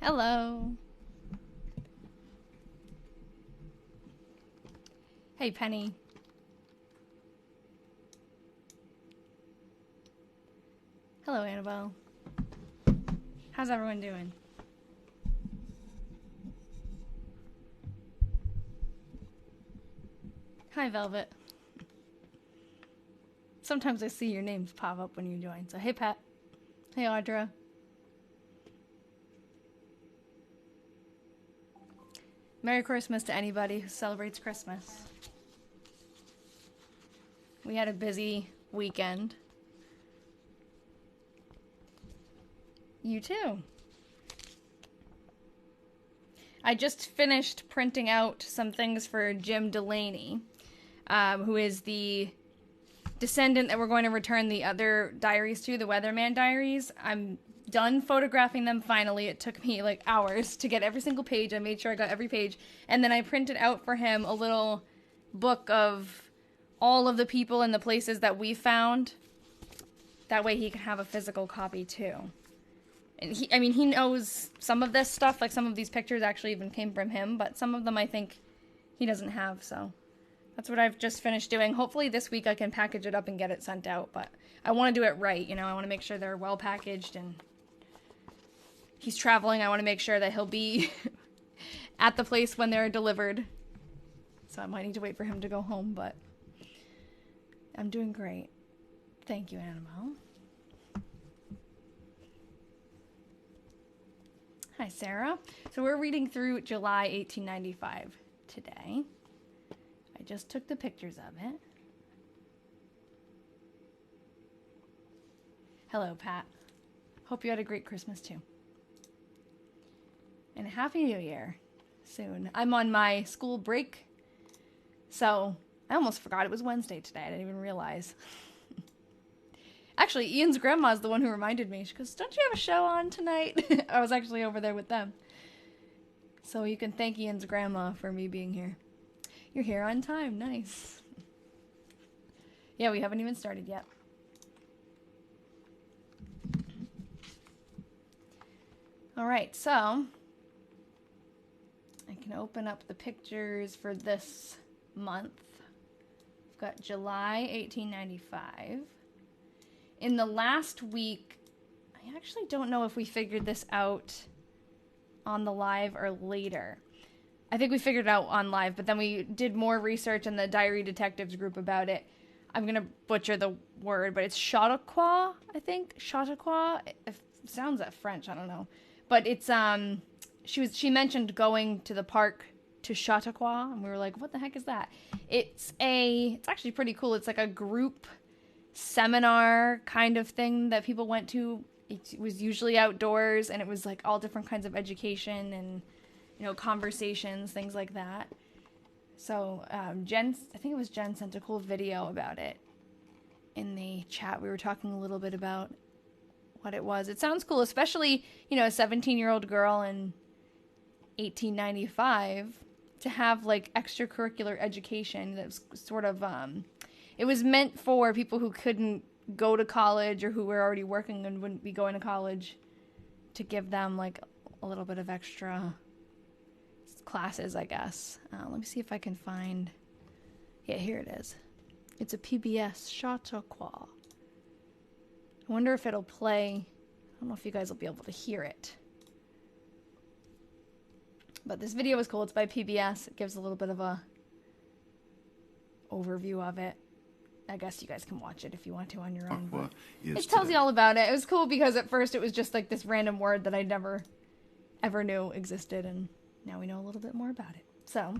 Hello. Hey, Penny. Hello, Annabelle. How's everyone doing? Hi, Velvet. Sometimes I see your names pop up when you join. So, hey, Pat. Hey, Audra. Merry Christmas to anybody who celebrates Christmas. We had a busy weekend. You too. I just finished printing out some things for Jim Delaney, who is the descendant that we're going to return the other diaries to, the Weatherman Diaries. I'm done photographing them finally. It took me like hours to get every single page. I made sure I got every page. And then I printed out for him a little book of all of the people and the places that we found. That way he can have a physical copy too. And he knows some of this stuff, like some of these pictures actually even came from him, but some of them I think he doesn't have, so that's what I've just finished doing. Hopefully this week I can package it up and get it sent out, but I want to do it right, you know, I want to make sure they're well packaged, and he's traveling, I want to make sure that he'll be at the place when they're delivered, so I might need to wait for him to go home, but I'm doing great. Thank you, Annabelle. Hi, Sarah. So we're reading through July 1895 today. I just took the pictures of it. Hello, Pat. Hope you had a great Christmas, too. And a Happy New Year soon. I'm on my school break, so I almost forgot it was Wednesday today. I didn't even realize. Actually, Ian's grandma's the one who reminded me. She goes, don't you have a show on tonight? I was actually over there with them. So you can thank Ian's grandma for me being here. You're here on time. Nice. Yeah, we haven't even started yet. All right, so I can open up the pictures for this month. I've got July 1895. In the last week, I actually don't know if we figured this out on the live or later. I think we figured it out on live, but then we did more research in the Diary Detectives group about it. I'm going to butcher the word, but it's Chautauqua, I think. Chautauqua. It sounds like French, I don't know. But it's, she mentioned going to the park to Chautauqua, and we were like, what the heck is that? It's actually pretty cool. It's like a group seminar kind of thing that people went to. It was usually outdoors, and it was like all different kinds of education and, you know, conversations, things like that. So Jen, I think it was Jen, sent a cool video about it in the chat. We were talking a little bit about what it was. It sounds cool, especially, you know, a 17-year-old girl in 1895 to have like extracurricular education that was sort of it was meant for people who couldn't go to college or who were already working and wouldn't be going to college, to give them like a little bit of extra classes, I guess. Let me see if I can find. Yeah, here it is. It's a PBS, Chautauqua. I wonder if it'll play. I don't know if you guys will be able to hear it. But this video is cool. It's by PBS. It gives a little bit of a overview of it. I guess you guys can watch it if you want to on your own. It tells you all about it. It was cool because at first it was just like this random word that I never ever knew existed, and now we know a little bit more about it. So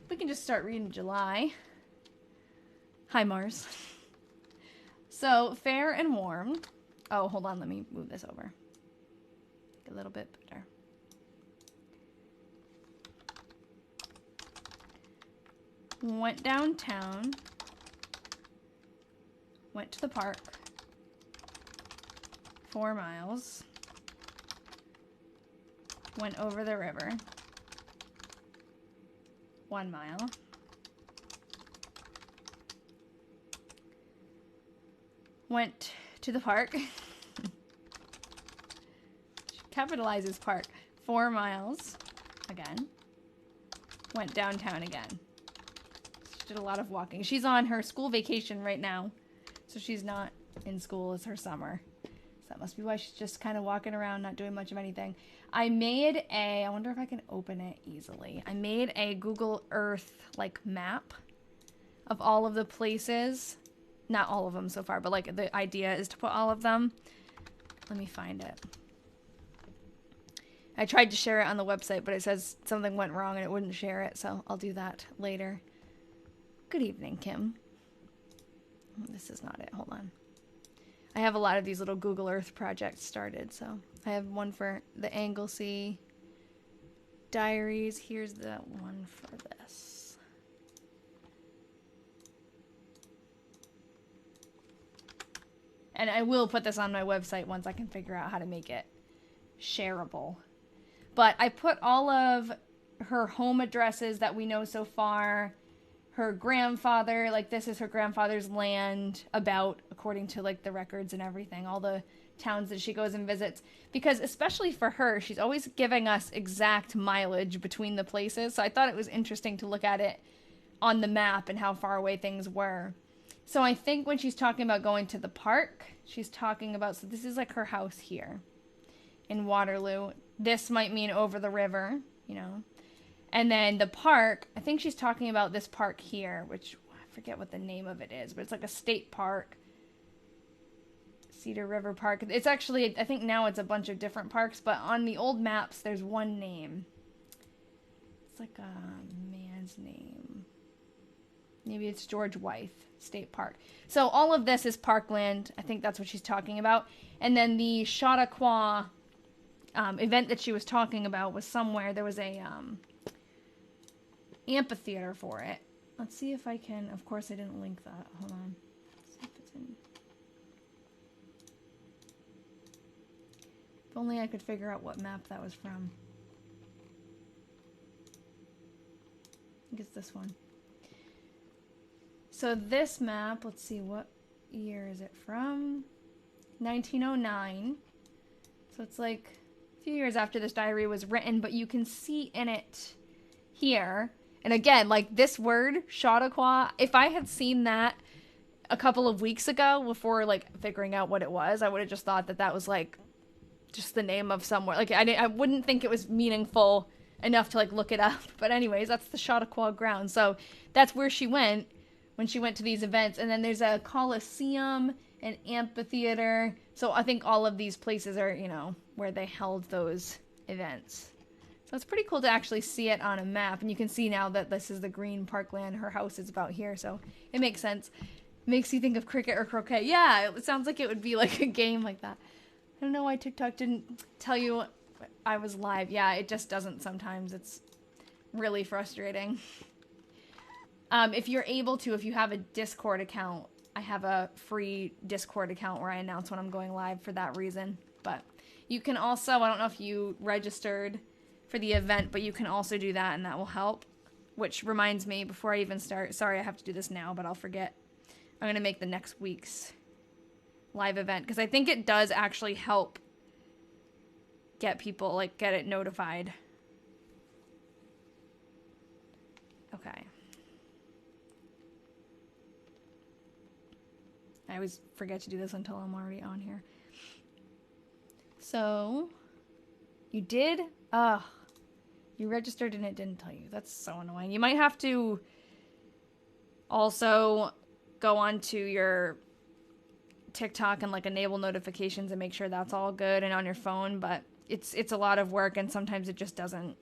we can just start reading July. Hi, Mars. So, fair and warm. Oh, hold on. Let me move this over. A little bit better. Went downtown. Went to the park. 4 miles. Went over the river. 1 mile. Went to the park. Capitalizes park. 4 miles again. Went downtown again. She did a lot of walking. She's on her school vacation right now, so she's not in school. It's her summer. So that must be why she's just kind of walking around, not doing much of anything. I wonder if I can open it easily. I made a Google Earth like map of all of the places. Not all of them so far, but like the idea is to put all of them. Let me find it. I tried to share it on the website, but it says something went wrong and it wouldn't share it, so I'll do that later. Good evening, Kim. This is not it. Hold on. I have a lot of these little Google Earth projects started, so I have one for the Anglesey Diaries. Here's the one for this. And I will put this on my website once I can figure out how to make it shareable. But I put all of her home addresses that we know so far. Her grandfather, like this is her grandfather's land, according to like the records and everything, all the towns that she goes and visits. Because especially for her, she's always giving us exact mileage between the places. So I thought it was interesting to look at it on the map and how far away things were. So I think when she's talking about going to the park, she's talking about, so this is like her house here in Waterloo. This might mean over the river, you know. And then the park, I think she's talking about this park here, which I forget what the name of it is, but it's like a state park. Cedar River Park. It's actually, I think now it's a bunch of different parks, but on the old maps, there's one name. It's like a man's name. Maybe it's George Wythe State Park. So all of this is parkland. I think that's what she's talking about. And then the Chautauqua event that she was talking about was somewhere. There was a amphitheater for it. Let's see if I can. Of course, I didn't link that. Hold on. Let's see if it's in. If only I could figure out what map that was from. I think it's this one. So this map, let's see, what year is it from? 1909. So it's like a few years after this diary was written, but you can see in it here. And again, like this word, Chautauqua, if I had seen that a couple of weeks ago before like figuring out what it was, I would have just thought that that was like just the name of somewhere. Like I wouldn't think it was meaningful enough to like look it up. But anyways, that's the Chautauqua ground. So that's where she went when she went to these events. And then there's a Coliseum, an amphitheater. So I think all of these places are, you know, where they held those events. So it's pretty cool to actually see it on a map. And you can see now that this is the green parkland. Her house is about here, so it makes sense. Makes you think of cricket or croquet. Yeah, it sounds like it would be like a game like that. I don't know why TikTok didn't tell you I was live. Yeah, it just doesn't sometimes. It's really frustrating. If you're able to, if you have a Discord account, I have a free Discord account where I announce when I'm going live for that reason. But you can also, I don't know if you registered for the event, but you can also do that and that will help. Which reminds me, before I even start, sorry I have to do this now, but I'll forget. I'm going to make the next week's live event because I think it does actually help get people, like, get it notified. Okay. I always forget to do this until I'm already on here. So, you did? Ugh. You registered and it didn't tell you. That's so annoying. You might have to also go onto your TikTok and like enable notifications and make sure that's all good and on your phone, but it's a lot of work and sometimes it just doesn't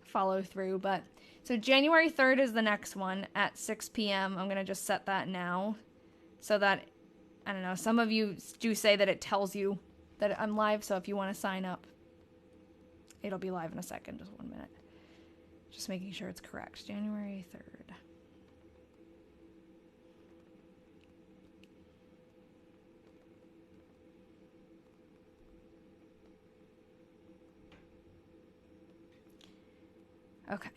follow through. But so January 3rd is the next one at 6 p.m. I'm going to just set that now so that, I don't know, some of you do say that it tells you that I'm live, so if you want to sign up, it'll be live in a second, just 1 minute. Just making sure it's correct. January 3rd. Okay.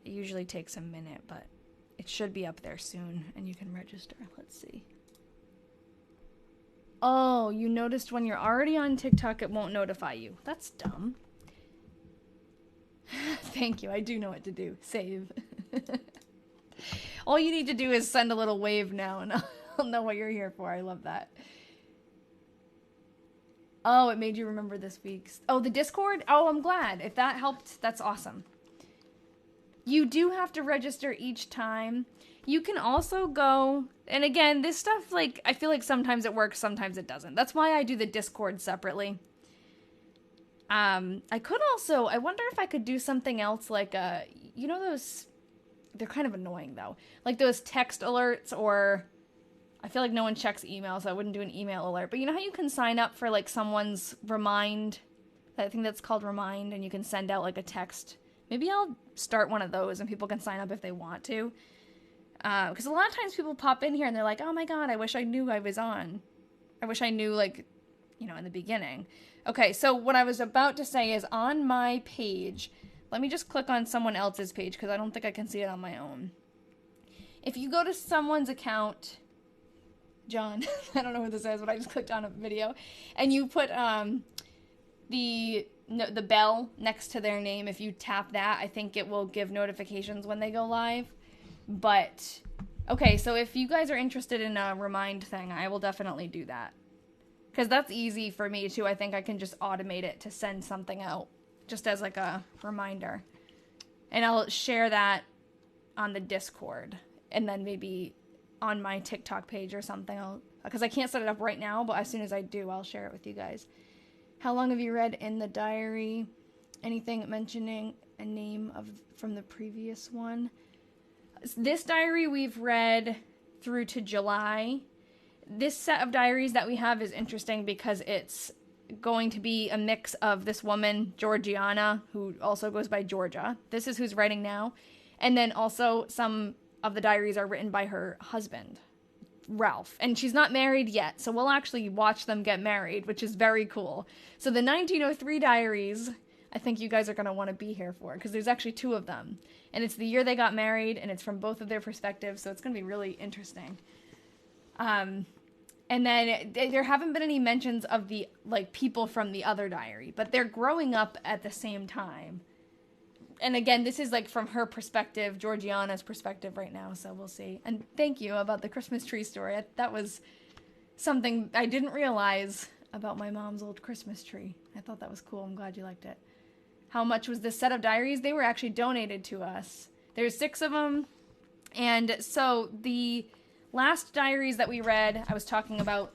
It usually takes a minute, but it should be up there soon, and you can register. Let's see. Oh, you noticed when you're already on TikTok, it won't notify you. That's dumb. Thank you. I do know what to do. Save. All you need to do is send a little wave now, and I'll know what you're here for. I love that. Oh, it made you remember this week's... Oh, the Discord? Oh, I'm glad. If that helped, that's awesome. You do have to register each time. You can also go... And again, this stuff, like, I feel like sometimes it works, sometimes it doesn't. That's why I do the Discord separately. I could also... I wonder if I could do something else like, you know those... They're kind of annoying, though. Like those text alerts, or... I feel like no one checks email, so I wouldn't do an email alert. But you know how you can sign up for, like, someone's Remind? I think that's called Remind, and you can send out, like, a text. Maybe I'll start one of those, and people can sign up if they want to. Because a lot of times people pop in here, and they're like, oh my god, I wish I knew I was on. I wish I knew, like, you know, in the beginning. Okay, so what I was about to say is on my page... Let me just click on someone else's page, because I don't think I can see it on my own. If you go to someone's account... John, I don't know what this is, but I just clicked on a video, and you put the bell next to their name. If you tap that, I think it will give notifications when they go live. But okay, so if you guys are interested in a Remind thing, I will definitely do that, because that's easy for me too. I think I can just automate it to send something out just as like a reminder, and I'll share that on the Discord, and then maybe on my TikTok page or something, because I can't set it up right now, but as soon as I do, I'll share it with you guys. How long have you read in the diary? Anything mentioning a name from the previous one? This diary we've read through to July. This set of diaries that we have is interesting because it's going to be a mix of this woman, Georgiana, who also goes by Georgia. This is who's writing now. And then also some of the diaries are written by her husband, Ralph. And she's not married yet, so we'll actually watch them get married, which is very cool. So the 1903 diaries, I think you guys are going to want to be here for, because there's actually two of them. And it's the year they got married, and it's from both of their perspectives, so it's going to be really interesting. And then there haven't been any mentions of the, like, people from the other diary, but they're growing up at the same time. And again, this is like from her perspective, Georgiana's perspective right now, so we'll see. And thank you about the Christmas tree story. That was something I didn't realize about my mom's old Christmas tree. I thought that was cool. I'm glad you liked it. How much was this set of diaries? They were actually donated to us. There's 6 of them. And so the last diaries that we read, I was talking about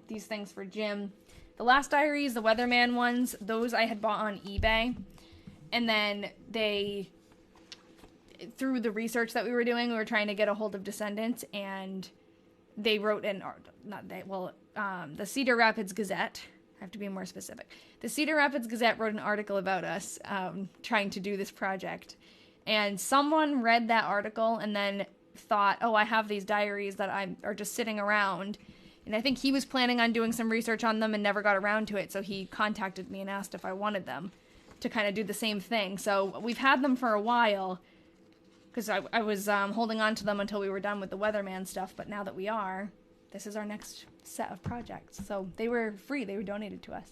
these things for Jim. The last diaries, the Weatherman ones, those I had bought on eBay. And then through the research that we were doing, we were trying to get a hold of descendants, and they wrote the Cedar Rapids Gazette. I have to be more specific. The Cedar Rapids Gazette wrote an article about us trying to do this project. And someone read that article and then thought, oh, I have these diaries that are just sitting around. And I think he was planning on doing some research on them and never got around to it, so he contacted me and asked if I wanted them to kind of do the same thing. So we've had them for a while, because I was holding on to them until we were done with the Weatherman stuff, but now that we are, this is our next set of projects. So they were free, they were donated to us.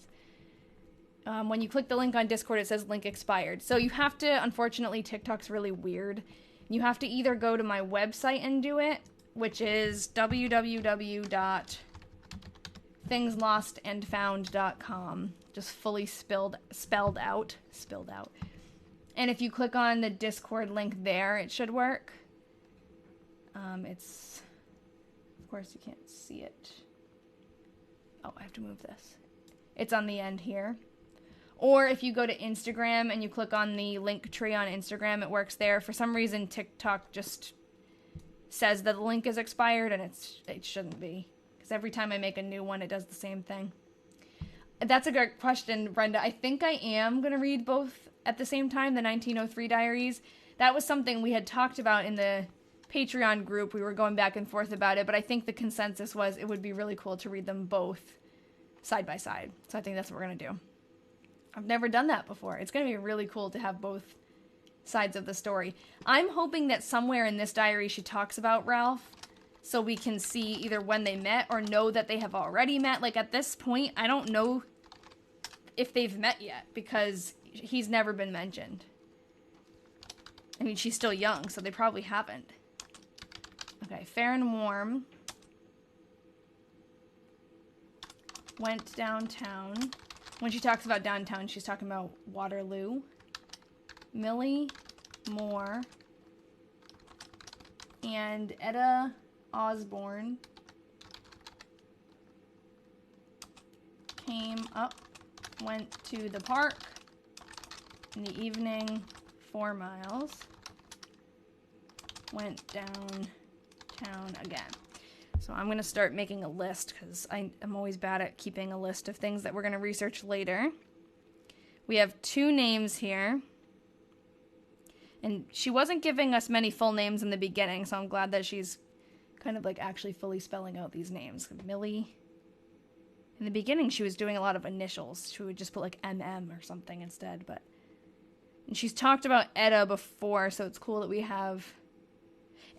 When you click the link on Discord, it says link expired. So you have to, unfortunately, TikTok's really weird. You have to either go to my website and do it, which is www.thingslostandfound.com. Just fully spelled out. And if you click on the Discord link there, it should work. It's, of course, you can't see it. Oh, I have to move this. It's on the end here. Or if you go to Instagram and you click on the link tree on Instagram, it works there. For some reason, TikTok just says that the link is expired, and it shouldn't be. Because every time I make a new one, it does the same thing. That's a great question, Brenda. I think I am going to read both at the same time, the 1903 diaries. That was something we had talked about in the Patreon group. We were going back and forth about it, but I think the consensus was it would be really cool to read them both side by side. So I think that's what we're going to do. I've never done that before. It's going to be really cool to have both sides of the story. I'm hoping that somewhere in this diary she talks about Ralph, so we can see either when they met or know that they have already met. Like, at this point, I don't know if they've met yet because he's never been mentioned. I mean, she's still young, so they probably haven't. Okay, fair and warm. Went downtown. When she talks about downtown, she's talking about Waterloo. Millie Moore and Etta Osborne came up, went to the park in the evening, 4 miles, went downtown again. So I'm going to start making a list because I'm always bad at keeping a list of things that we're going to research later. We have 2 names here. And she wasn't giving us many full names in the beginning, so I'm glad that she's kind of like actually fully spelling out these names. Millie. In the beginning, she was doing a lot of initials. She would just put like MM or something instead. And she's talked about Etta before, so it's cool that we have...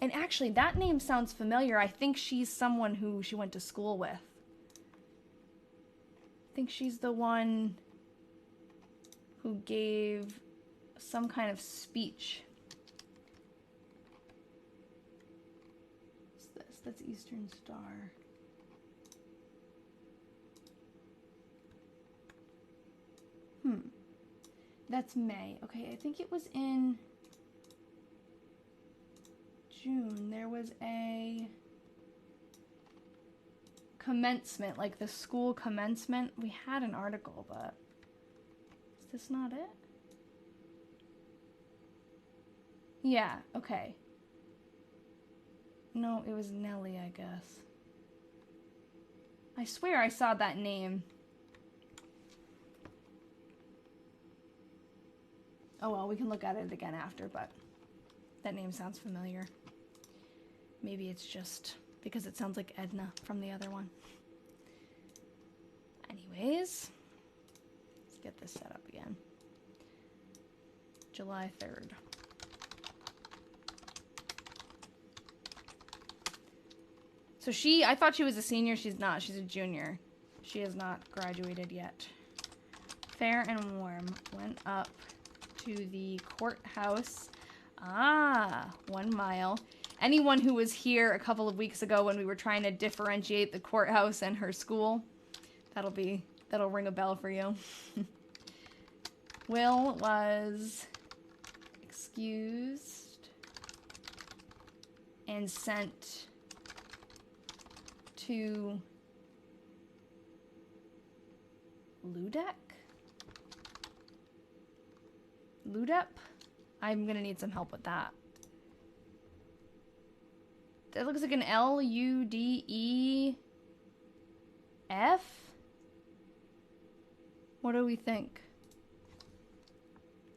And actually, that name sounds familiar. I think she's someone who she went to school with. I think she's the one who gave some kind of speech. What's this? That's Eastern Star. That's May. Okay, I think it was in June. There was a commencement, like the school commencement. We had an article, but is this not it? Yeah, okay. No, it was Nellie, I guess. I swear I saw that name. Oh well, we can look at it again after, but that name sounds familiar. Maybe it's just because it sounds like Edna from the other one. Anyways, let's get this set up again. July 3rd. So I thought she was a senior. She's not. She's a junior. She has not graduated yet. Fair and warm. Went up to the courthouse. 1 mile. Anyone who was here a couple of weeks ago when we were trying to differentiate the courthouse and her school, that'll ring a bell for you. Will was excused and sent to Ludep? I'm gonna need some help with that. That looks like an Ludef? What do we think?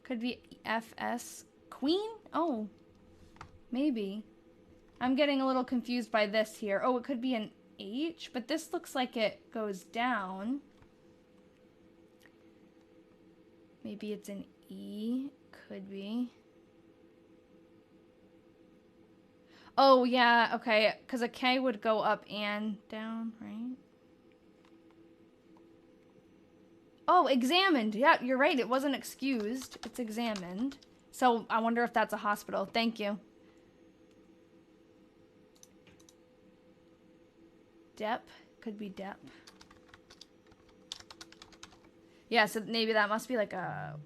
Could be FS Queen? Oh, maybe. I'm getting a little confused by this here. Oh, it could be an H, but this looks like it goes down. Maybe it's an E. Could be. Oh, yeah, okay, because a K would go up and down, right? Oh, examined. Yeah, you're right. It wasn't excused. It's examined. So I wonder if that's a hospital. Thank you. Dep. Could be Dep. Yeah, so maybe that must be like a...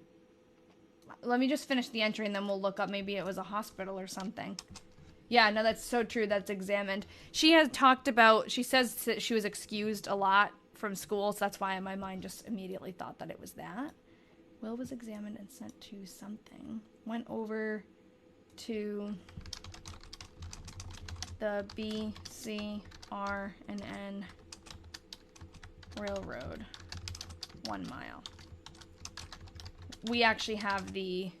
Let me just finish the entry and then we'll look up. Maybe it was a hospital or something. Yeah, no, that's so true. That's examined. She has talked about... She says that she was excused a lot from school, so that's why my mind just immediately thought that it was that. Will was examined and sent to something. Went over to the B, C, R, and N Railroad. 1 mile. We actually have the...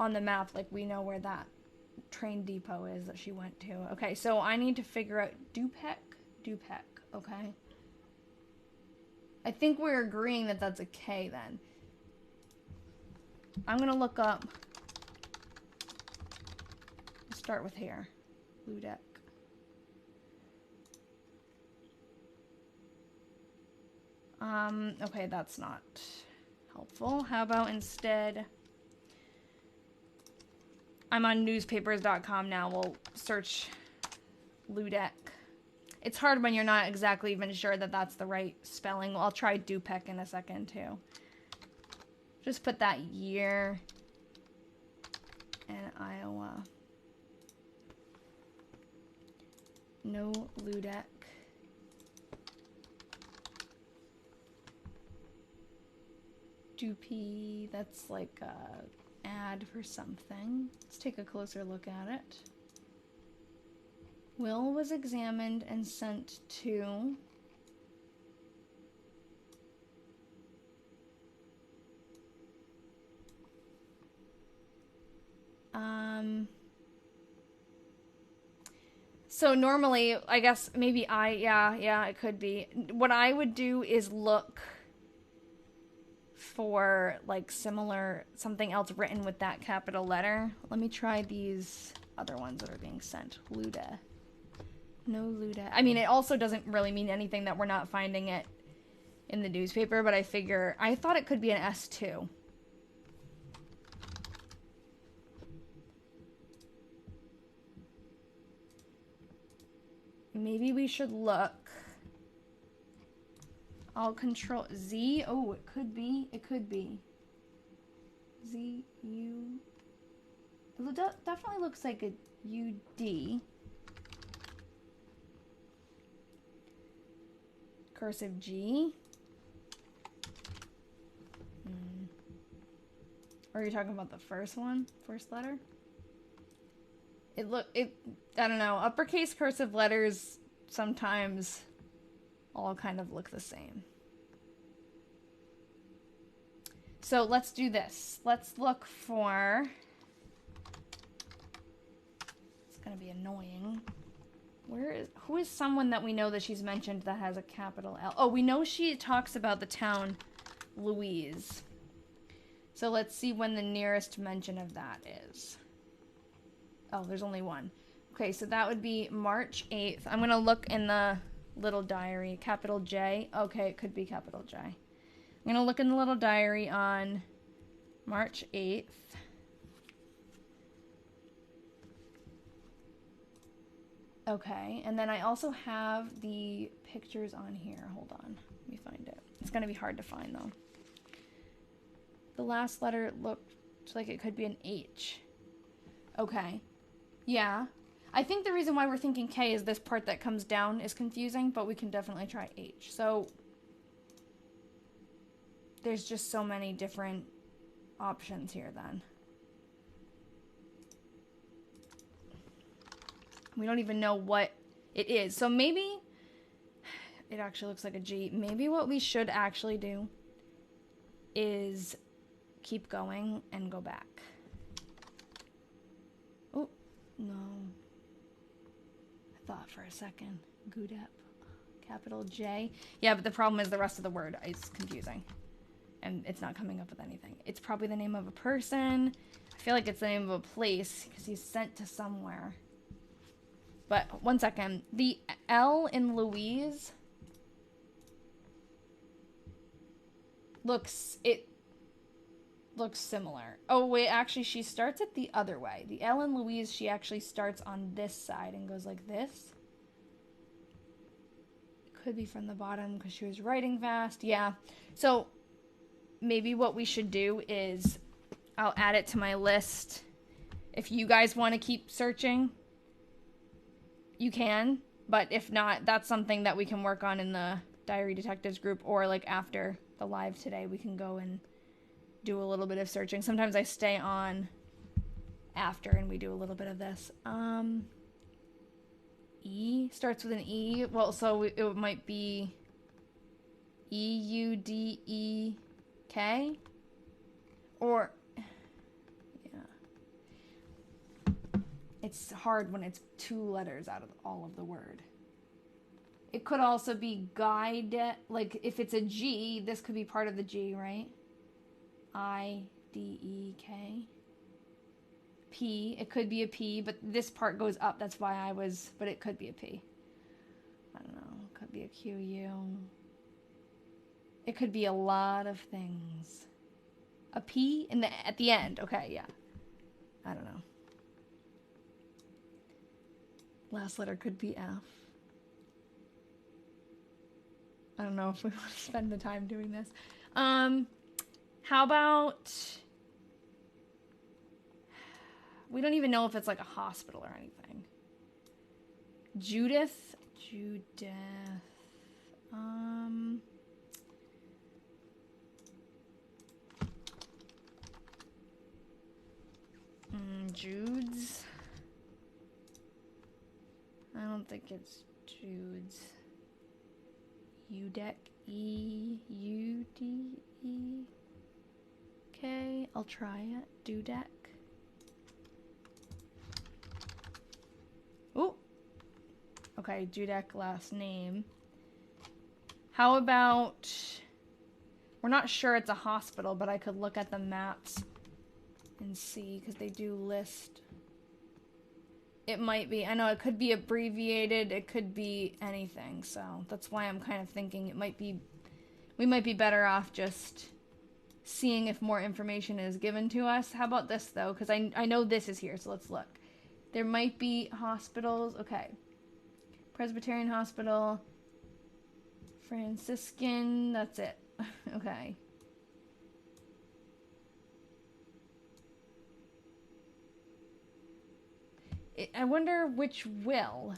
On the map, like, we know where that train depot is that she went to. Okay, so I need to figure out... Dupec? Dupec, okay. I think we're agreeing that that's a K, then. I'm gonna look up... Let's start with here. Ludek. Okay, that's not helpful. How about instead, I'm on newspapers.com now. We'll search Ludek. It's hard when you're not exactly even sure that that's the right spelling. I'll try Dupek in a second, too. Just put that year in Iowa. No Ludek. Dupee, that's like a ad for something. Let's take a closer look at it. Will was examined and sent to so normally, I guess maybe yeah, it could be. What I would do is look for like similar, something else written with that capital letter. Let me try these other ones that are being sent. Luda. No Luda. I mean, it also doesn't really mean anything that we're not finding it in the newspaper, but I thought it could be an S2. Maybe we should look. I'll control Z. Oh, it could be. It could be. Z, U. It definitely looks like a UD. Cursive G. Or are you talking about the first one? First letter? I don't know. Uppercase cursive letters sometimes all kind of look the same. So let's do this. Let's look for... It's going to be annoying. Who is someone that we know that she's mentioned that has a capital L? Oh, we know she talks about the town Louise. So let's see when the nearest mention of that is. Oh, there's only one. Okay, so that would be March 8th. I'm going to look in the little diary. Capital J. Okay, it could be capital J. I'm going to look in the little diary on March 8th. Okay, and then I also have the pictures on here. Hold on. Let me find it. It's going to be hard to find, though. The last letter looked like it could be an H. Okay. Yeah. I think the reason why we're thinking K is this part that comes down is confusing, but we can definitely try H. So there's just so many different options here then. We don't even know what it is. So maybe it actually looks like a G. Maybe what we should actually do is keep going and go back. Oh, no. I thought for a second. Gudep. Capital J. Yeah, but the problem is the rest of the word is confusing. And it's not coming up with anything. It's probably the name of a person. I feel like it's the name of a place because he's sent to somewhere. But one second. The L in Louise looks similar. Oh, wait, actually, she starts it the other way. The L in Louise, she actually starts on this side and goes like this. Could be from the bottom because she was writing fast. Yeah. So maybe what we should do is I'll add it to my list. If you guys want to keep searching, you can. But if not, that's something that we can work on in the Diary Detectives group, or like after the live today, we can go and do a little bit of searching. Sometimes I stay on after and we do a little bit of this. E starts with an E. Well, so it might be EUDEK, or yeah. It's hard when it's two letters out of all of the word. It could also be guide, like if it's a G, this could be part of the G, right? IDEK. P. It could be a P, but this part goes up. That's why I was, but it could be a P. I don't know. It could be a Q, U. It could be a lot of things. A P at the end. Okay, yeah. I don't know. Last letter could be F. I don't know if we want to spend the time doing this. How about... We don't even know if it's like a hospital or anything. Judith. Jude's. I don't think it's Jude's. Udec. E-U-D-E. Okay, I'll try it. Dudek. Oh. Okay, Dudek last name. How about... We're not sure it's a hospital, but I could look at the maps and see, because they do list... It might be. I know it could be abbreviated. It could be anything. So that's why I'm kind of thinking it might be... We might be better off just seeing if more information is given to us. How about this, though? Because I know this is here, so let's look. There might be hospitals. Okay. Presbyterian Hospital. Franciscan. That's it. Okay. I wonder which Will.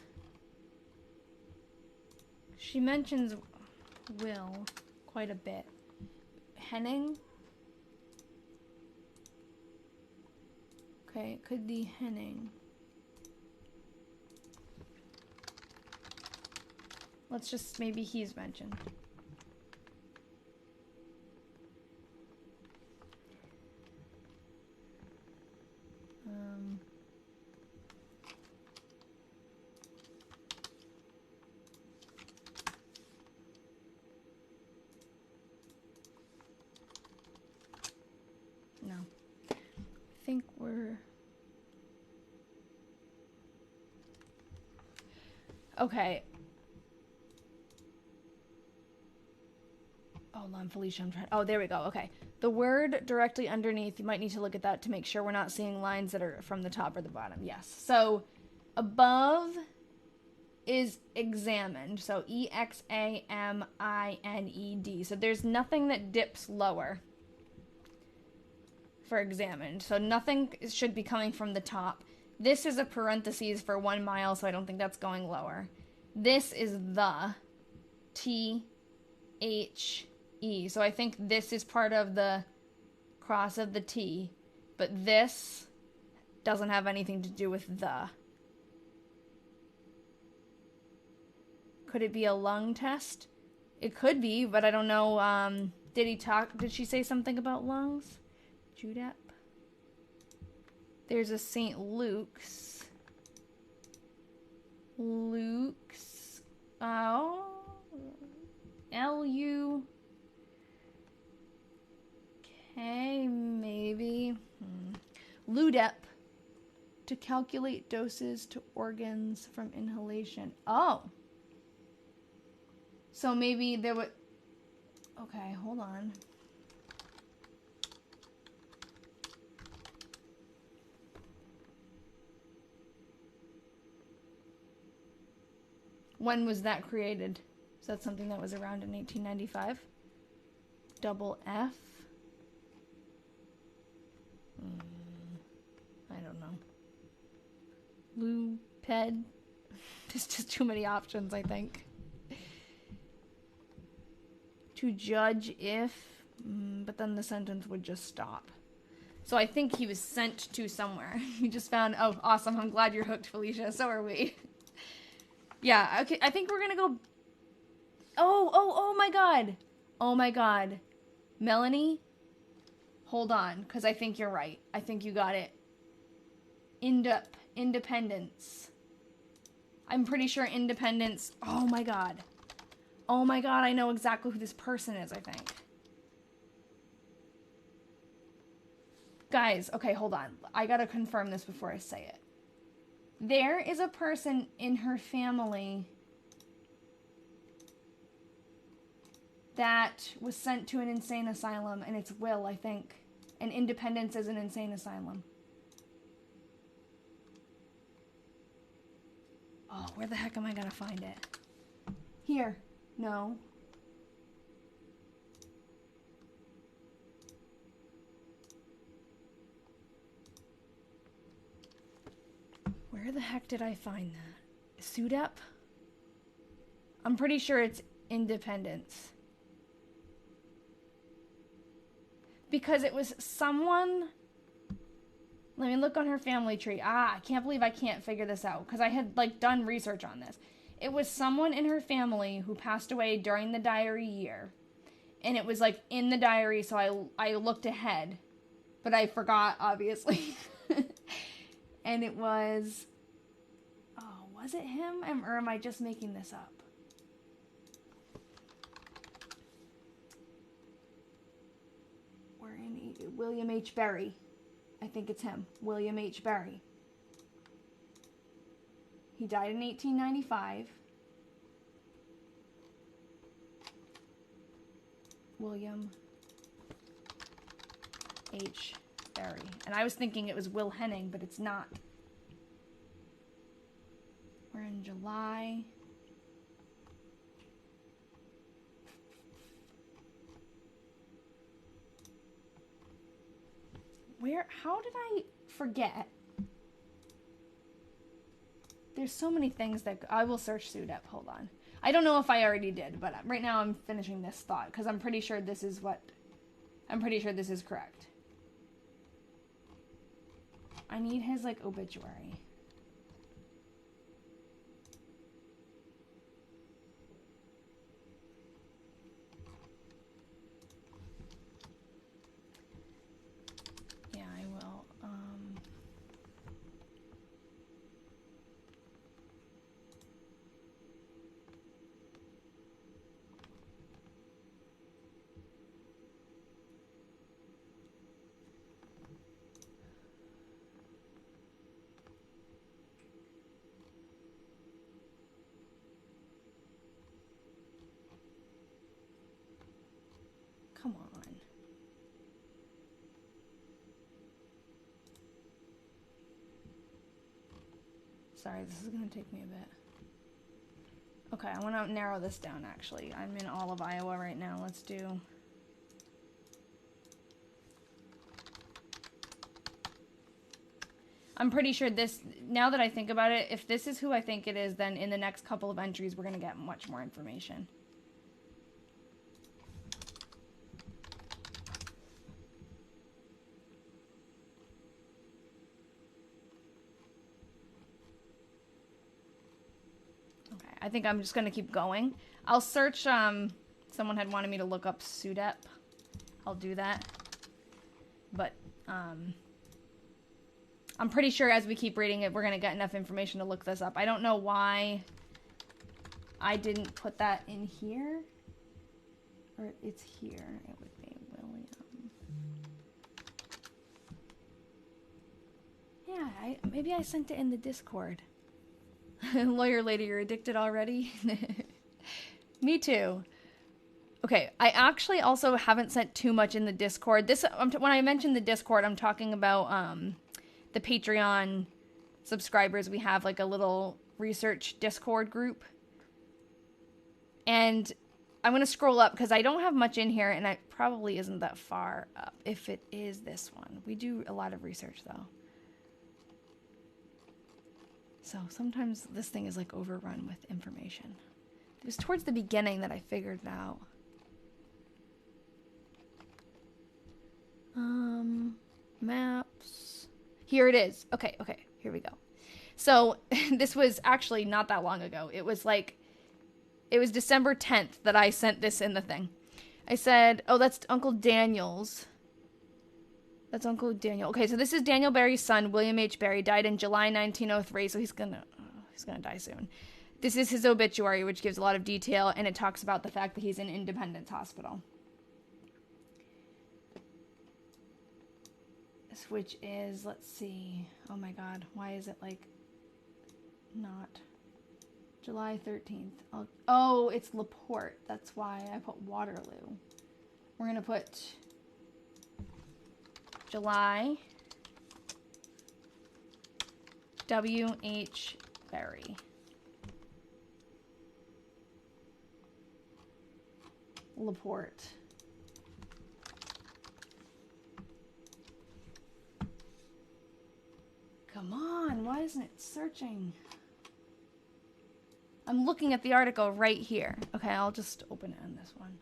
She mentions Will quite a bit. Henning? Okay, it could be Henning. Let's just, maybe he's mentioned. No. I think we're... Okay. Hold on, Felicia, I'm trying... Oh, there we go. Okay. The word directly underneath, you might need to look at that to make sure we're not seeing lines that are from the top or the bottom. Yes. So, above is examined. So, E-X-A-M-I-N-E-D. So, there's nothing that dips lower for examined. So, nothing should be coming from the top. This is a parentheses for 1 mile, so I don't think that's going lower. This is the T-H-E. So I think this is part of the cross of the T, but this doesn't have anything to do with the. Could it be a lung test? It could be, but I don't know. Did she say something about lungs? Judep. There's a St. Luke's. Luke's. Oh. L-U. Okay, maybe. Ludep. To calculate doses to organs from inhalation. Oh. So maybe there would... Okay, hold on. When was that created? Is that something that was around in 1895? Double F? I don't know. Luped? There's just too many options, I think. To judge if... but then the sentence would just stop. So I think he was sent to somewhere. He just found... Oh, awesome. I'm glad you're hooked, Felicia. So are we. Yeah, okay, I think we're gonna go... Oh my god. Oh my god. Melanie? Hold on, because I think you're right. I think you got it. Independence. I'm pretty sure Independence... Oh my god. Oh my god, I know exactly who this person is, I think. Guys, okay, hold on. I gotta confirm this before I say it. There is a person in her family that was sent to an insane asylum, and it's Will, I think. And Independence is an insane asylum. Oh, where the heck am I gonna find it? Here. No. Where the heck did I find that? SUDEP? I'm pretty sure it's Independence. Because it was someone... Let me look on her family tree. I can't believe I can't figure this out. Because I had, like, done research on this. It was someone in her family who passed away during the diary year. And it was, like, in the diary, so I looked ahead. But I forgot, obviously. And it was... Oh, was it him? Or am I just making this up? We're in William H. Berry. I think it's him. William H. Berry. He died in 1895. William H. Berry. And I was thinking it was Will Henning, but it's not. We're in July. How did I forget? There's so many things that I will search SUDEP. Hold on. I don't know if I already did, but right now I'm finishing this thought because I'm pretty sure this is correct. I need his, like, obituary. Yeah, I will. Come on. Sorry, this is going to take me a bit. Okay, I want to narrow this down, actually. I'm in all of Iowa right now. Let's do... I'm pretty sure this... Now that I think about it, if this is who I think it is, then in the next couple of entries, we're going to get much more information. I think I'm just going to keep going. I'll search, someone had wanted me to look up SUDEP. I'll do that. But, I'm pretty sure as we keep reading it, we're going to get enough information to look this up. I don't know why I didn't put that in here. Or it's here. It would be William. Yeah, maybe I sent it in the Discord. Lawyer lady, you're addicted already? Me too. Okay, I actually also haven't sent too much in the Discord. When I mentioned the Discord, I'm talking about the Patreon subscribers. We have like a little research Discord group. And I'm going to scroll up because I don't have much in here, and it probably isn't that far up if it is this one. We do a lot of research, though. So sometimes this thing is like overrun with information. It was towards the beginning that I figured it out. Maps. Here it is. Okay, here we go. So this was actually not that long ago. It was December 10th that I sent this in the thing. I said, oh, that's Uncle Daniel's. That's Uncle Daniel. Okay, so this is Daniel Berry's son, William H. Berry, died in July 1903, so he's gonna die soon. This is his obituary, which gives a lot of detail, and it talks about the fact that he's in Independence Hospital. which is, let's see. Oh my God, why is it like not July 13th? Oh, it's LaPorte. That's why I put Waterloo. We're gonna put July W.H. Berry. LaPorte. Come on, why isn't it searching? I'm looking at the article right here. Okay, I'll just open it on this one.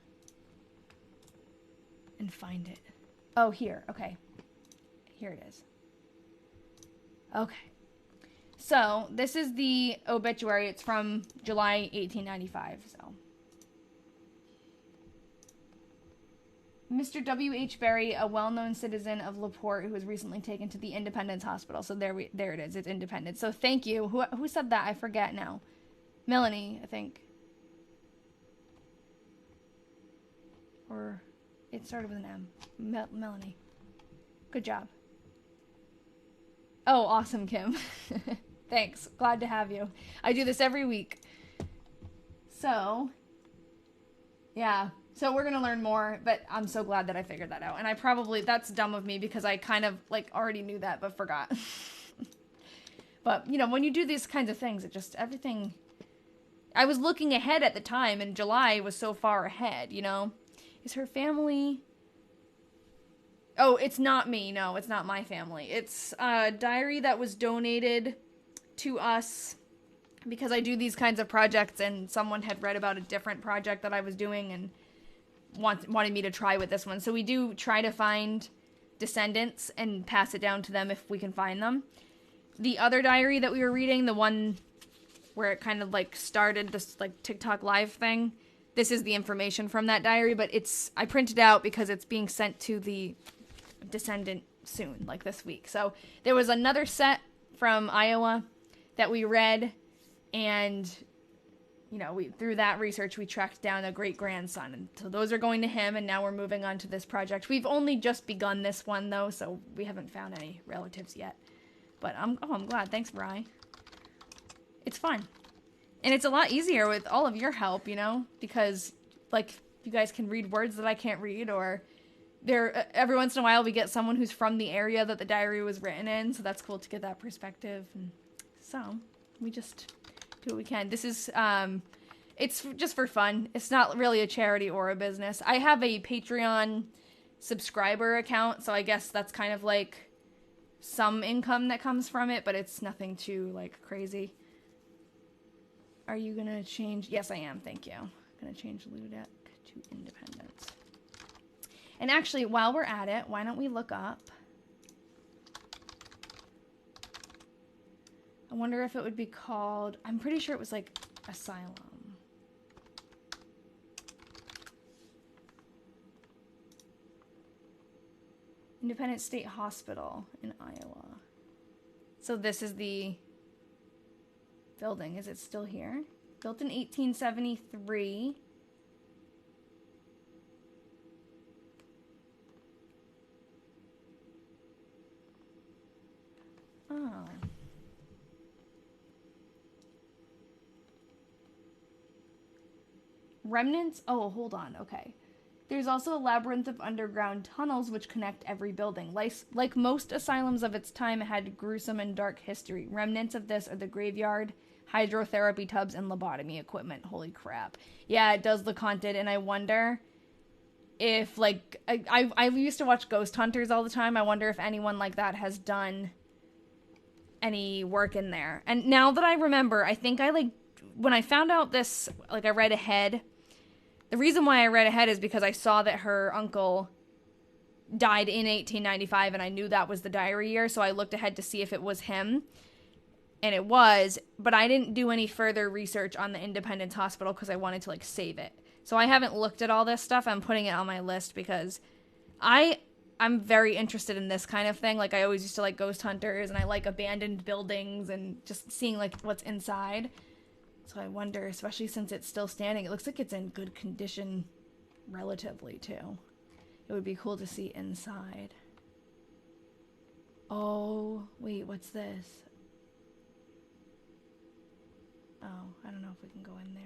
And find it. Oh, here. Okay. Here it is. Okay. So, this is the obituary. It's from July 1895, so. Mr. W.H. Berry, a well-known citizen of LaPorte who was recently taken to the Independence Hospital. So there it is. It's Independence. So thank you. Who said that? I forget now. Melanie, I think. Or it started with an M. Melanie. Good job. Oh, awesome, Kim. Thanks. Glad to have you. I do this every week. So, yeah. So we're going to learn more, but I'm so glad that I figured that out. And that's dumb of me because I kind of like already knew that, but forgot. But, you know, when you do these kinds of things, it just, everything, I was looking ahead at the time and July was so far ahead, you know? Is her family? Oh, it's not me. No, it's not my family. It's a diary that was donated to us because I do these kinds of projects and someone had read about a different project that I was doing and wanted me to try with this one. So we do try to find descendants and pass it down to them if we can find them. The other diary that we were reading, the one where it kind of like started this like TikTok live thing, this is the information from that diary, but I printed out because it's being sent to the descendant soon, like this week. So there was another set from Iowa that we read, and you know, through that research, we tracked down a great-grandson. And so those are going to him, and now we're moving on to this project. We've only just begun this one, though, so we haven't found any relatives yet. But I'm glad. Thanks, Bri. It's fun. And it's a lot easier with all of your help, you know, because, like, you guys can read words that I can't read, or every once in a while we get someone who's from the area that the diary was written in, so that's cool to get that perspective. And so we just do what we can. This is, it's just for fun. It's not really a charity or a business. I have a Patreon subscriber account, so I guess that's kind of like some income that comes from it, but it's nothing too, like, crazy. Are you gonna change? Yes, I am. Thank you. I'm gonna change Ludec to Independence. And actually, while we're at it, why don't we look up? I wonder if it would be called, I'm pretty sure it was like Asylum. Independence State Hospital in Iowa. So this is the building. Is it still here? Built in 1873. Oh. Remnants? Oh, hold on. Okay. There's also a labyrinth of underground tunnels which connect every building. Like most asylums of its time, it had gruesome and dark history. Remnants of this are the graveyard, hydrotherapy tubs, and lobotomy equipment. Holy crap. Yeah, it does look haunted, and I wonder if, like, I used to watch Ghost Hunters all the time. I wonder if anyone like that has done any work in there. And now that I remember, I think when I found out this, like, I read ahead. The reason why I read ahead is because I saw that her uncle died in 1895, and I knew that was the diary year, so I looked ahead to see if it was him. And it was, but I didn't do any further research on the Independence Hospital because I wanted to, like, save it. So I haven't looked at all this stuff. I'm putting it on my list because I'm very interested in this kind of thing. Like, I always used to like Ghost Hunters, and I like abandoned buildings and just seeing, like, what's inside. So I wonder, especially since it's still standing, it looks like it's in good condition relatively, too. It would be cool to see inside. Oh, wait, what's this? Oh, I don't know if we can go in there.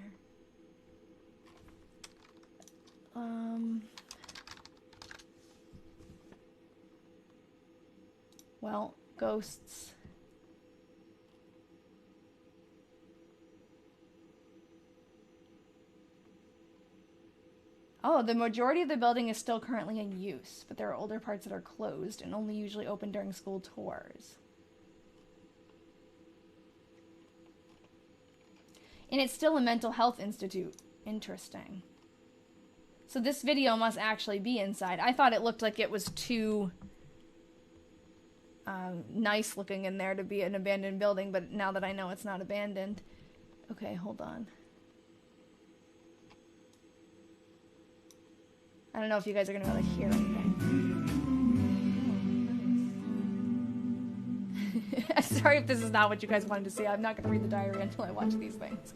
Well, ghosts. Oh, the majority of the building is still currently in use, but there are older parts that are closed and only usually open during school tours. And it's still a mental health institute. Interesting. So this video must actually be inside. I thought it looked like it was too nice looking in there to be an abandoned building, but now that I know it's not abandoned. Okay, hold on. I don't know if you guys are going to be able to hear anything. Sorry if this is not what you guys wanted to see. I'm not going to read the diary until I watch these things.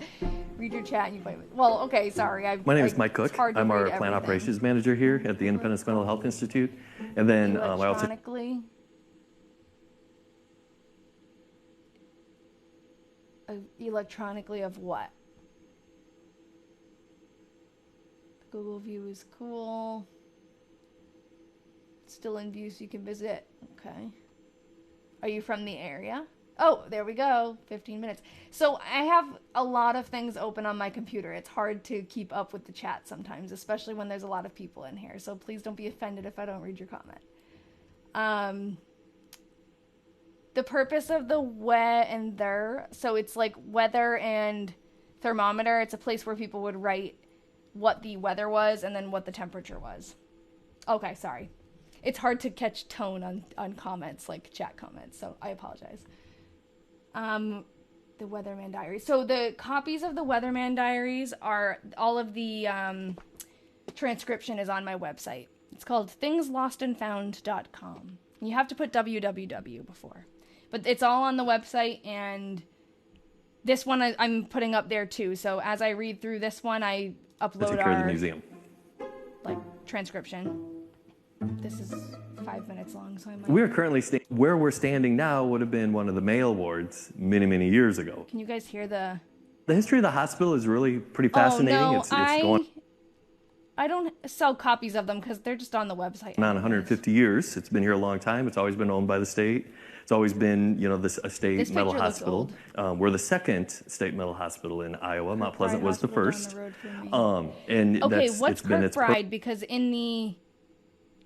Read your chat and you play with. Well, okay, sorry. My name is Mike Cook. I'm our plant operations manager here at the Independence Mental Health Institute. And then I also... Electronically of what? Google View is cool. Still in view so you can visit. Okay. Are you from the area? Oh, there we go. 15 minutes. So I have a lot of things open on my computer. It's hard to keep up with the chat sometimes, especially when there's a lot of people in here. So please don't be offended if I don't read your comment. The purpose of the weather, so it's like weather and thermometer. It's a place where people would write what the weather was and then what the temperature was. Okay, sorry. It's hard to catch tone on comments, like chat comments, so I apologize. The Weatherman Diaries. So the copies of the Weatherman Diaries are, all of the transcription is on my website. It's called thingslostandfound.com. You have to put www before. But it's all on the website, and this one I'm putting up there too. So as I read through this one, I upload our the museum. Like transcription. This is 5 minutes long, so I might... We're currently where we're standing now would have been one of the mail wards many, many years ago. Can you guys hear the... The history of the hospital is really pretty fascinating. Oh, no, it's going... I don't sell copies of them because they're just on the website. On 150 years. It's been here a long time. It's always been owned by the state. It's always been, you know, a state mental hospital. We're the second state mental hospital in Iowa. Mount Pleasant was the first. And okay, what's Kirkbride? Because in the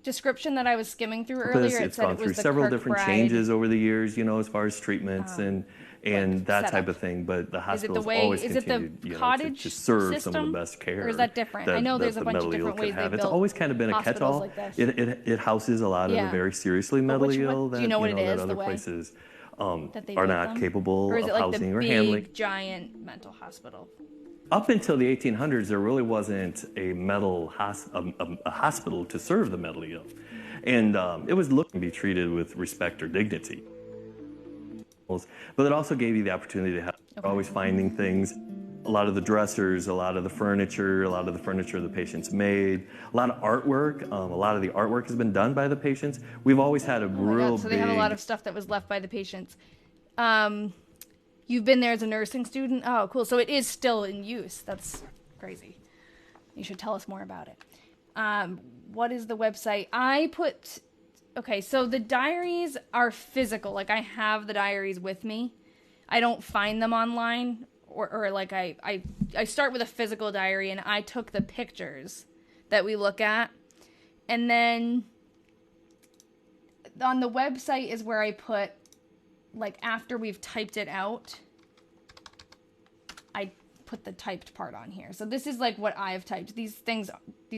description that I was skimming through earlier, it said it was the It's gone through several different changes over the years, you know, as far as treatments and that type of thing. But the hospital's always continued, you know, to serve some of the best care. Or is that different? I know there's a bunch of different ways they built. It's always kind of been a catch-all. Like it houses a lot of the very seriously mentally ill that, that other places are not capable of housing or handling. Or is it like the big, giant mental hospital? Up until the 1800s, there really wasn't a hospital to serve the mentally ill. And it was looking to be treated with respect or dignity. But it also gave you the opportunity to have always finding things. A lot of the dressers, a lot of the furniture the patients made, a lot of artwork. A lot of the artwork has been done by the patients. We've always had a so they have a lot of stuff that was left by the patients. You've been there as a nursing student? Oh, cool. So it is still in use. That's crazy. You should tell us more about it. What is the website? Okay, so the diaries are physical. Like, I have the diaries with me. I don't find them online. Or like, I start with a physical diary, and I took the pictures that we look at. And then on the website is where I put, like, after we've typed it out, I put the typed part on here. So this is, like, what I've typed. These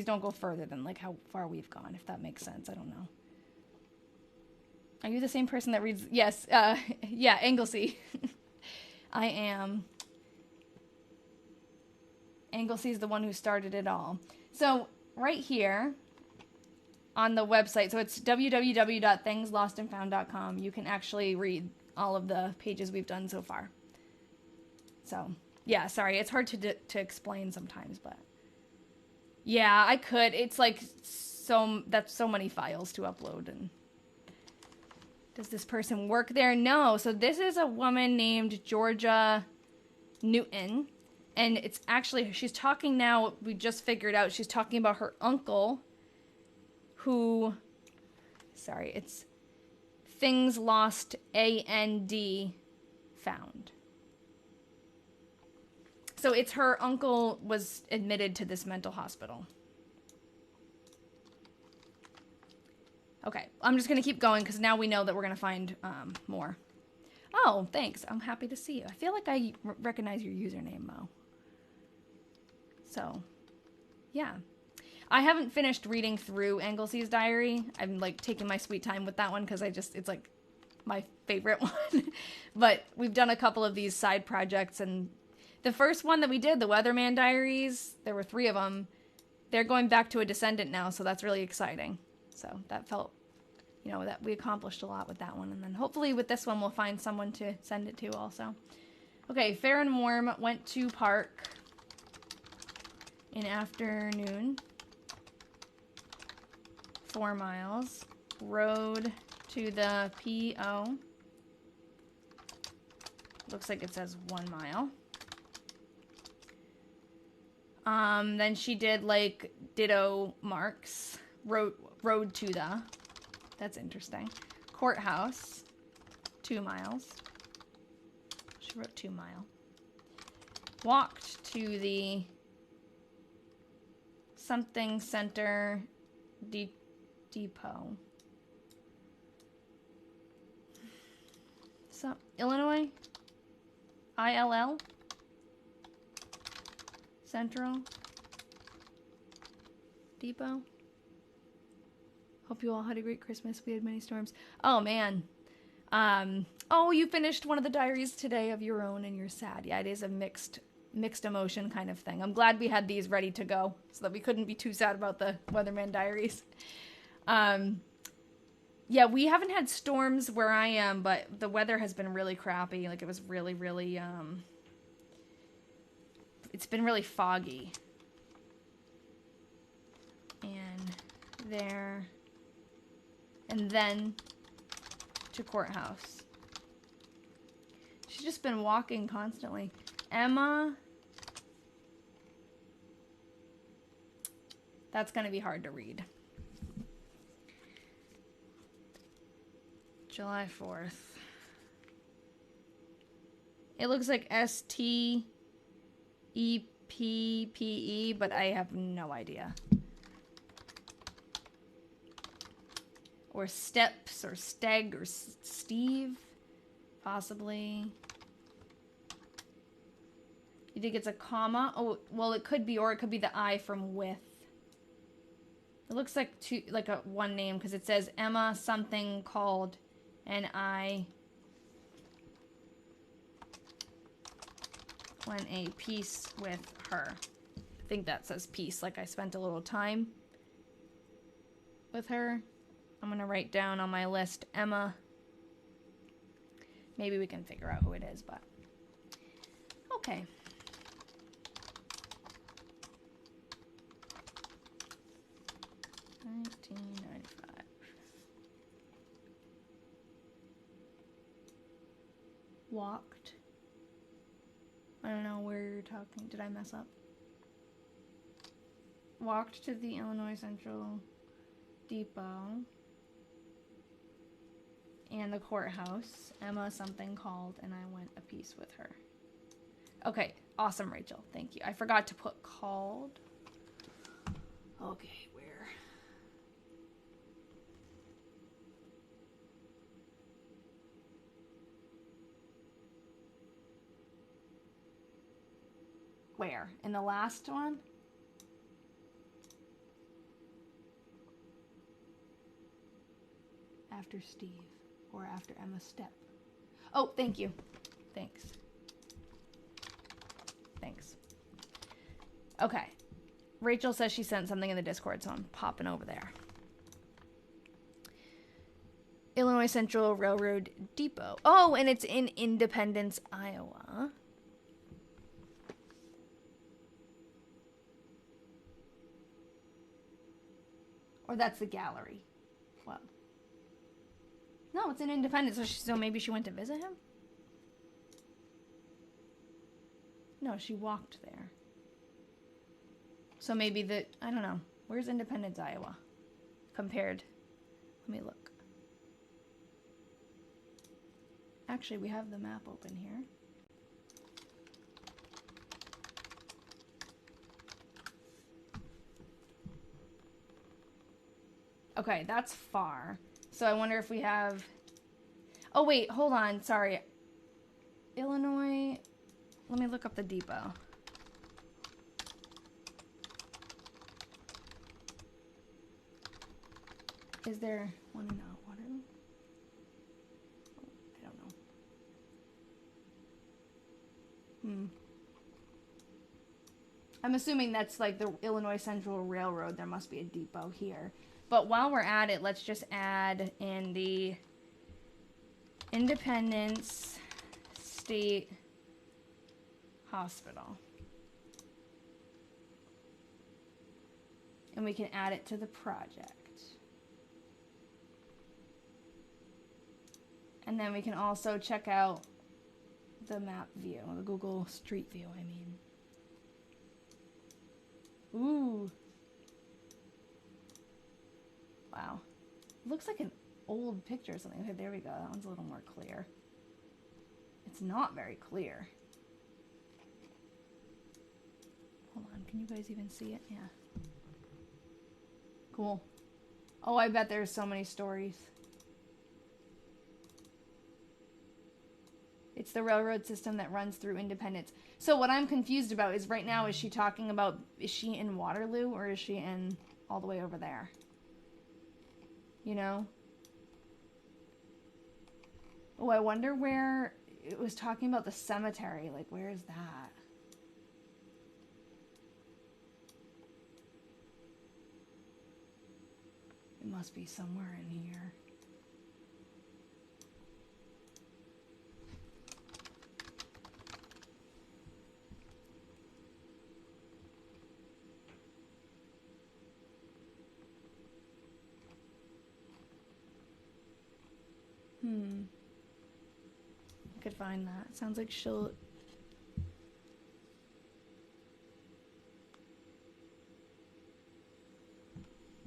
don't go further than, like, how far we've gone, if that makes sense. I don't know. Are you the same person that reads? Yes. Yeah, Anglesey. I am. Anglesey's the one who started it all. So right here on the website, so it's www.thingslostandfound.com. You can actually read all of the pages we've done so far. So, yeah, sorry. It's hard to explain sometimes, but yeah, I could. It's like that's so many files to upload and Does this person work there? No. So this is a woman named Georgia Newton. And it's actually, she's talking now, we just figured out, she's talking about her uncle who, sorry, it's Things Lost AND Found. So it's her uncle was admitted to this mental hospital. Okay, I'm just going to keep going because now we know that we're going to find more. Oh, thanks. I'm happy to see you. I feel like I recognize your username, Mo. So, yeah. I haven't finished reading through Anglesea's diary. I'm, like, taking my sweet time with that one because it's, like, my favorite one. But we've done a couple of these side projects, and the first one that we did, the Weatherman Diaries, there were 3 of them. They're going back to a descendant now, so that's really exciting. So that felt, you know, that we accomplished a lot with that one. And then hopefully with this one, we'll find someone to send it to also. Okay, Fair and Warm went to park in afternoon. 4 miles. Road to the PO. Looks like it says 1 mile. Then she did like ditto marks. Road to the. That's interesting. Courthouse. 2 miles. She wrote 2 mile. Walked to the something center depot. So, Illinois? ILL? Central? Depot? Hope you all had a great Christmas. We had many storms. Oh, man. Oh, you finished one of the diaries today of your own and you're sad. Yeah, it is a mixed emotion kind of thing. I'm glad we had these ready to go so that we couldn't be too sad about the Weatherman Diaries. Yeah, we haven't had storms where I am, but the weather has been really crappy. Like, it was really, really, it's been really foggy. And there. And then to courthouse. She's just been walking constantly. Emma. That's going to be hard to read. July 4th. It looks like STEPPE, but I have no idea. Or Steps, or Steg, or Steve, possibly. You think it's a comma? Oh, well, it could be, or it could be the I from with. It looks like one name, because it says Emma something called, and I went a piece with her. I think that says peace, like I spent a little time with her. I'm going to write down on my list Emma. Maybe we can figure out who it is, but okay. $19.95. Walked. I don't know where you're talking. Did I mess up? Walked to the Illinois Central Depot and the courthouse. Emma something called, and I went a piece with her. Okay, awesome, Rachel. Thank you. I forgot to put called. Okay, where? Where? In the last one? After Steve. Or after Emma's step. Oh, thank you. Thanks. Thanks. Okay. Rachel says she sent something in the Discord, so I'm popping over there. Illinois Central Railroad Depot. Oh, and it's in Independence, Iowa. Or that's the gallery. Well. No, it's in Independence, so maybe she went to visit him? No, she walked there. So maybe I don't know. Where's Independence, Iowa? Compared. Let me look. Actually, we have the map open here. Okay, that's far. So I wonder if we have... Oh, wait, hold on. Sorry. Illinois... Let me look up the depot. Is there one in Waterloo? I don't know. I'm assuming that's like the Illinois Central Railroad. There must be a depot here. But while we're at it, let's just add in the Independence State Hospital. And we can add it to the project. And then we can also check out the map view, the Google Street View, I mean. Ooh. Wow. Looks like an old picture or something. Okay, there we go. That one's a little more clear. It's not very clear. Hold on. Can you guys even see it? Yeah. Cool. Oh, I bet there's so many stories. It's the railroad system that runs through Independence. So what I'm confused about is right now, is she talking about, is she in Waterloo or is she in all the way over there? You know? Oh, I wonder where it was talking about the cemetery. Like, where is that? It must be somewhere in here. I could find that. Sounds like she'll...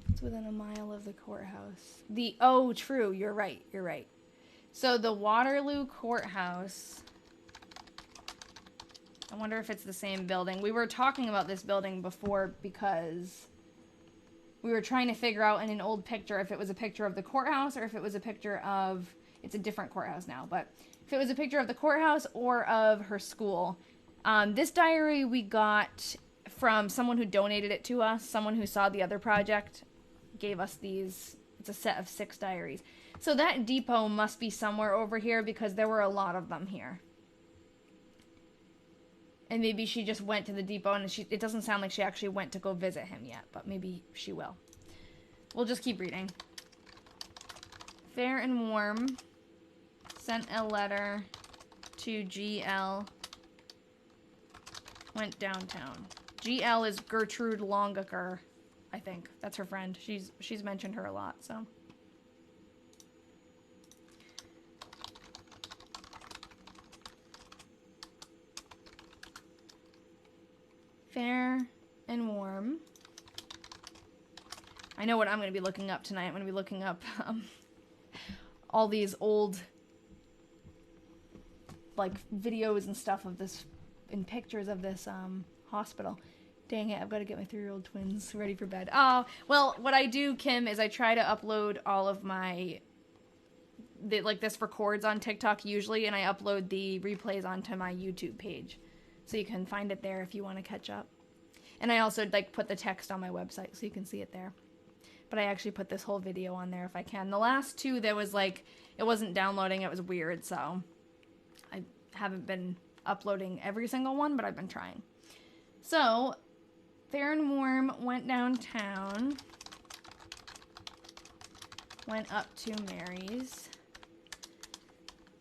It's within a mile of the courthouse. Oh, true. You're right. You're right. So the Waterloo Courthouse... I wonder if it's the same building. We were talking about this building before because we were trying to figure out in an old picture if it was a picture of the courthouse or if it was a picture of... It's a different courthouse now, but if it was a picture of the courthouse or of her school. This diary we got from someone who donated it to us. Someone who saw the other project gave us these. It's a set of 6 diaries. So that depot must be somewhere over here because there were a lot of them here. And maybe she just went to the depot and it doesn't sound like she actually went to go visit him yet, but maybe she will. We'll just keep reading. Fair and Warm sent a letter to GL. Went downtown. GL is Gertrude Longaker, I think. That's her friend. She's mentioned her a lot, so. Fair and Warm. I know what I'm going to be looking up tonight. I'm going to be looking up all these old like videos and stuff of this and pictures of this hospital. Dang it, I've got to get my 3-year-old twins ready for bed. Oh, well, what I do, Kim, is I try to upload all of my like this records on TikTok usually, and I upload the replays onto my YouTube page. So you can find it there if you want to catch up. And I also like put the text on my website so you can see it there. But I actually put this whole video on there if I can. The last 2, there was like, it wasn't downloading, it was weird, so I haven't been uploading every single one, but I've been trying. So, Fair and Warm went downtown, went up to Mary's.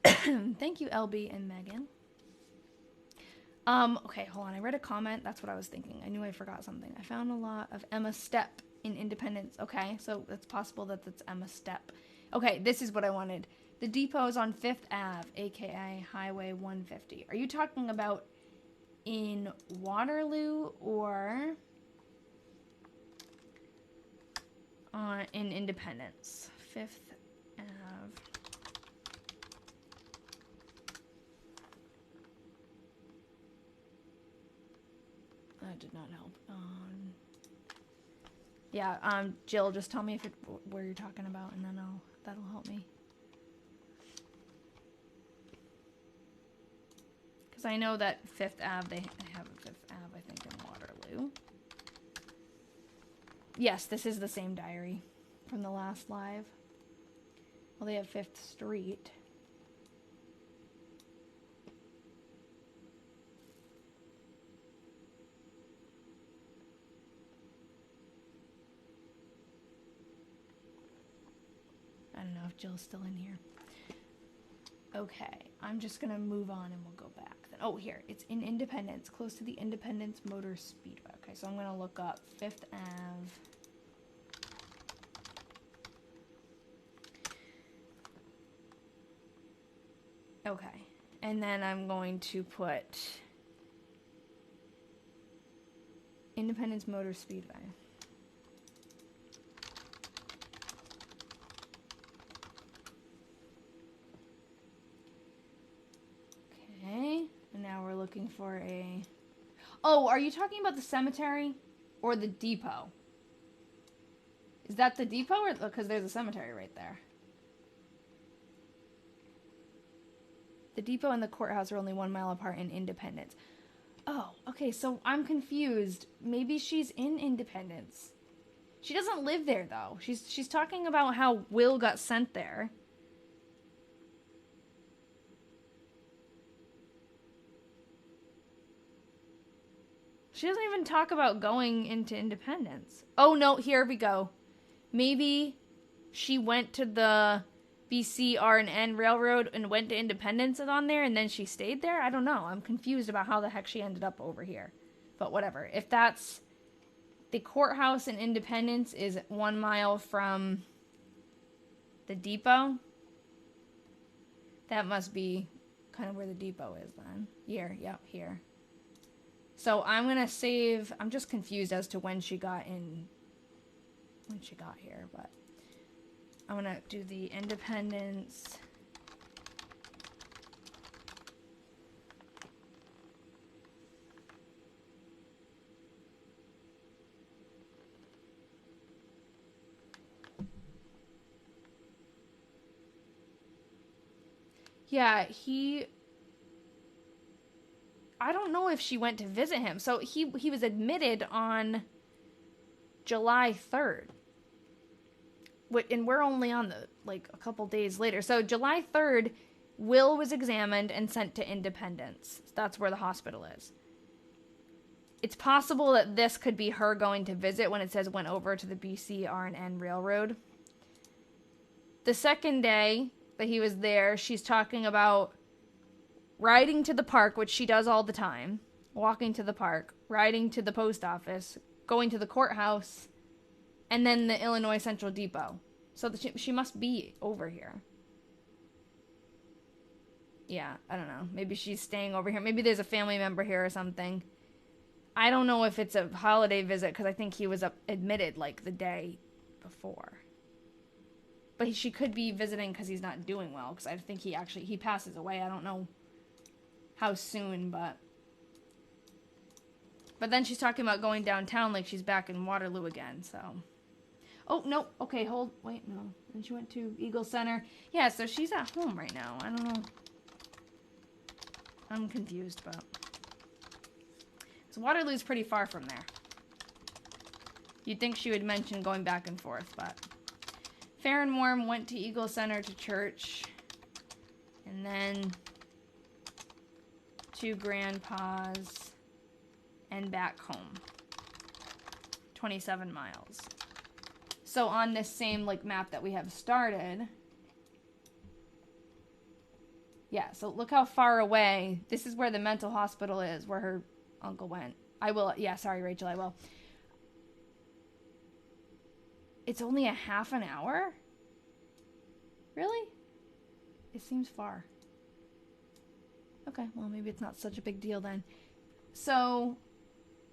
Thank you, LB and Megan. Okay, hold on. I read a comment. That's what I was thinking. I knew I forgot something. I found a lot of Emma Stepp in Independence. Okay, so it's possible that that's Emma Stepp. Okay, this is what I wanted. The depot is on 5th Ave, aka Highway 150. Are you talking about in Waterloo or in Independence? 5th Ave. That did not help. Yeah, Jill, just tell me where you're talking about, and then that'll help me. Because I know that 5th Ave, they have a 5th Ave, I think, in Waterloo. Yes, this is the same diary from the last live. Well, they have 5th Street. I don't know if Jill's still in here. Okay, I'm just gonna move on and we'll go back then. Oh, here, it's in Independence, close to the Independence Motor Speedway. Okay, so I'm gonna look up 5th Ave. Okay, and then I'm going to put Independence Motor Speedway. Okay, and now we're looking for a... Oh, are you talking about the cemetery or the depot? Is that the depot or... Because there's a cemetery right there. The depot and the courthouse are only 1 mile apart in Independence. Oh, okay, so I'm confused. Maybe she's in Independence. She doesn't live there, though. She's talking about how Will got sent there. She doesn't even talk about going into Independence. Oh, no, here we go. Maybe she went to the BC-R&N Railroad and went to Independence and on there, and then she stayed there? I don't know. I'm confused about how the heck she ended up over here. But whatever. If that's... The courthouse in Independence is 1 mile from the depot. That must be kind of where the depot is then. Here, yep, here. So I'm going to save... I'm just confused as to when she got in... When she got here, but... I'm going to do the Independence... Yeah, I don't know if she went to visit him. So he was admitted on July 3rd. And we're only on a couple days later. So July 3rd, Will was examined and sent to Independence. That's where the hospital is. It's possible that this could be her going to visit when it says went over to the BC-R&N Railroad. The second day that he was there, she's talking about riding to the park, which she does all the time, walking to the park, riding to the post office, going to the courthouse, and then the Illinois Central Depot. So she must be over here. Yeah, I don't know. Maybe she's staying over here. Maybe there's a family member here or something. I don't know if it's a holiday visit, because I think he was admitted, the day before. But she could be visiting because he's not doing well, because I think he passes away. I don't know how soon, but then she's talking about going downtown like she's back in Waterloo again, so. Oh, no. Okay, wait, no. And she went to Eagle Center. Yeah, so she's at home right now. I don't know. I'm confused, but. So Waterloo's pretty far from there. You'd think she would mention going back and forth, but. Fair and Warm went to Eagle Center to church. And then to Grandpa's and back home. 27 miles. So on this same map that we have started. Yeah, so look how far away. This is where the mental hospital is, where her uncle went. Sorry, Rachel, I will. It's only a half an hour? Really? It seems far. Okay, well, maybe it's not such a big deal then. So,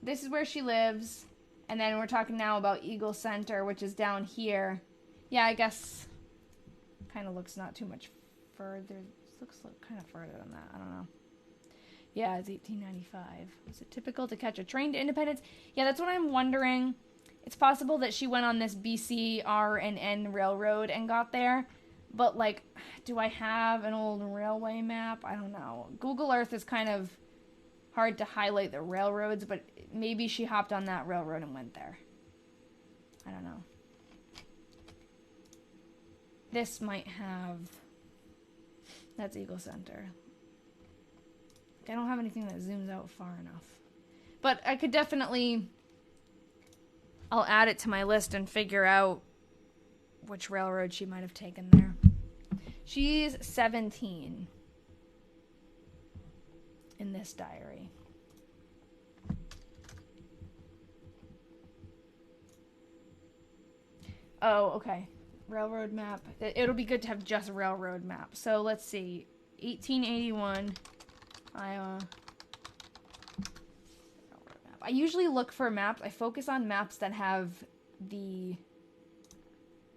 this is where she lives. And then we're talking now about Eagle Center, which is down here. Yeah, I guess kind of looks not too much further. Looks kind of further than that. I don't know. Yeah, it's 1895. Was it typical to catch a train to Independence? Yeah, that's what I'm wondering. It's possible that she went on this BC-R&N railroad and got there. But, like, do I have an old railway map? I don't know. Google Earth is kind of hard to highlight the railroads, but maybe she hopped on that railroad and went there. I don't know. This might have... That's Eagle Center. I don't have anything that zooms out far enough. But I could definitely... I'll add it to my list and figure out which railroad she might have taken there. She's 17 in this diary. Oh, okay. Railroad map. It'll be good to have just a railroad map. So let's see. 1881, Iowa. Railroad map. I usually look for maps. I focus on maps that have the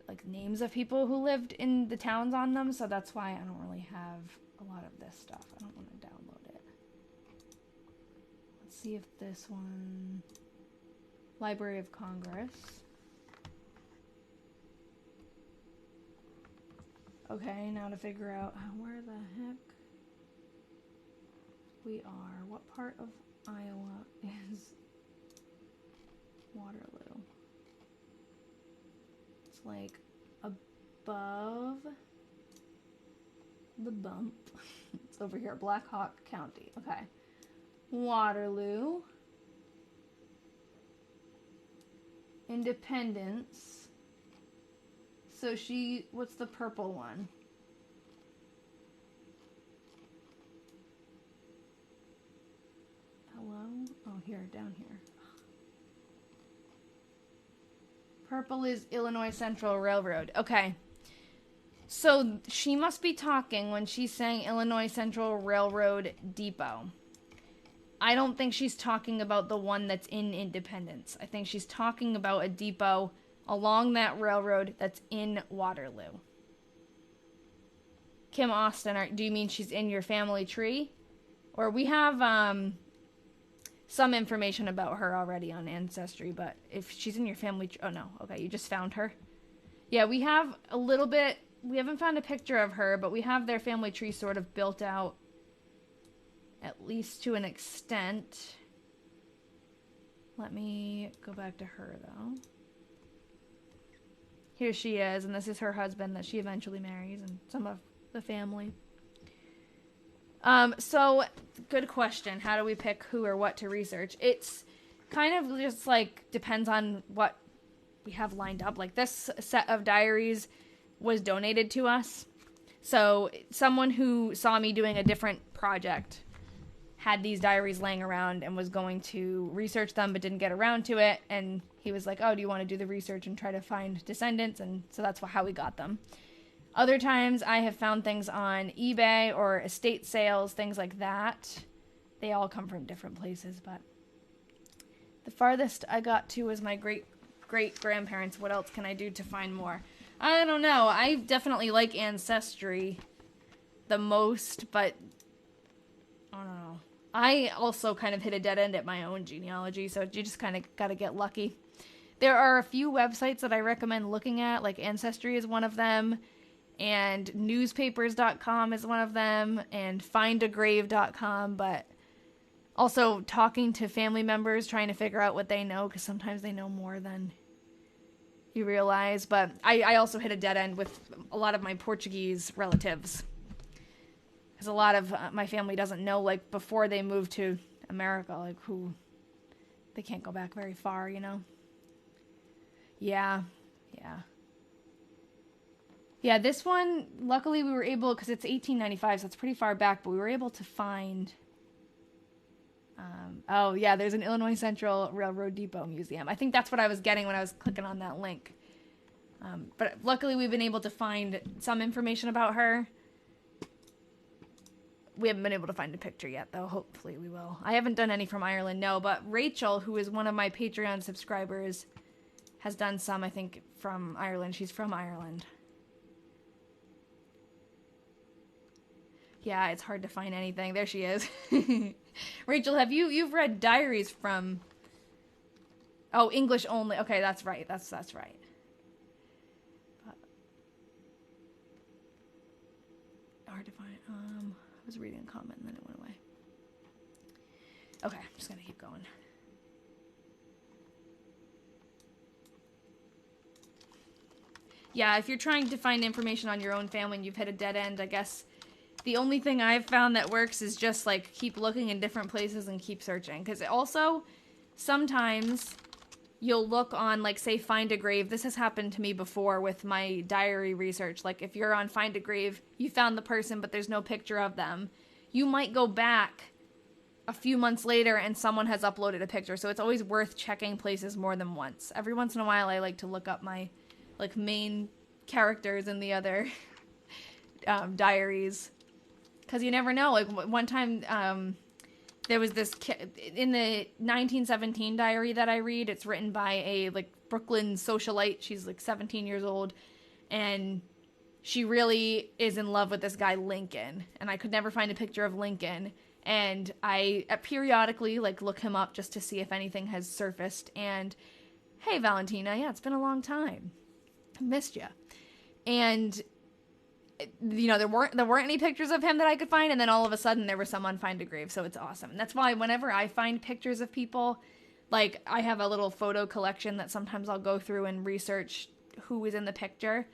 like names of people who lived in the towns on them. So that's why I don't really have a lot of this stuff. I don't want to download it. Let's see if this one... Library of Congress. Okay, now to figure out where the heck we are. What part of Iowa is Waterloo? It's like above the bump. It's over here, Black Hawk County. Okay. Waterloo. Independence. So what's the purple one? Hello? Oh, here, down here. Purple is Illinois Central Railroad. Okay. So she must be talking when she's saying Illinois Central Railroad Depot. I don't think she's talking about the one that's in Independence. I think she's talking about a depot along that railroad that's in Waterloo. Kim Austin, do you mean she's in your family tree? Or we have some information about her already on Ancestry, but if she's in your family tree... Oh, no. Okay, you just found her. Yeah, we have a little bit... We haven't found a picture of her, but we have their family tree sort of built out, at least to an extent. Let me go back to her, though. Here she is, and this is her husband that she eventually marries, and some of the family. So, good question. How do we pick who or what to research? It's kind of just, like, depends on what we have lined up. Like, this set of diaries was donated to us. So, someone who saw me doing a different project had these diaries laying around and was going to research them but didn't get around to it, and he was like, oh, do you want to do the research and try to find descendants? And so that's how we got them. Other times I have found things on eBay or estate sales, things like that. They all come from different places, but the farthest I got to was my great-great-grandparents. What else can I do to find more? I don't know. I definitely like Ancestry the most, but I don't know. I also kind of hit a dead end at my own genealogy, so you just kind of got to get lucky. There are a few websites that I recommend looking at, like Ancestry is one of them, and newspapers.com is one of them, and findagrave.com, but also talking to family members, trying to figure out what they know, because sometimes they know more than you realize. But I also hit a dead end with a lot of my Portuguese relatives. Because a lot of my family doesn't know, like, before they moved to America, like, they can't go back very far, you know? Yeah. Yeah, this one, luckily we were able, because it's 1895, so it's pretty far back, but we were able to find, oh, yeah, there's an Illinois Central Railroad Depot Museum. I think that's what I was getting when I was clicking on that link. But luckily we've been able to find some information about her. We haven't been able to find a picture yet, though. Hopefully we will. I haven't done any from Ireland, no. But Rachel, who is one of my Patreon subscribers, has done some, I think, from Ireland. She's from Ireland. Yeah, it's hard to find anything. There she is. Rachel, you've read diaries from... Oh, English only. Okay, that's right. That's right. Hard to find. I was reading a comment and then it went away. Okay, I'm just gonna keep going. Yeah, if you're trying to find information on your own family and you've hit a dead end, I guess the only thing I've found that works is just like keep looking in different places and keep searching. Because also, sometimes you'll look on, like, say, Find a Grave. This has happened to me before with my diary research. Like, if you're on Find a Grave, you found the person, but there's no picture of them. You might go back a few months later and someone has uploaded a picture. So it's always worth checking places more than once. Every once in a while, I like to look up my, like, main characters in the other diaries. Because you never know. Like, one time... there was this in the 1917 diary that I read. It's written by a like Brooklyn socialite. She's like 17 years old, and she really is in love with this guy Lincoln. And I could never find a picture of Lincoln. And I periodically like look him up just to see if anything has surfaced. And hey, Valentina, yeah, it's been a long time. I missed you. And you know, there weren't any pictures of him that I could find, and then all of a sudden there was some on Find a Grave, so it's awesome. And that's why whenever I find pictures of people, like, I have a little photo collection that sometimes I'll go through and research who was in the picture.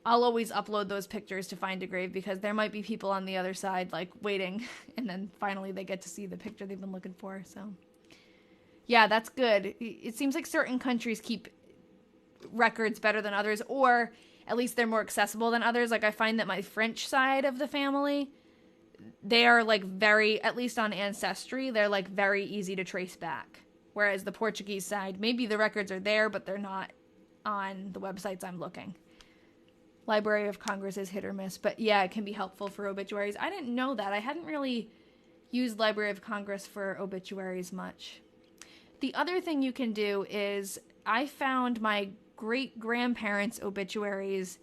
I'll always upload those pictures to Find a Grave, because there might be people on the other side, like, waiting, and then finally they get to see the picture they've been looking for, so. Yeah, that's good. It seems like certain countries keep records better than others, or at least they're more accessible than others. Like, I find that my French side of the family, they are, like, very, at least on Ancestry, they're, like, very easy to trace back. Whereas the Portuguese side, maybe the records are there, but they're not on the websites I'm looking. Library of Congress is hit or miss, but yeah, it can be helpful for obituaries. I didn't know that. I hadn't really used Library of Congress for obituaries much. The other thing you can do is, I found my great-grandparents' obituaries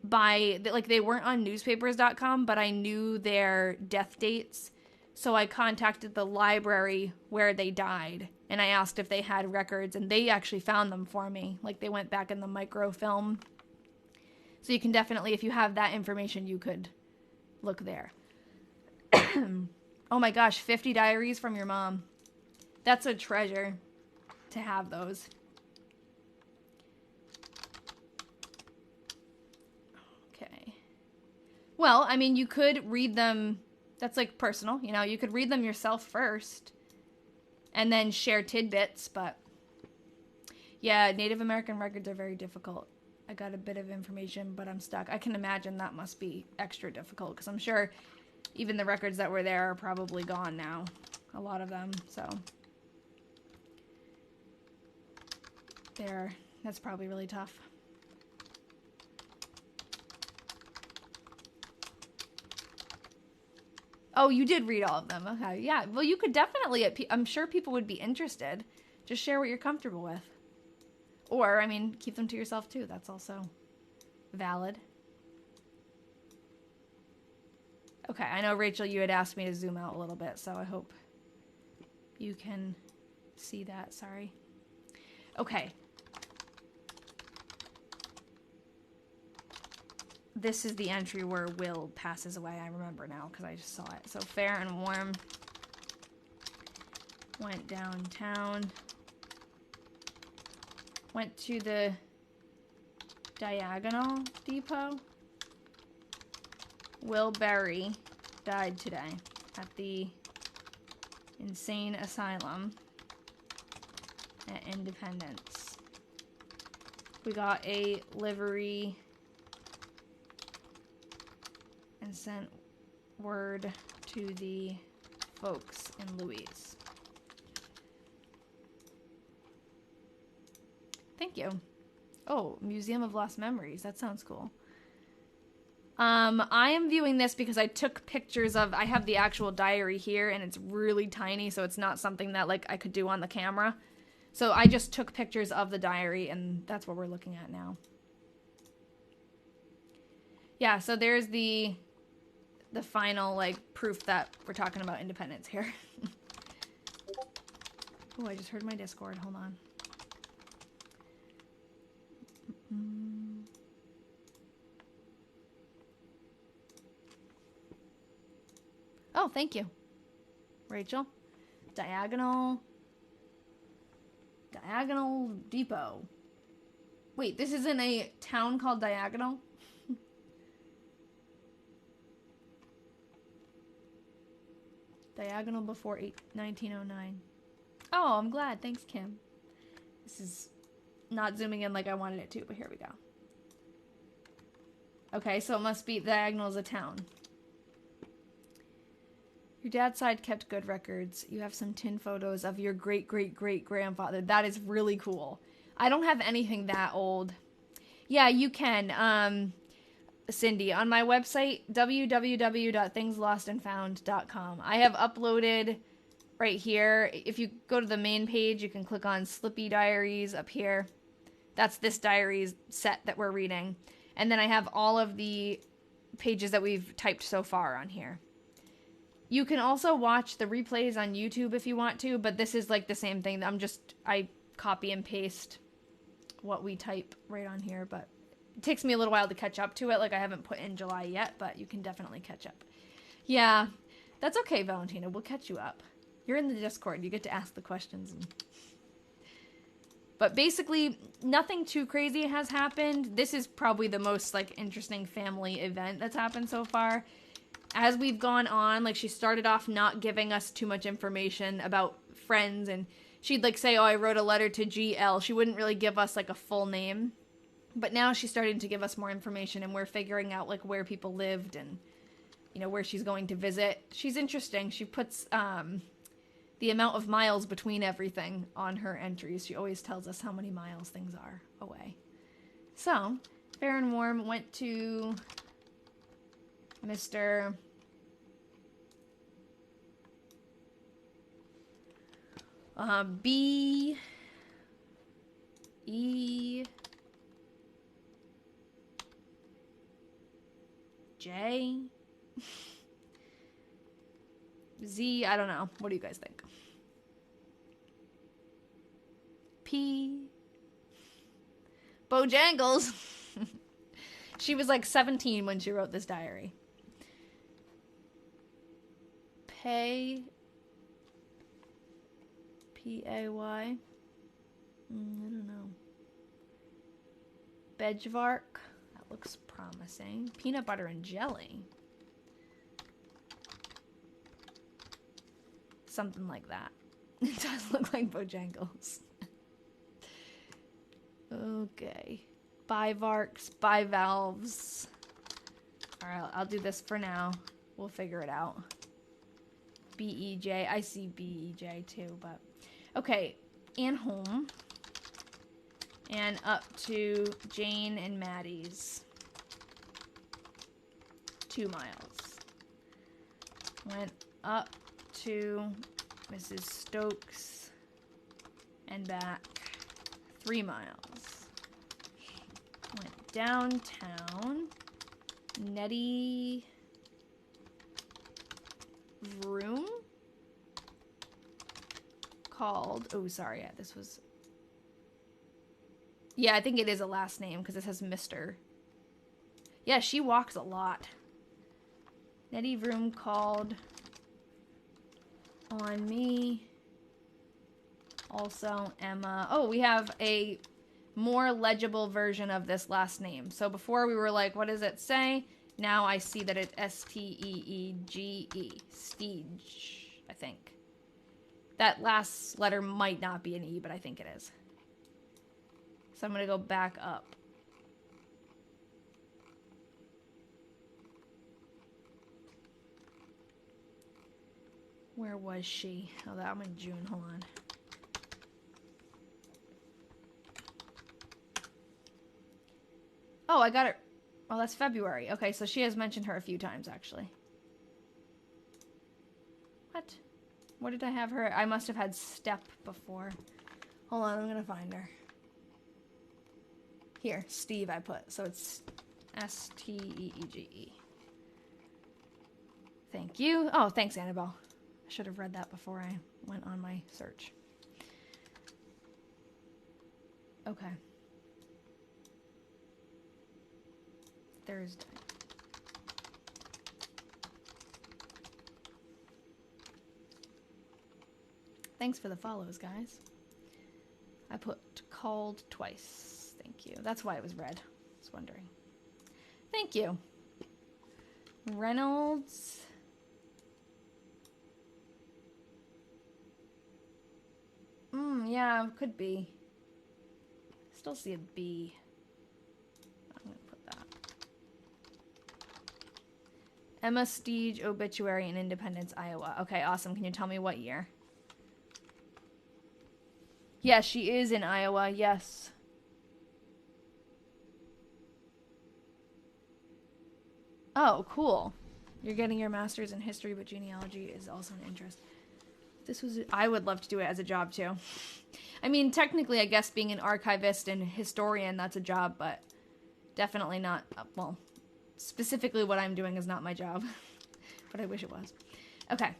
by, like, they weren't on newspapers.com, but I knew their death dates. So I contacted the library where they died, and I asked if they had records, and they actually found them for me. Like, they went back in the microfilm. So you can definitely, if you have that information, you could look there. Oh my gosh, 50 diaries from your mom. That's a treasure to have those. Okay. Well, I mean, you could read them. That's like personal, you know, you could read them yourself first and then share tidbits, but yeah, Native American records are very difficult. I got a bit of information, but I'm stuck. I can imagine that must be extra difficult, because I'm sure even the records that were there are probably gone now. A lot of them, so. There, that's probably really tough. Oh, you did read all of them. Okay, yeah. Well, you could definitely, I'm sure people would be interested. Just share what you're comfortable with. Or, I mean, keep them to yourself too. That's also valid. Okay, I know, Rachel, you had asked me to zoom out a little bit, so I hope you can see that. Sorry. Okay. This is the entry where Will passes away. I remember now because I just saw it. So, Fair and Warm went downtown. Went to the Diagonal Depot. Will Berry died today at the insane asylum at Independence. We got a livery and sent word to the folks in Louise. Thank you. Oh, Museum of Lost Memories. That sounds cool. I am viewing this because I took pictures of, I have the actual diary here and it's really tiny, so it's not something that like I could do on the camera. So I just took pictures of the diary and that's what we're looking at now. Yeah, so there's the final like proof that we're talking about independence here. Oh, I just heard my Discord. Hold on. Oh, thank you, Rachel. Diagonal Depot. Wait, this is in a town called Diagonal? Diagonal before 1909. Oh, I'm glad. Thanks, Kim. This is not zooming in like I wanted it to, but here we go. Okay, so it must be Diagonal is a town. Your dad's side kept good records. You have some tin photos of your great-great-great-grandfather. That is really cool. I don't have anything that old. Yeah, you can, Cindy, on my website, www.thingslostandfound.com. I have uploaded right here. If you go to the main page, you can click on Slippy Diaries up here. That's this diary set that we're reading. And then I have all of the pages that we've typed so far on here. You can also watch the replays on YouTube if you want to, but this is like the same thing. I copy and paste what we type right on here, but it takes me a little while to catch up to it. Like I haven't put in July yet, but you can definitely catch up. Yeah, that's okay, Valentina. We'll catch you up. You're in the Discord. You get to ask the questions. But basically, nothing too crazy has happened. This is probably the most like interesting family event that's happened so far. As we've gone on, like she started off not giving us too much information about friends, and she'd like say, oh, I wrote a letter to GL. She wouldn't really give us like a full name, but now she's starting to give us more information, and we're figuring out like where people lived and, you know, where she's going to visit. She's interesting. She puts the amount of miles between everything on her entries. She always tells us how many miles things are away. So, Fair and Warm went to Mr. B. E. J. Z. I don't know. What do you guys think? P. Bojangles. She was like 17 when she wrote this diary. Pay. P-A-Y. I don't know. Bejvark. That looks promising. Peanut butter and jelly. Something like that. It does look like Bojangles. Okay. Bivarks, bivalves. Alright, I'll do this for now. We'll figure it out. B-E-J. I see B-E-J too, but... Okay, and home. And up to Jane and Maddie's. 2 miles. Went up to Mrs. Stokes and back 3 miles. Went downtown. Nettie Vroom called, oh sorry, yeah, this was, yeah, I think it is a last name because it says Mr. Yeah, she walks a lot. Nettie Vroom called on me. Also Emma. Oh, we have a more legible version of this last name. So before we were like, what does it say? Now I see that it's S-T-E-E-G-E. Steege, I think. That last letter might not be an E, but I think it is. So I'm going to go back up. Where was she? Oh, I'm in June. Hold on. Oh, I got it. Oh, that's February. Okay, so she has mentioned her a few times, actually. What? What did I have her? I must have had Step before. Hold on, I'm gonna find her. Here, Steve I put. So it's Steege. Thank you. Oh, thanks, Annabelle. I should have read that before I went on my search. Okay. Thursday. Thanks for the follows, guys. I put called twice. Thank you. That's why it was red. I was wondering. Thank you. Reynolds. Yeah, could be. Still see a B. I'm going to put that. Emma Steege, obituary in Independence, Iowa. Okay, awesome. Can you tell me what year? Yes, she is in Iowa, yes. Oh, cool. You're getting your master's in history, but genealogy is also an interest. I would love to do it as a job, too. I mean, technically, I guess being an archivist and historian, that's a job, but definitely not, well, specifically what I'm doing is not my job. But I wish it was. Okay.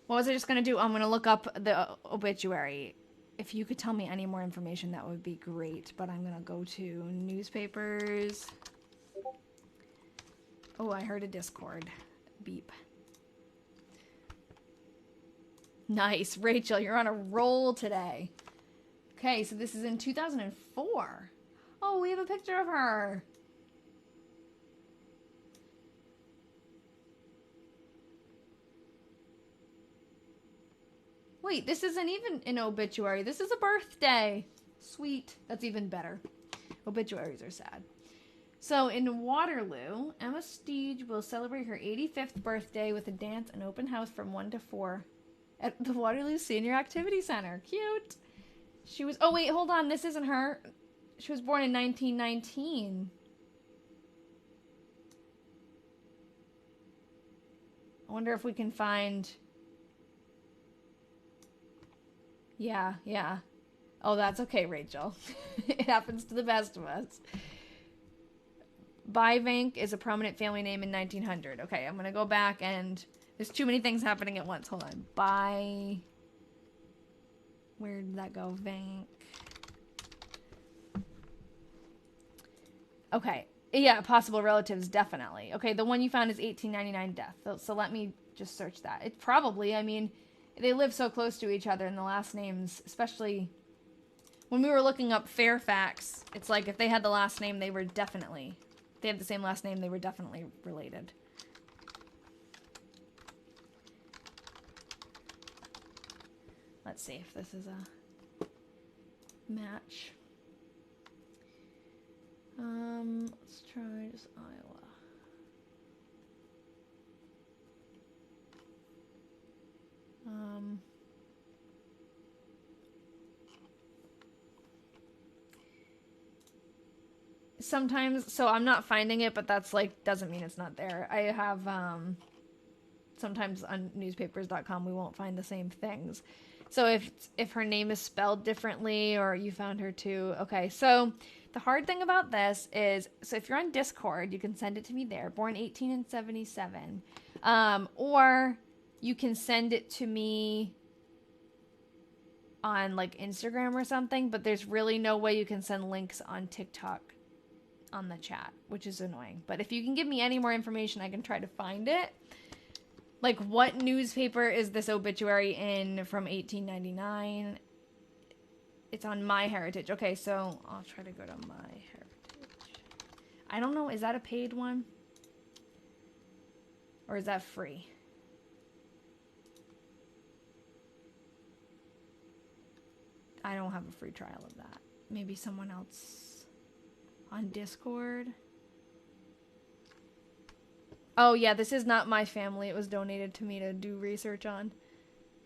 What was I just going to do? I'm going to look up the obituary. If you could tell me any more information, that would be great. But I'm going to go to newspapers. Oh, I heard a Discord beep. Nice. Rachel, you're on a roll today. Okay, so this is in 2004. Oh, we have a picture of her. Wait, this isn't even an obituary. This is a birthday. Sweet. That's even better. Obituaries are sad. So in Waterloo, Emma Steege will celebrate her 85th birthday with a dance and open house from 1 to 4 at the Waterloo Senior Activity Center. Cute. She was... Oh, wait, hold on. This isn't her. She was born in 1919. I wonder if we can find... Yeah. Oh, that's okay, Rachel. It happens to the best of us. Byvank is a prominent family name in 1900. Okay, I'm going to go back and... There's too many things happening at once. Hold on. Where did that go? Vank. Okay. Yeah, possible relatives, definitely. Okay, the one you found is 1899 death. So let me just search that. It probably, I mean, they live so close to each other, and the last names, especially when we were looking up Fairfax, it's like if they had the last name, they were definitely... If they had the same last name, they were definitely related. Let's see if this is a match. Let's try just Iowa. Sometimes, so I'm not finding it, but that's like, doesn't mean it's not there. I have, sometimes on newspapers.com we won't find the same things. So if her name is spelled differently or you found her too, okay. So the hard thing about this is, so if you're on Discord, you can send it to me there, born 1877. Or you can send it to me on like Instagram or something, but there's really no way you can send links on TikTok on the chat, which is annoying. But if you can give me any more information, I can try to find it. Like, what newspaper is this obituary in from 1899? It's on My Heritage. Okay, so I'll try to go to My Heritage. I don't know, is that a paid one? Or is that free? I don't have a free trial of that. Maybe someone else on Discord. Oh, yeah, this is not my family. It was donated to me to do research on.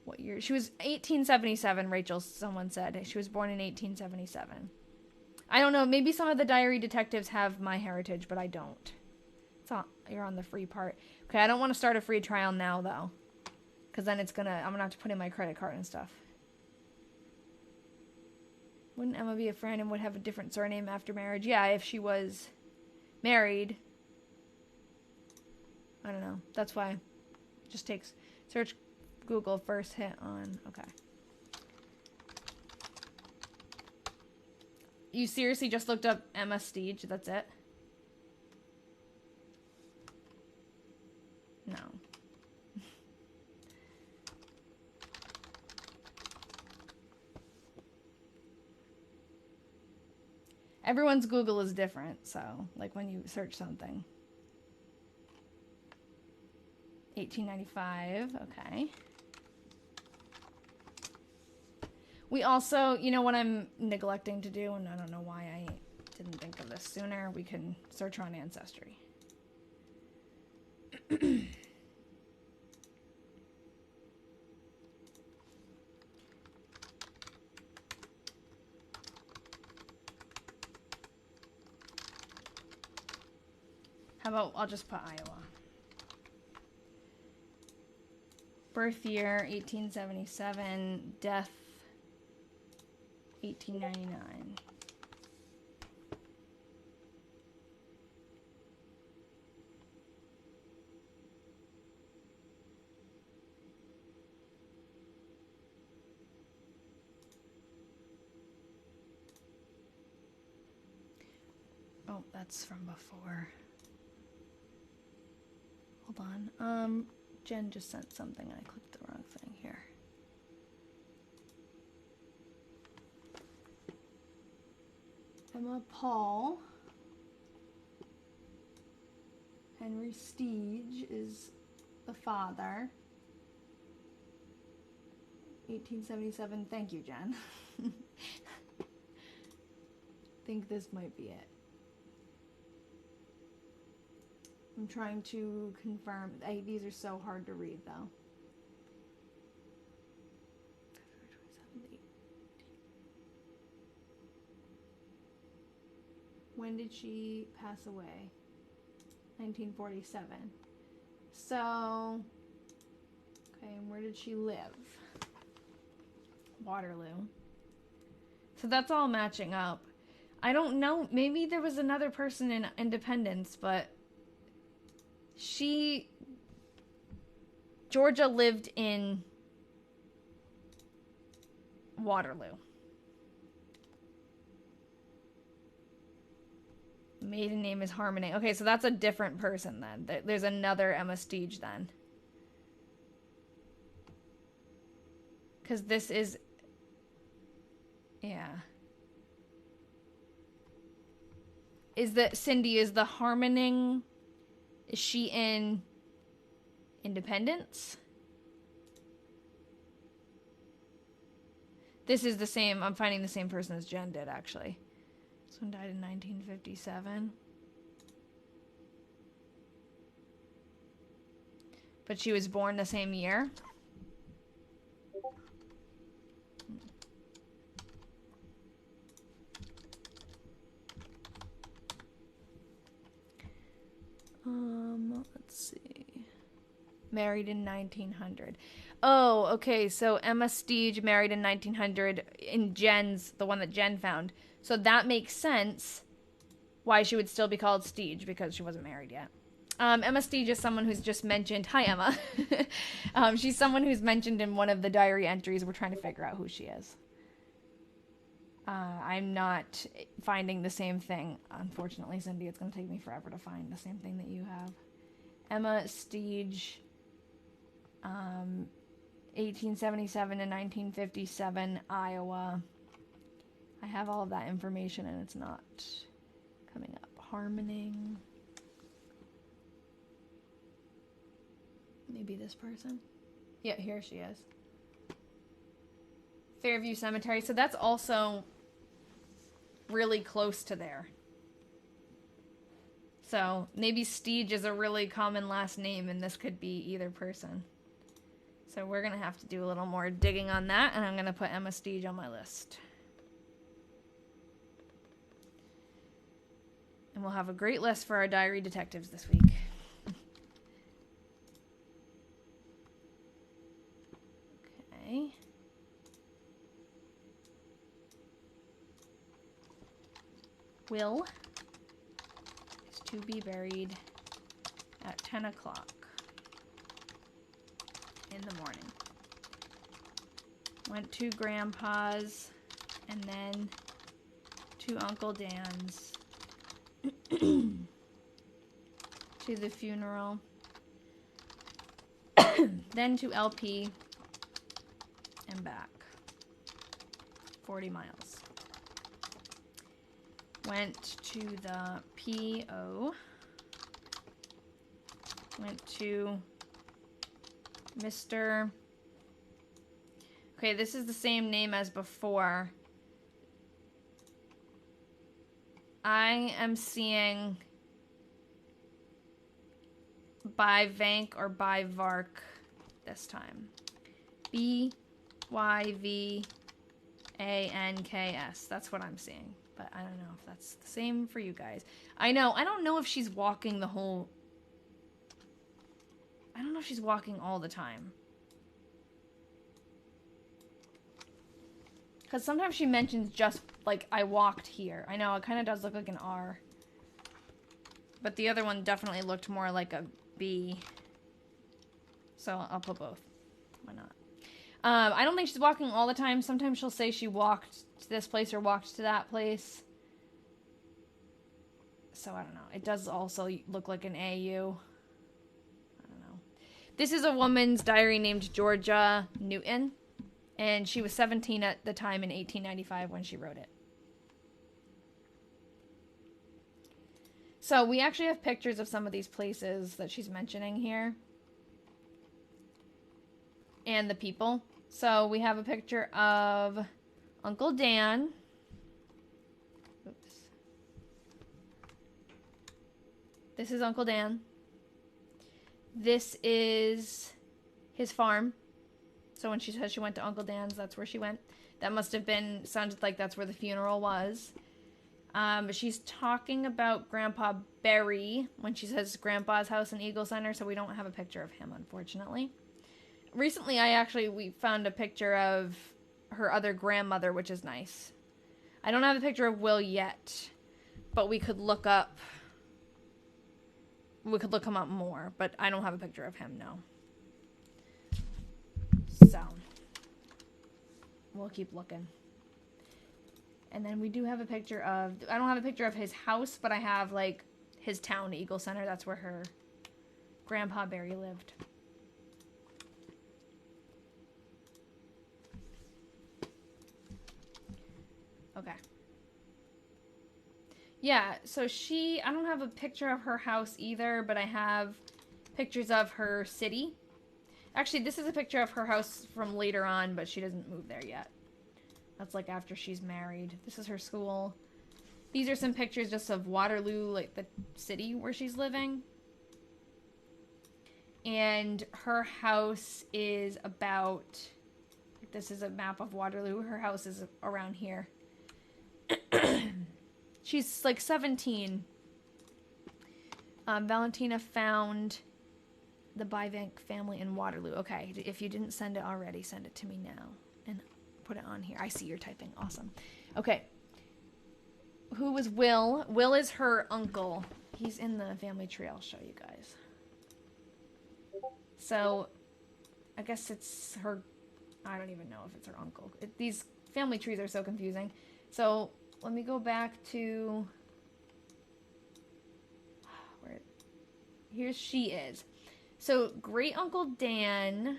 What year? She was 1877, Rachel, someone said. She was born in 1877. I don't know. Maybe some of the diary detectives have my heritage, but I don't. You're on the free part. Okay, I don't want to start a free trial now, though. Because then I'm going to have to put in my credit card and stuff. Wouldn't Emma be a friend and would have a different surname after marriage? Yeah, if she was married. I don't know. That's why. Just takes... Search Google first hit on... Okay. You seriously just looked up Emma Steege? That's it? No. Everyone's Google is different, so, like when you search something. 1895, okay. We also, you know what I'm neglecting to do, and I don't know why I didn't think of this sooner, we can search on Ancestry. How about, I'll just put Iowa. Birth year, 1877. Death, 1899. Oh, that's from before. Hold on. Jen just sent something and I clicked the wrong thing here. Emma Paul. Henry Steege is the father. 1877. Thank you, Jen. Think this might be it. I'm trying to confirm. These are so hard to read, though. When did she pass away? 1947. So, okay, and where did she live? Waterloo. So that's all matching up. I don't know. Maybe there was another person in Independence, but Georgia lived in Waterloo. Maiden name is Harmony. Okay, so that's a different person then. There's another Emma Steege then. Because this is... Yeah. Cindy, is the Harmoning... Is she in Independence? This is the same. I'm finding the same person as Jen did, actually. This one died in 1957. But she was born the same year. Let's see. Married in 1900. Oh, okay. So Emma Steege married in 1900 in the one that Jen found. So that makes sense why she would still be called Steege, because she wasn't married yet. Emma Steege is someone who's just mentioned. Hi, Emma. She's someone who's mentioned in one of the diary entries. We're trying to figure out who she is. I'm not finding the same thing. Unfortunately, Cindy, it's going to take me forever to find the same thing that you have. Emma Steege, 1877 to 1957, Iowa. I have all of that information and it's not coming up. Harmoning. Maybe this person? Yeah, here she is. Fairview Cemetery. So that's also really close to there. So maybe Steege is a really common last name and this could be either person. So we're going to have to do a little more digging on that, and I'm going to put Emma Steege on my list. And we'll have a great list for our diary detectives this week. Okay. Will is to be buried at 10 o'clock in the morning. Went to Grandpa's and then to Uncle Dan's to the funeral, then to LP and back. 40 miles. Went to the PO. Went to Mr. Okay, this is the same name as before. I am seeing by Vank or by Vark this time. BYVANKS. That's what I'm seeing. But I don't know if that's the same for you guys. I don't know if she's walking the whole... I don't know if she's walking all the time. Because sometimes she mentions just, like, I walked here. I know, it kind of does look like an R. But the other one definitely looked more like a B. So I'll put both. Why not? I don't think she's walking all the time. Sometimes she'll say she walked to this place or walked to that place. So I don't know. It does also look like an AU. I don't know. This is a woman's diary named Georgiana Newton. And she was 17 at the time in 1895 when she wrote it. So we actually have pictures of some of these places that she's mentioning here. And the people. So we have a picture of Uncle Dan. Oops. This is Uncle Dan. This is his farm. So when she says she went to Uncle Dan's, that's where she went. That must have been, sounded like that's where the funeral was. But she's talking about Grandpa Barry when she says Grandpa's house in Eagle Center, so we don't have a picture of him, unfortunately. Recently, we found a picture of her other grandmother, which is nice. I don't have a picture of Will yet, but we could look him up more, but I don't have a picture of him, no. So, we'll keep looking. And then we do have a picture of... I don't have a picture of his house, but I have, like, his town, Eagle Center. That's where her Grandpa Barry lived. Okay. Yeah, so I don't have a picture of her house either, but I have pictures of her city. Actually, this is a picture of her house from later on, but she doesn't move there yet. That's like after she's married. This is her school. These are some pictures just of Waterloo, like the city where she's living. And her house is about... This is a map of Waterloo. Her house is around here. She's like 17. Valentina found the Byvank family in Waterloo. Okay, if you didn't send it already, send it to me now and put it on here. I see you're typing. Awesome. Okay. Who was Will? Will is her uncle. He's in the family tree. I'll show you guys. So, I guess it's her... I don't even know if it's her uncle. These family trees are so confusing. So, let me go back to... Here she is. So, Great Uncle Dan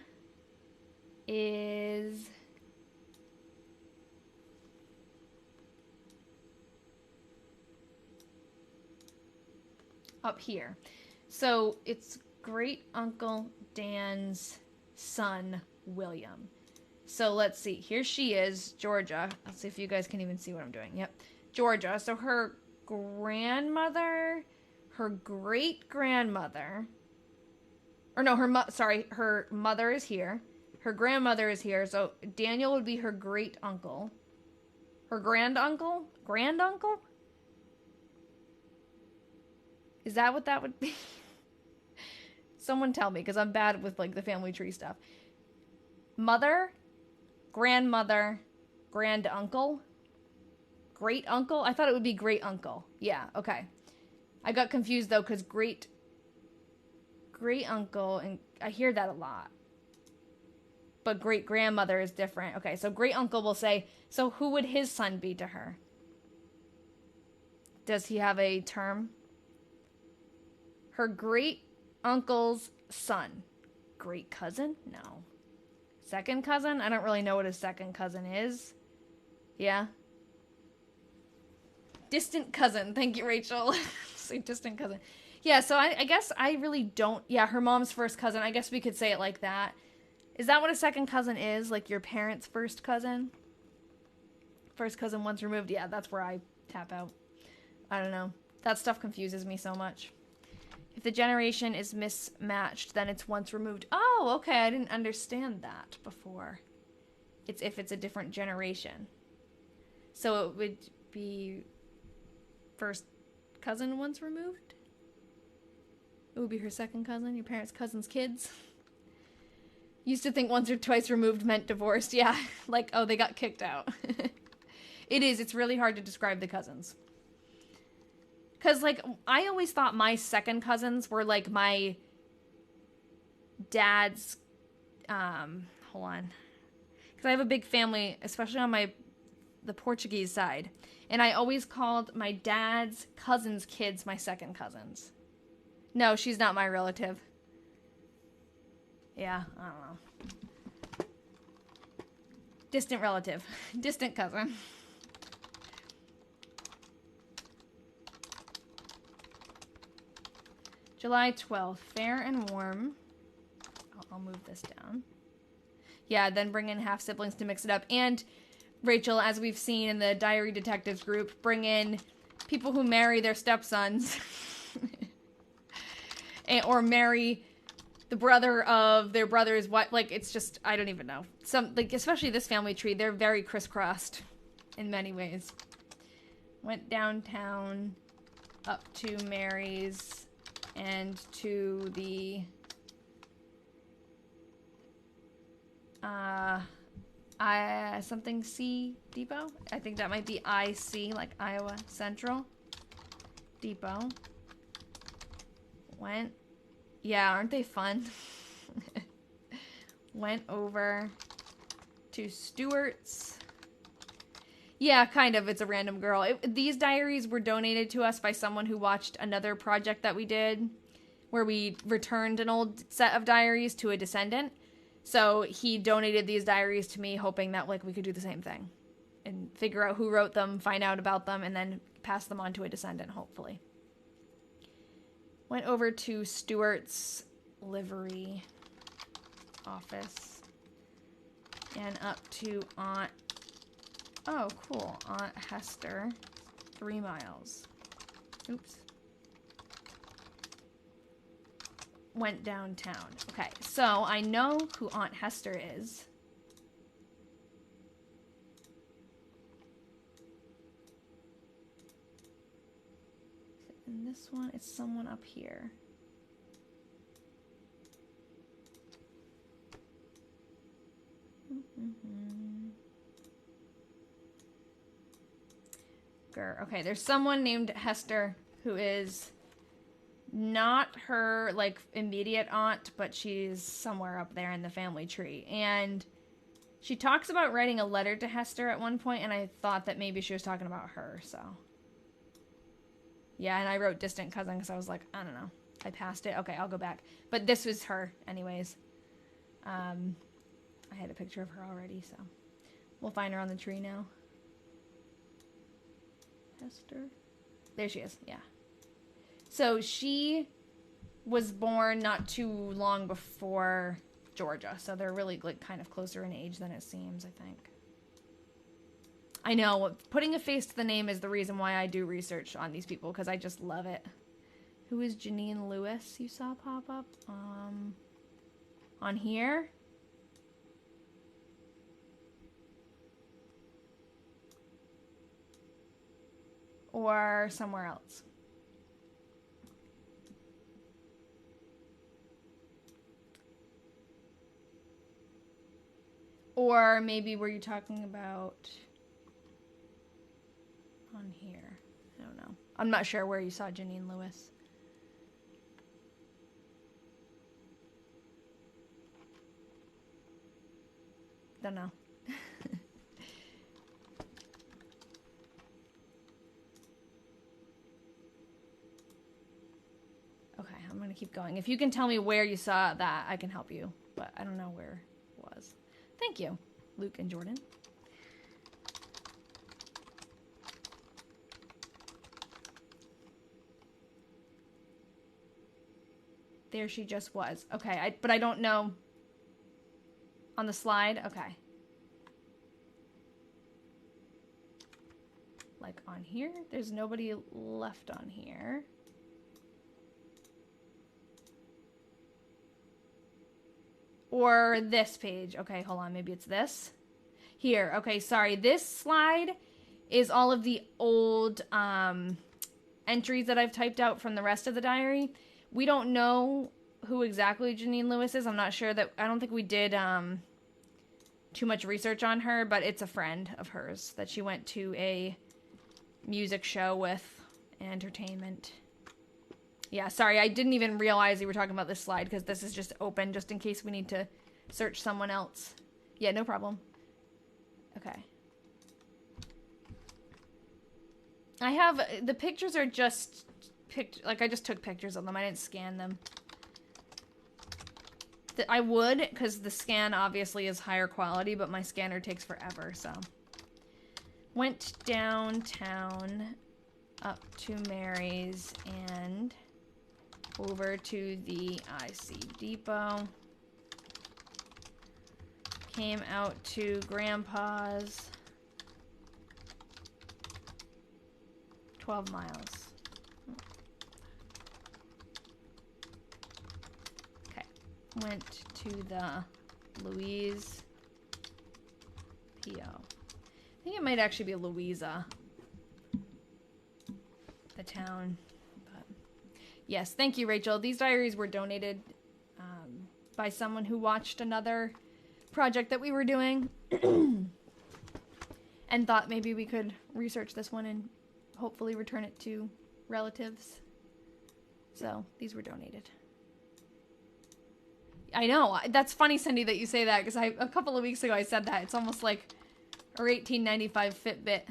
is... up here. So, it's Great Uncle Dan's son, William. So, let's see. Here she is, Georgia. Let's see if you guys can even see what I'm doing. Yep. Georgia. So, her grandmother, her great-grandmother... Or no, her mother is here. Her grandmother is here. So Daniel would be her great uncle. Her granduncle? Granduncle? Is that what that would be? Someone tell me, because I'm bad with like the family tree stuff. Mother, grandmother, grand uncle, great uncle. I thought it would be great uncle. Yeah, okay. I got confused though, because great uncle, and I hear that a lot. But great grandmother is different. Okay, so great uncle will say, so who would his son be to her? Does he have a term? Her great uncle's son. Great cousin? No. Second cousin? I don't really know what a second cousin is. Yeah. Distant cousin. Thank you, Rachel. Say distant cousin. Yeah, so I guess I really don't. Yeah, her mom's first cousin. I guess we could say it like that. Is that what a second cousin is? Like your parents' first cousin? First cousin once removed? Yeah, that's where I tap out. I don't know. That stuff confuses me so much. If the generation is mismatched, then it's once removed. Oh, okay. I didn't understand that before. It's if it's a different generation. So it would be first cousin once removed? It would be her second cousin, your parents' cousin's kids. Used to think once or twice removed meant divorced. Yeah, like, oh, they got kicked out. It is. It's really hard to describe the cousins. Because, like, I always thought my second cousins were, like, my dad's, hold on. Because I have a big family, especially on the Portuguese side. And I always called my dad's cousin's kids my second cousins. No, she's not my relative. Yeah, I don't know. Distant relative. Distant cousin. July 12th. Fair and warm. I'll move this down. Yeah, then bring in half siblings to mix it up. And Rachel, as we've seen in the Diary Detectives group, bring in people who marry their stepsons. Or marry the brother of their brother's wife. Like, it's just, I don't even know. Especially this family tree, they're very crisscrossed in many ways. Went downtown, up to Mary's, and to the, something C Depot? I think that might be IC, like Iowa Central Depot. Went. Yeah, aren't they fun? Went over to Stewart's. Yeah, kind of. It's a random girl. These diaries were donated to us by someone who watched another project that we did where we returned an old set of diaries to a descendant. So he donated these diaries to me, hoping that like we could do the same thing and figure out who wrote them, find out about them, and then pass them on to a descendant, hopefully. Went over to Stewart's livery office and up to Aunt, oh cool, Aunt Hester, 3 miles. Oops. Went downtown. Okay, so I know who Aunt Hester is. And this one is someone up here. Okay, there's someone named Hester who is not her, like, immediate aunt, but she's somewhere up there in the family tree. And she talks about writing a letter to Hester at one point, and I thought that maybe she was talking about her, so. Yeah, and I wrote distant cousin because I was like, I don't know. I passed it. Okay, I'll go back. But this was her anyways. I had a picture of her already, so. We'll find her on the tree now. Hester. There she is, yeah. So she was born not too long before Georgia. So they're really like kind of closer in age than it seems, I think. I know, putting a face to the name is the reason why I do research on these people, because I just love it. Who is Janine Lewis you saw pop up? On here? Or somewhere else? Or maybe were you talking about on here? I don't know. I'm not sure where you saw Janine Lewis. Don't know. Okay, I'm gonna keep going. If you can tell me where you saw that, I can help you. But I don't know where it was. Thank you, Luke and Jordan. There she just was. Okay, but I don't know. On the slide? Okay. Like on here? There's nobody left on here. Or this page. Okay, hold on. Maybe it's this. Here. Okay, sorry. This slide is all of the old entries that I've typed out from the rest of the diary. We don't know who exactly Janine Lewis is. I'm not sure that... I don't think we did too much research on her, but it's a friend of hers that she went to a music show with. Entertainment. Yeah, sorry, I didn't even realize you were talking about this slide because this is just open just in case we need to search someone else. Yeah, no problem. Okay. I have, the pictures are just, like I just took pictures of them. I didn't scan them. I would, because the scan obviously is higher quality, but my scanner takes forever, so. Went downtown up to Mary's and over to the IC Depot. Came out to Grandpa's. 12 miles. Okay. Went to the Louise P.O. I think it might actually be Louisa. The town. But yes, thank you, Rachel. These diaries were donated by someone who watched another project that we were doing and thought maybe we could research this one and hopefully return it to relatives. So these were donated. I know. That's funny, Cindy, that you say that because a couple of weeks ago I said that. It's almost like our 1895 Fitbit.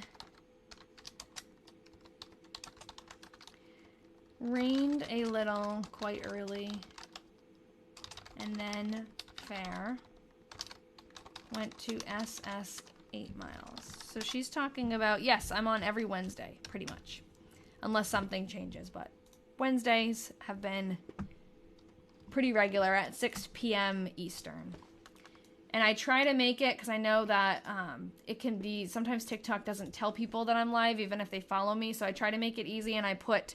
Rained a little quite early. And then fair. Went to SS 8 miles. So she's talking about, yes, I'm on every Wednesday, pretty much. Unless something changes, but Wednesdays have been pretty regular at 6 p.m. Eastern. And I try to make it, because I know that it can be, sometimes TikTok doesn't tell people that I'm live, even if they follow me. So I try to make it easy, and I put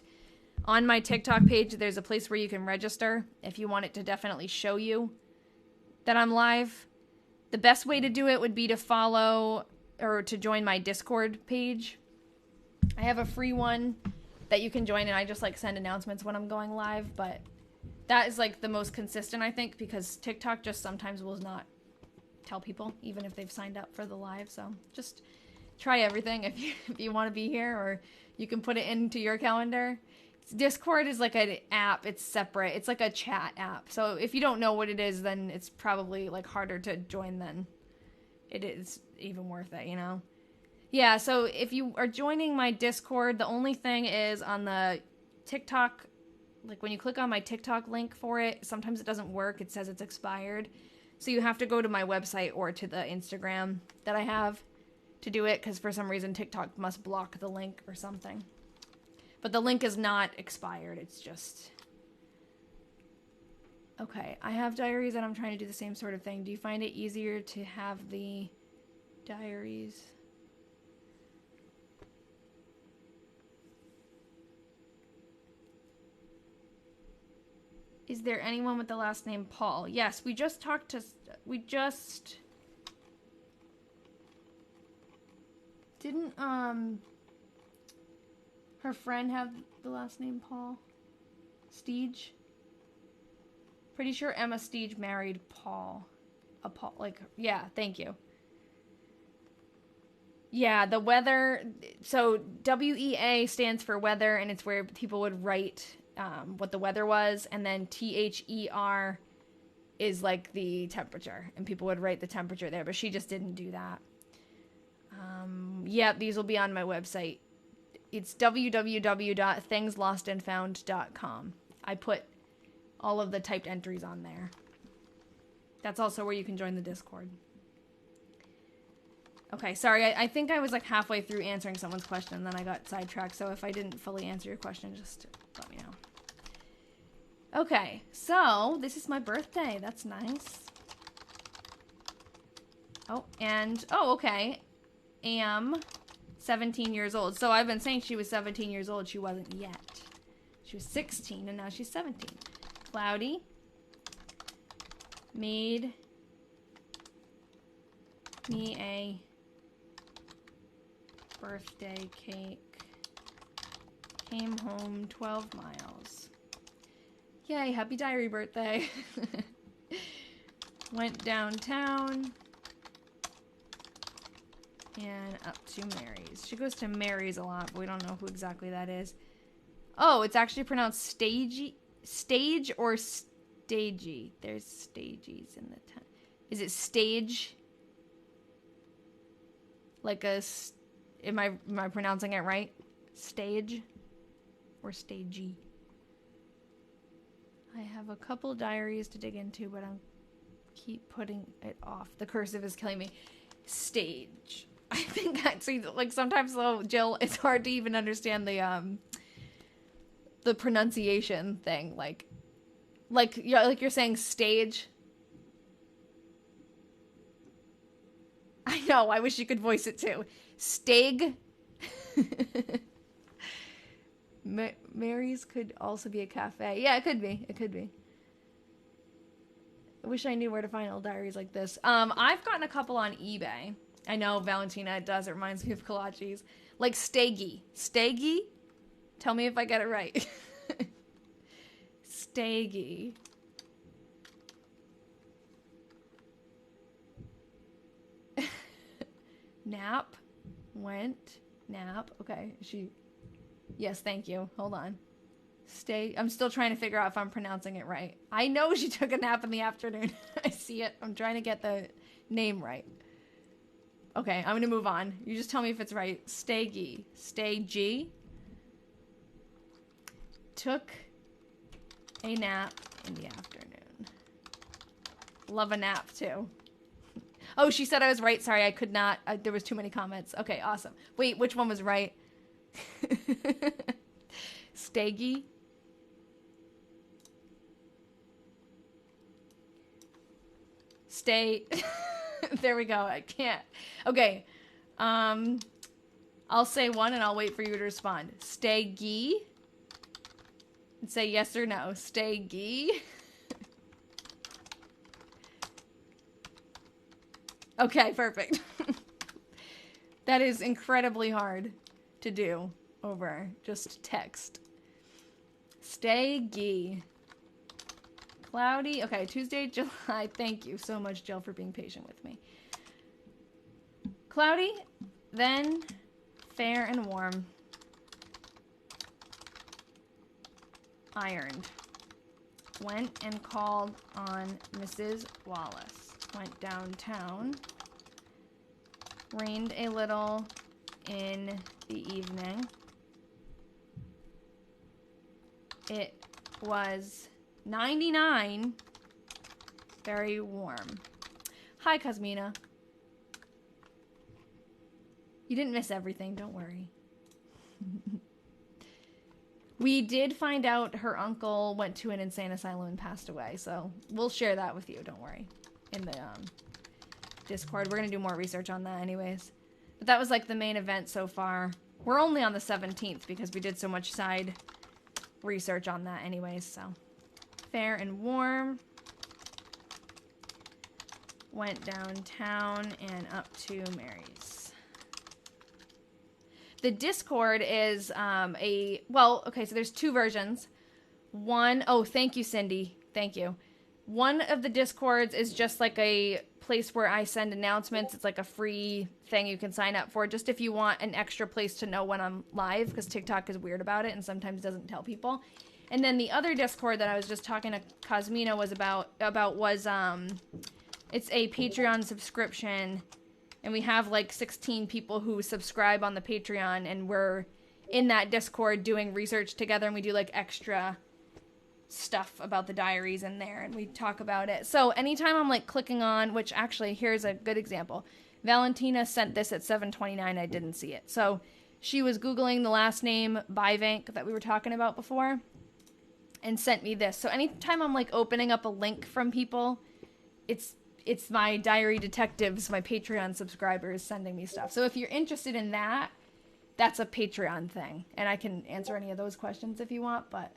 on my TikTok page, there's a place where you can register if you want it to definitely show you that I'm live. The best way to do it would be to follow or to join my Discord page. I have a free one that you can join, and I just like send announcements when I'm going live, but that is like the most consistent, I think, because TikTok just sometimes will not tell people, even if they've signed up for the live. So just try everything if you want to be here, or you can put it into your calendar. Discord is like an app. It's separate. It's like a chat app. So if you don't know what it is, then it's probably like harder to join than it is even worth it, you know? Yeah, so if you are joining my Discord, the only thing is on the TikTok, like when you click on my TikTok link for it, sometimes it doesn't work. It says it's expired. So you have to go to my website or to the Instagram that I have to do it, because for some reason TikTok must block the link or something. But the link is not expired. It's just... Okay, I have diaries and I'm trying to do the same sort of thing. Do you find it easier to have the diaries? Is there anyone with the last name Paul? Yes, we just talked to... Didn't, her friend have the last name Paul? Steege? Pretty sure Emma Steege married Paul. Yeah, thank you. Yeah, the weather. So WEA stands for weather, and it's where people would write what the weather was, and then THER is like the temperature, and people would write the temperature there. But she just didn't do that. Yeah, these will be on my website. It's www.thingslostandfound.com. I put all of the typed entries on there. That's also where you can join the Discord. Okay, sorry, I think I was like halfway through answering someone's question, and then I got sidetracked, so if I didn't fully answer your question, just let me know. Okay, so this is my birthday. That's nice. Oh, and, oh, okay. Am 17 years old. So I've been saying she was 17 years old. She wasn't yet. She was 16, and now she's 17. Cloudy made me a birthday cake. Came home 12 miles. Yay, happy diary birthday. Went downtown and up to Mary's. She goes to Mary's a lot, but we don't know who exactly that is. Oh, it's actually pronounced stage or stagey. There's stages in the town. Is it stage? Like a, am I pronouncing it right? Stage or stagey? I have a couple diaries to dig into, but I'm keep putting it off. The cursive is killing me. Stage. I think I see, like, sometimes though, Jill, it's hard to even understand the pronunciation thing. Like you're saying stage. I know. I wish you could voice it too. Stag. Mary's could also be a cafe. Yeah, it could be. It could be. I wish I knew where to find old diaries like this. I've gotten a couple on eBay. I know Valentina does. It reminds me of kolaches. Like Staggy. Staggy? Tell me if I get it right. Staggy. Nap. Went. Nap. Okay. Yes, thank you. Hold on. I'm still trying to figure out if I'm pronouncing it right. I know she took a nap in the afternoon. I see it. I'm trying to get the name right. Okay, I'm going to move on. You just tell me if it's right. Staggy. Staggy. Took a nap in the afternoon. Love a nap, too. Oh, she said I was right. Sorry, I could not. There was too many comments. Okay, awesome. Wait, which one was right? Staggy. Stay. There we go. I can't. Okay. I'll say one and I'll wait for you to respond. Staggy. And say yes or no. Staggy. Okay, perfect. That is incredibly hard to do over just text. Staggy. Cloudy. Okay, Tuesday, July. Thank you so much, Jill, for being patient with me. Cloudy, then fair and warm. Ironed. Went and called on Mrs. Wallace. Went downtown. Rained a little in the evening. It was 99. Very warm. Hi, Cosmina. You didn't miss everything, don't worry. We did find out her uncle went to an insane asylum and passed away, so we'll share that with you, don't worry. In the Discord. We're going to do more research on that anyways. But that was like the main event so far. We're only on the 17th because we did so much side research on that anyways, so. Fair and warm. Went downtown and up to Mary's. The Discord is well, okay, so there's two versions. One, oh, thank you, Cindy. Thank you. One of the Discords is just like a place where I send announcements. It's like a free thing you can sign up for just if you want an extra place to know when I'm live, because TikTok is weird about it and sometimes doesn't tell people. And then the other Discord that I was just talking to Cosmina was about was it's a Patreon subscription, and we have like 16 people who subscribe on the Patreon, and we're in that Discord doing research together, and we do like extra stuff about the diaries in there, and we talk about it. So anytime I'm like clicking on, which actually here's a good example. Valentina sent this at 7:29. I didn't see it. So she was Googling the last name Bivank that we were talking about before and sent me this. So anytime I'm like opening up a link from people, it's my diary detectives, my Patreon subscribers sending me stuff. So if you're interested in that, that's a Patreon thing, and I can answer any of those questions if you want, but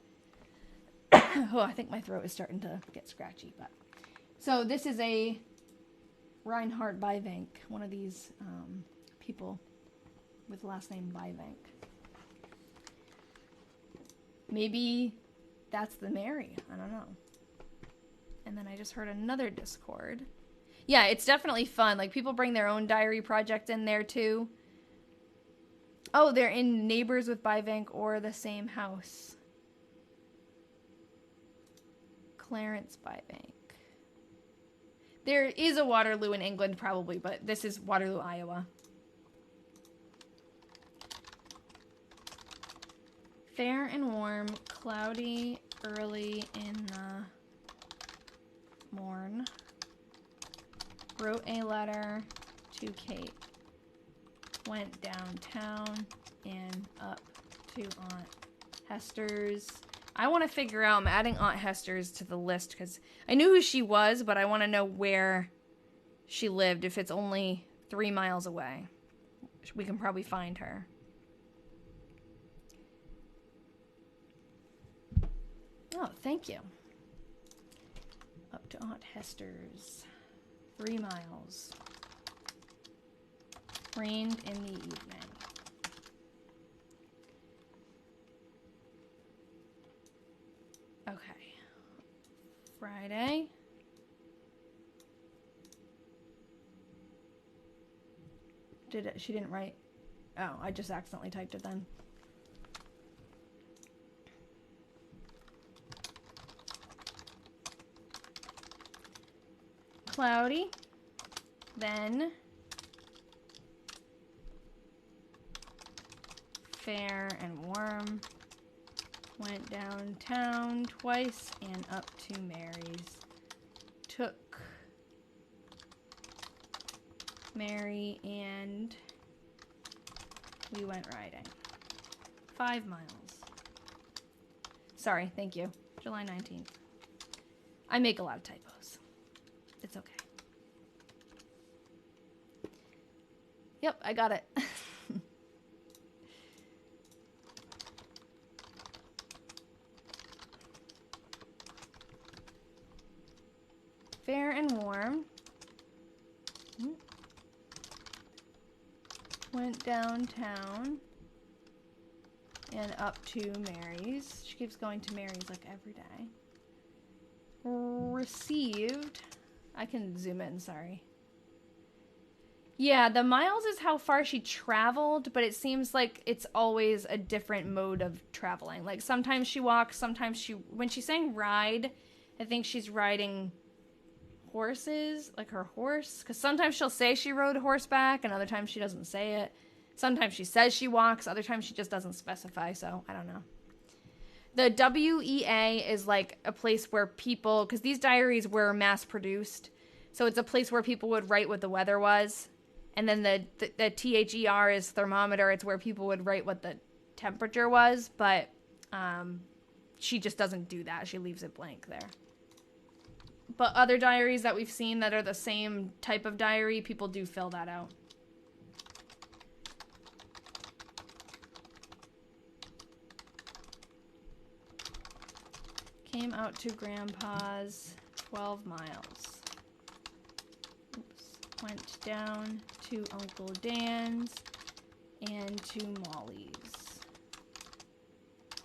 oh, I think my throat is starting to get scratchy. But so this is a Reinhard Bivank, one of these people with the last name Bivank. Maybe that's the Mary. I don't know. And then I just heard another Discord. Yeah, it's definitely fun. Like, people bring their own diary project in there, too. Oh, they're in neighbors with Bivank or the same house. Clarence Bivank. There is a Waterloo in England, probably, but this is Waterloo, Iowa. Fair and warm, cloudy, early in the morn. Wrote a letter to Kate. Went downtown and up to Aunt Hester's. I want to figure out, I'm adding Aunt Hester's to the list because I knew who she was, but I want to know where she lived. If it's only 3 miles away, we can probably find her. Oh, thank you. Up to Aunt Hester's. 3 miles. Rained in the evening. Okay. Friday. She didn't write. Oh, I just accidentally typed it then. Cloudy. Then fair and warm. Went downtown twice and up to Mary's. Took Mary and we went riding. 5 miles. Sorry, thank you. July 19th. I make a lot of typos. It's okay. Yep, I got it. Fair and warm. Went downtown and up to Mary's. She keeps going to Mary's like every day. Received. I can zoom in, sorry. Yeah, the miles is how far she traveled, but it seems like it's always a different mode of traveling. Like, sometimes she walks, sometimes when she's saying ride, I think she's riding horses, like her horse. Because sometimes she'll say she rode horseback, and other times she doesn't say it. Sometimes she says she walks, other times she just doesn't specify, so I don't know. The WEA is like a place where people, because these diaries were mass produced, so it's a place where people would write what the weather was. And then the THER is thermometer. It's where people would write what the temperature was, but she just doesn't do that. She leaves it blank there. But other diaries that we've seen that are the same type of diary, people do fill that out. Came out to Grandpa's 12 miles. Oops. Went down to Uncle Dan's and to Molly's.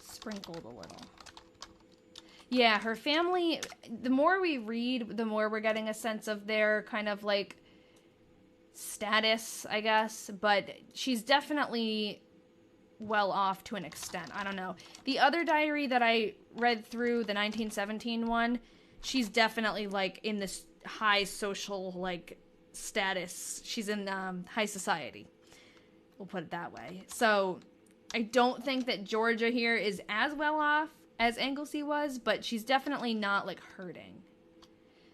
Sprinkled a little. Yeah, her family, the more we read, the more we're getting a sense of their kind of like status, I guess. But she's definitely well off to an extent. I don't know. The other diary that I read through, the 1917 one, she's definitely like in this high social like status. She's in high society. We'll put it that way. So I don't think that Georgia here is as well off as Anglesey was, but she's definitely not like hurting.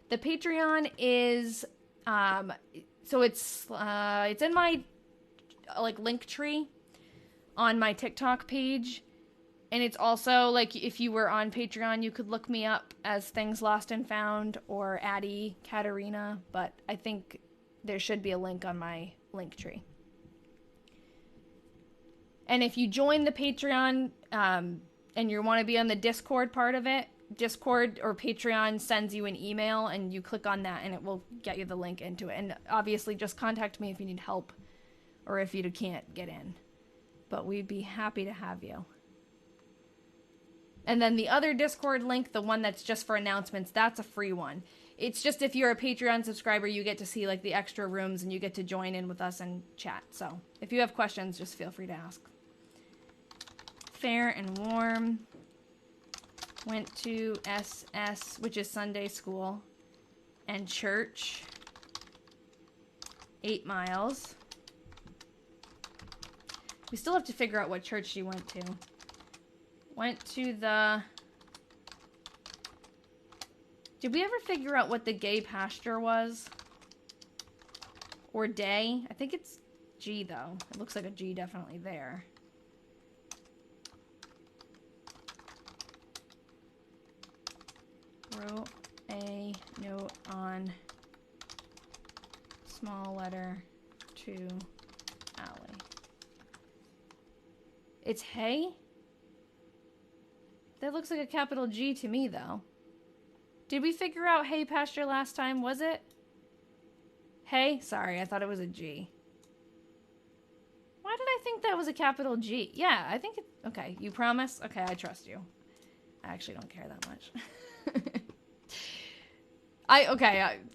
The Patreon is so it's in my like link tree on my TikTok page, and it's also like if you were on Patreon you could look me up as Things Lost and Found or Addie Katerina, but I think there should be a link on my link tree. And if you join the Patreon and you want to be on the Discord part of it, Discord or Patreon sends you an email and you click on that and it will get you the link into it. And obviously just contact me if you need help or if you can't get in. But we'd be happy to have you. And then the other Discord link, the one that's just for announcements, that's a free one. It's just if you're a Patreon subscriber, you get to see like the extra rooms and you get to join in with us and chat. So if you have questions, just feel free to ask. Fair and warm. Went to SS, which is Sunday school, and church. 8 miles. We still have to figure out what church she went to. Went to the... Did we ever figure out what the gay pasture was? Or day? I think it's G, though. It looks like a G definitely there. Wrote a note on small letter to Allie. It's hey? That looks like a capital G to me, though. Did we figure out hay pasture last time? Was it? Hey? Sorry, I thought it was a G. Why did I think that was a capital G? Yeah, I think it... Okay, you promise? Okay, I trust you. I actually don't care that much.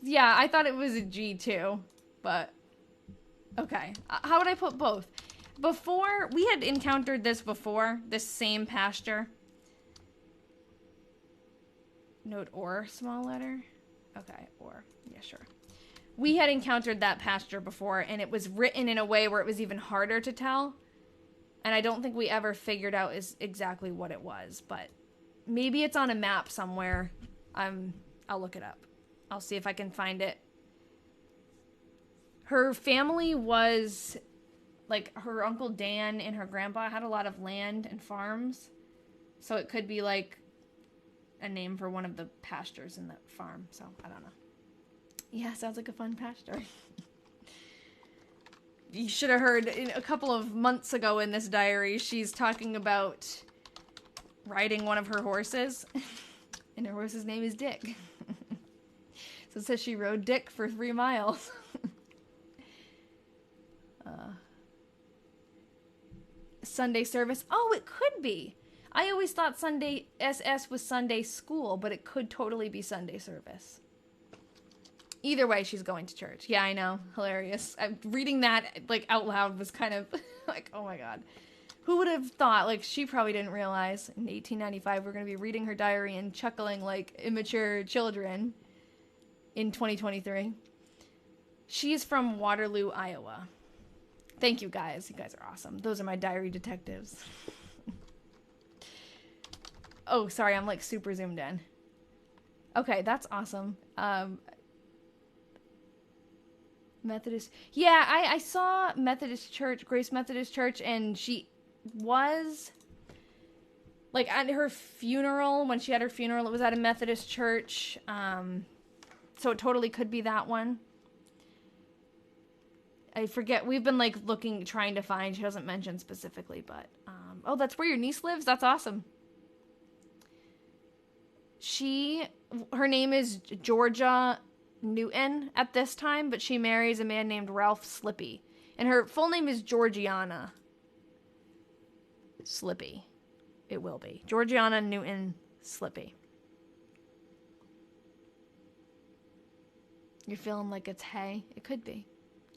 Yeah, I thought it was a G too, but okay. How would I put both? Before, we had encountered this before, this same pasture. Note or small letter? Okay, or, yeah, sure. We had encountered that pasture before, and it was written in a way where it was even harder to tell. And I don't think we ever figured out exactly what it was, but maybe it's on a map somewhere. I'll look it up. I'll see if I can find it. Her family was, like, her Uncle Dan and her grandpa had a lot of land and farms. So it could be, like, a name for one of the pastures in that farm. So, I don't know. Yeah, sounds like a fun pasture. You should have heard a couple of months ago in this diary, she's talking about riding one of her horses. And her horse's name is Dick. So it says she rode Dick for 3 miles. Sunday service. Oh, it could be. I always thought Sunday SS was Sunday school, but it could totally be Sunday service. Either way, she's going to church. Yeah, I know. Hilarious. Reading that like out loud was kind of like, oh my god. Who would have thought? Like, she probably didn't realize in 1895 we're going to be reading her diary and chuckling like immature children in 2023. She's from Waterloo, Iowa. Thank you guys. You guys are awesome. Those are my diary detectives. Oh, sorry. I'm like super zoomed in. Okay, that's awesome. Methodist. Yeah, I saw Methodist Church, Grace Methodist Church, and she was like at her funeral, when she had her funeral, it was at a Methodist church. So it totally could be that one. I forget. We've been like looking, trying to find. She doesn't mention specifically, but oh, that's where your niece lives? That's awesome. Her name is Georgia Newton at this time, but she marries a man named Ralph Slippy. And her full name is Georgiana Slippy. It will be. Georgiana Newton Slippy. You're feeling like it's hay? It could be.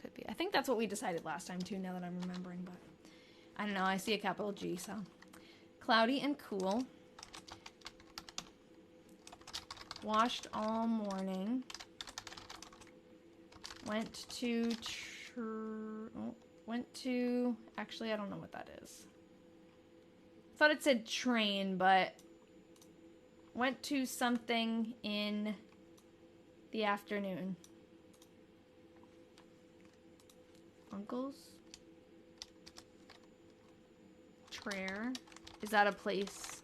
Could be. I think that's what we decided last time too, now that I'm remembering, but I don't know. I see a capital G, so. Cloudy and cool. Washed all morning. Went to, actually, I don't know what that is. Thought it said train, but went to something in the afternoon. Uncle's? Traer? Is that a place?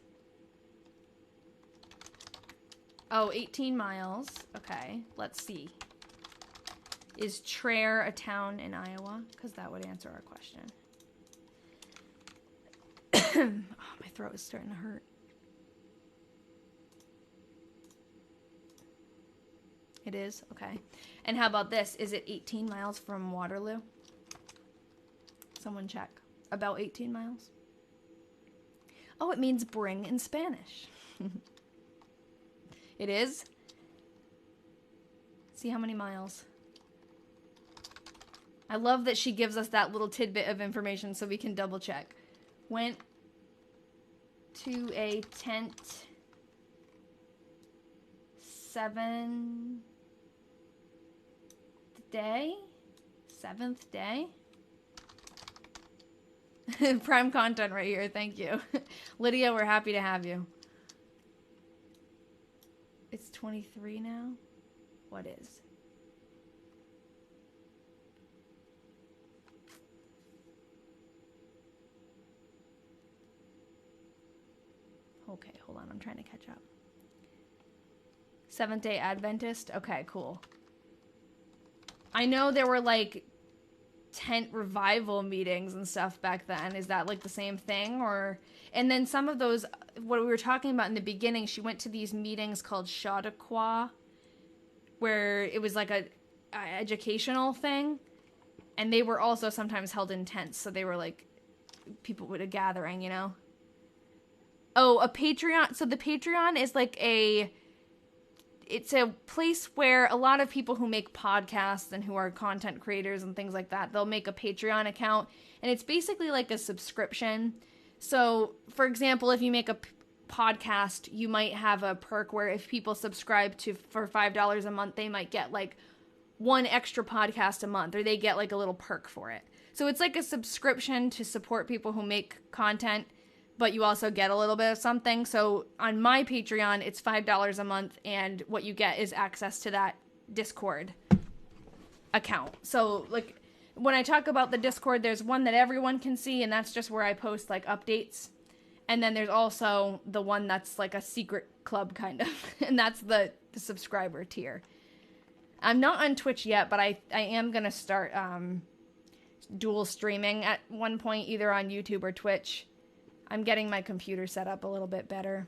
Oh, 18 miles. Okay, let's see. Is Traer a town in Iowa? Because that would answer our question. Oh, my throat is starting to hurt. It is? Okay. And how about this? Is it 18 miles from Waterloo? Someone check. About 18 miles? Oh, it means bring in Spanish. It is? See how many miles. I love that she gives us that little tidbit of information so we can double check. Went to a tent 7th day? Prime content right here. Thank you. Lydia, we're happy to have you. It's 23 now? What is? Okay, hold on. I'm trying to catch up. Seventh-day Adventist? Okay, cool. I know there were, like, tent revival meetings and stuff back then. Is that, like, the same thing? Or... And then some of those, what we were talking about in the beginning, she went to these meetings called Chautauqua, where it was, like, a educational thing. And they were also sometimes held in tents, so they were, like, people with a gathering, you know? Oh, a Patreon. So the Patreon is like it's a place where a lot of people who make podcasts and who are content creators and things like that, they'll make a Patreon account. And it's basically like a subscription. So, for example, if you make a podcast, you might have a perk where if people subscribe for $5 a month, they might get like one extra podcast a month, or they get like a little perk for it. So it's like a subscription to support people who make content, but you also get a little bit of something. So on my Patreon, it's $5 a month, and what you get is access to that Discord account. So, like, when I talk about the Discord, there's one that everyone can see, and that's just where I post, like, updates. And then there's also the one that's, like, a secret club, kind of, and that's the subscriber tier. I'm not on Twitch yet, but I am going to start dual streaming at one point, either on YouTube or Twitch. I'm getting my computer set up a little bit better.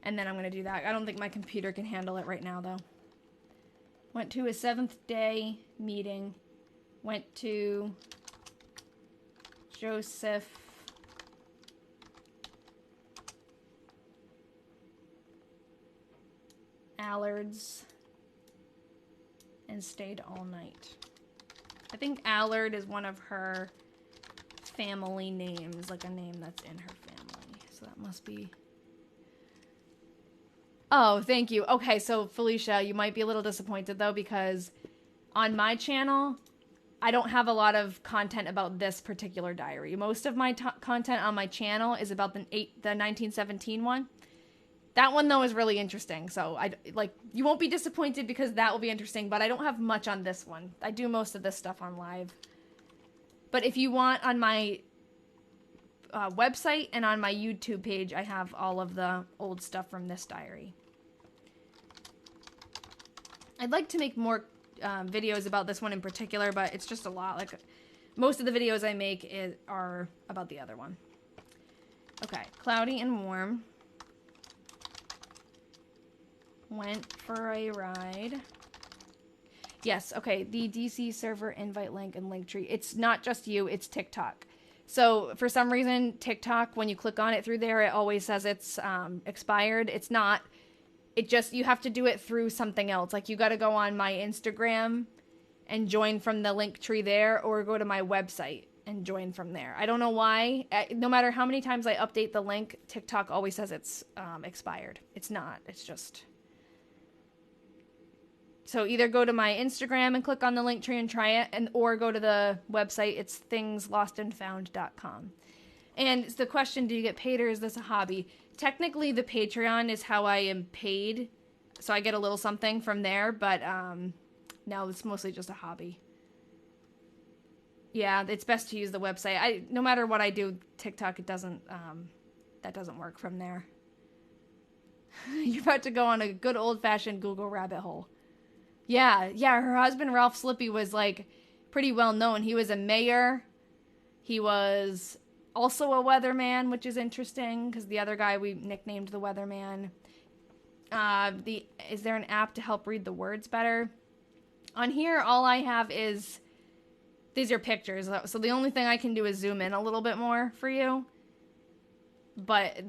And then I'm going to do that. I don't think my computer can handle it right now, though. Went to a 7th day meeting. Went to Joseph Allard's and stayed all night. I think Allard is one of her family names, like a name that's in her family. So that must be... Oh, thank you. Okay, so Felicia, you might be a little disappointed though, because on my channel, I don't have a lot of content about this particular diary. Most of my content on my channel is about the 1917 one. That one though is really interesting. So you won't be disappointed because that will be interesting, but I don't have much on this one. I do most of this stuff on live. But if you want, on my website and on my YouTube page, I have all of the old stuff from this diary. I'd like to make more videos about this one in particular, but it's just a lot. Like, most of the videos I make are about the other one. Okay, cloudy and warm. Went for a ride. Yes, okay, the DC server invite link and Linktree. It's not just you, it's TikTok. So for some reason, TikTok, when you click on it through there, it always says it's expired. It's not. you have to do it through something else. Like, you got to go on my Instagram and join from the link tree there, or go to my website and join from there. I don't know why. No matter how many times I update the link, TikTok always says it's expired. It's not. It's just... So either go to my Instagram and click on the link tree and try it, or go to the website. It's thingslostandfound.com. And it's the question, do you get paid or is this a hobby? Technically, the Patreon is how I am paid. So I get a little something from there, but no, it's mostly just a hobby. Yeah, it's best to use the website. No matter what I do, TikTok, that doesn't work from there. You're about to go on a good old-fashioned Google rabbit hole. Yeah, her husband, Ralph Slippy, was, like, pretty well known. He was a mayor. He was also a weatherman, which is interesting, because the other guy we nicknamed the weatherman. Is there an app to help read the words better? On here, all I have is... These are pictures, so the only thing I can do is zoom in a little bit more for you. But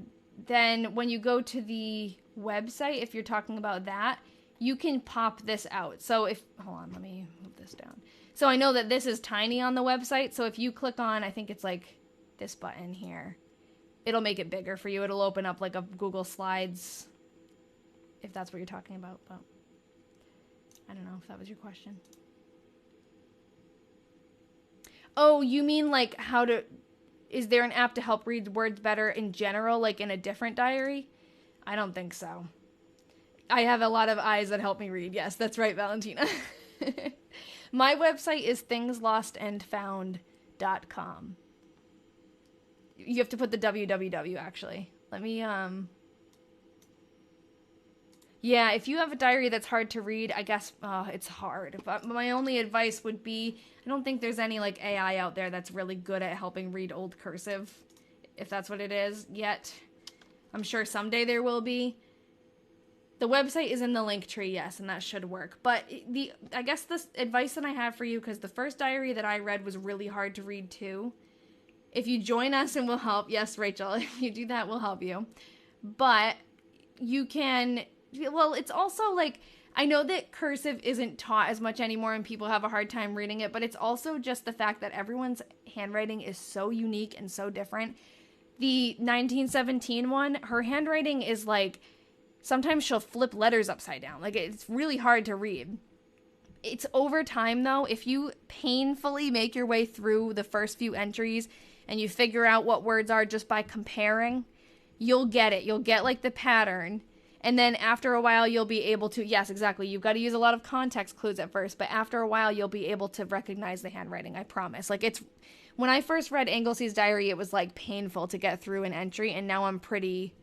then when you go to the website, if you're talking about that... You can pop this out. So hold on, let me move this down. So I know that this is tiny on the website. So if you click on, I think it's like this button here, it'll make it bigger for you. It'll open up like a Google Slides, if that's what you're talking about. But I don't know if that was your question. Oh, you mean like is there an app to help read words better in general, like in a different diary? I don't think so. I have a lot of eyes that help me read. Yes, that's right, Valentina. My website is thingslostandfound.com. You have to put the www, actually. Let me, Yeah, if you have a diary that's hard to read, I guess it's hard. But my only advice would be, I don't think there's any, like, AI out there that's really good at helping read old cursive, if that's what it is, yet. I'm sure someday there will be. The website is in the link tree, yes, and that should work. But I guess the advice that I have for you, because the first diary that I read was really hard to read too. If you join us and we'll help, yes, Rachel, if you do that, we'll help you. But you can, well, it's also like, I know that cursive isn't taught as much anymore and people have a hard time reading it, but it's also just the fact that everyone's handwriting is so unique and so different. The 1917 one, her handwriting is like, sometimes she'll flip letters upside down. Like, it's really hard to read. It's over time, though. If you painfully make your way through the first few entries and you figure out what words are just by comparing, you'll get it. You'll get, like, the pattern. And then after a while, you'll be able to... Yes, exactly. You've got to use a lot of context clues at first. But after a while, you'll be able to recognize the handwriting. I promise. Like, it's... When I first read Anglesy's diary, it was, like, painful to get through an entry. And now I'm pretty...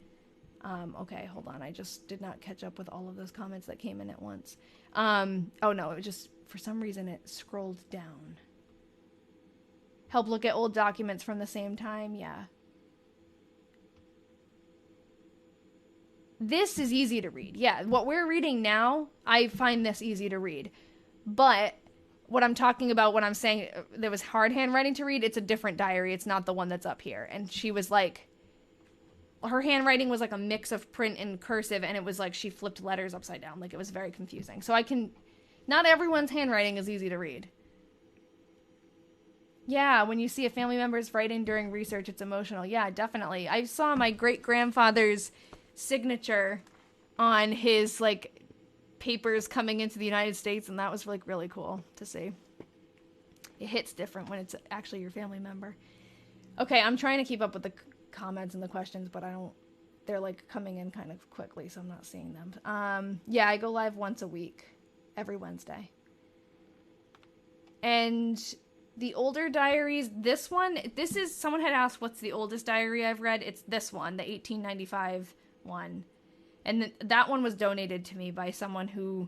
Okay, hold on. I just did not catch up with all of those comments that came in at once. Oh no, it was just, for some reason, it scrolled down. Help look at old documents from the same time, yeah. This is easy to read. Yeah, what we're reading now, I find this easy to read. But what I'm talking about when I'm saying there was hard handwriting to read, it's a different diary. It's not the one that's up here. And she was like... Her handwriting was like a mix of print and cursive, and it was like she flipped letters upside down. Like, it was very confusing. So not everyone's handwriting is easy to read. Yeah, when you see a family member's writing during research, it's emotional. Yeah, definitely. I saw my great-grandfather's signature on his, like, papers coming into the United States, and that was, like, really cool to see. It hits different when it's actually your family member. Okay, I'm trying to keep up with the comments and the questions, but they're like coming in kind of quickly, so I'm not seeing them. Yeah, I go live once a week, every Wednesday. And the older diaries, someone had asked what's the oldest diary I've read. It's this one, the 1895 one. And that one was donated to me by someone who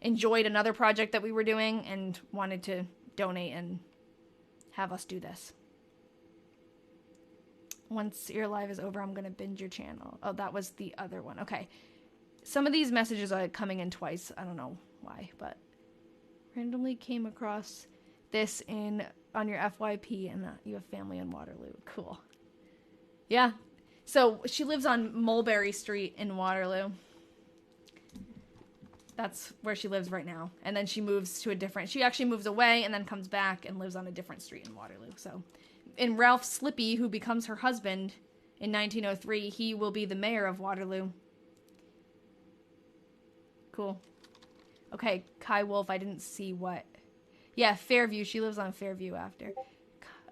enjoyed another project that we were doing and wanted to donate and have us do this. Once your live is over, I'm going to binge your channel. Oh, that was the other one. Okay. Some of these messages are coming in twice. I don't know why, but randomly came across this on your FYP, and you have family in Waterloo. Cool. Yeah. So she lives on Mulberry Street in Waterloo. That's where she lives right now. And then she moves to a different... She actually moves away and then comes back and lives on a different street in Waterloo. So, in Ralph Slippy, who becomes her husband in 1903, he will be the mayor of Waterloo. Cool. Okay, Kai Wolf, I didn't see what... Yeah, Fairview. She lives on Fairview after.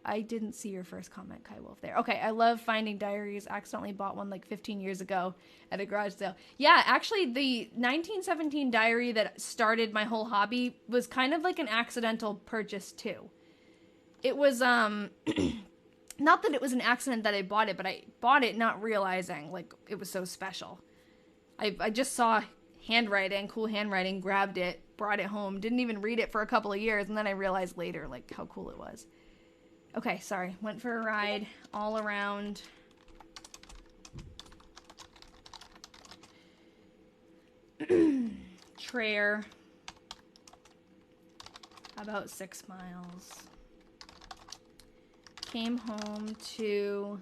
I didn't see your first comment, Kai Wolf, there. Okay, I love finding diaries. Accidentally bought one like 15 years ago at a garage sale. Yeah, actually, the 1917 diary that started my whole hobby was kind of like an accidental purchase, too. It was, not that it was an accident that I bought it, but I bought it not realizing, like, it was so special. I just saw handwriting, cool handwriting, grabbed it, brought it home, didn't even read it for a couple of years, and then I realized later, like, how cool it was. Okay, sorry. Went for a ride all around. Traer. About 6 miles. Came home to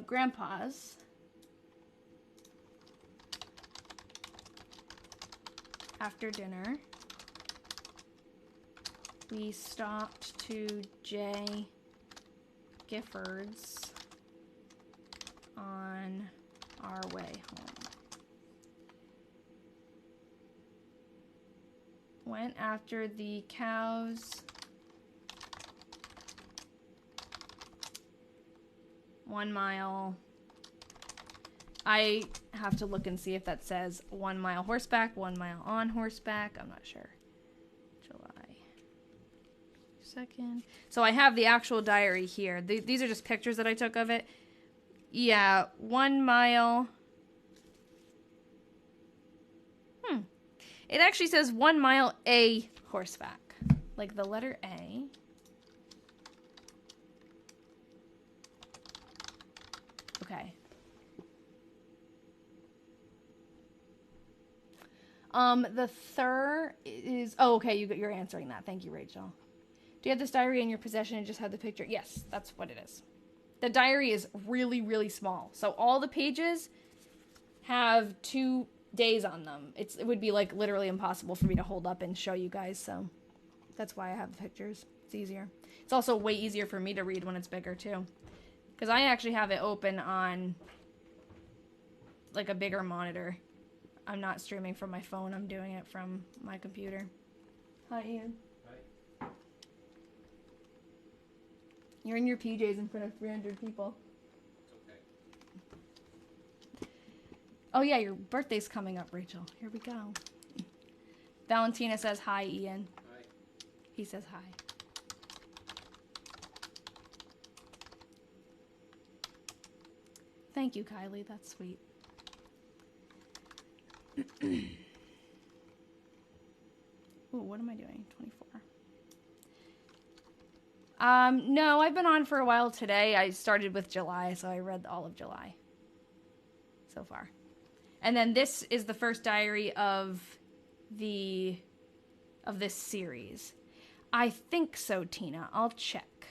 Grandpa's. After dinner. We stopped to J. Gifford's on our way home. Went after the cows. 1 mile. I have to look and see if that says 1 mile horseback, 1 mile on horseback. I'm not sure. Second. So I have the actual diary here. These are just pictures that I took of it. Yeah, 1 mile. It actually says 1 mile A horseback. Like the letter A. Okay. The third is... Oh, okay, you're answering that. Thank you, Rachel. Do you have this diary in your possession and just have the picture? Yes, that's what it is. The diary is really, really small. So all the pages have 2 days on them. It would be like literally impossible for me to hold up and show you guys. So that's why I have the pictures. It's easier. It's also way easier for me to read when it's bigger too. Because I actually have it open on like a bigger monitor. I'm not streaming from my phone. I'm doing it from my computer. Hi, Ian. You're in your PJs in front of 300 people. Okay. Oh yeah, your birthday's coming up, Rachel. Here we go. Valentina says hi, Ian. Hi. He says hi. Thank you, Kylie. That's sweet. Ooh, what am I doing? 24. No, I've been on for a while today. I started with July, so I read all of July so far. And then this is the first diary of this series. I think so, Tina. I'll check.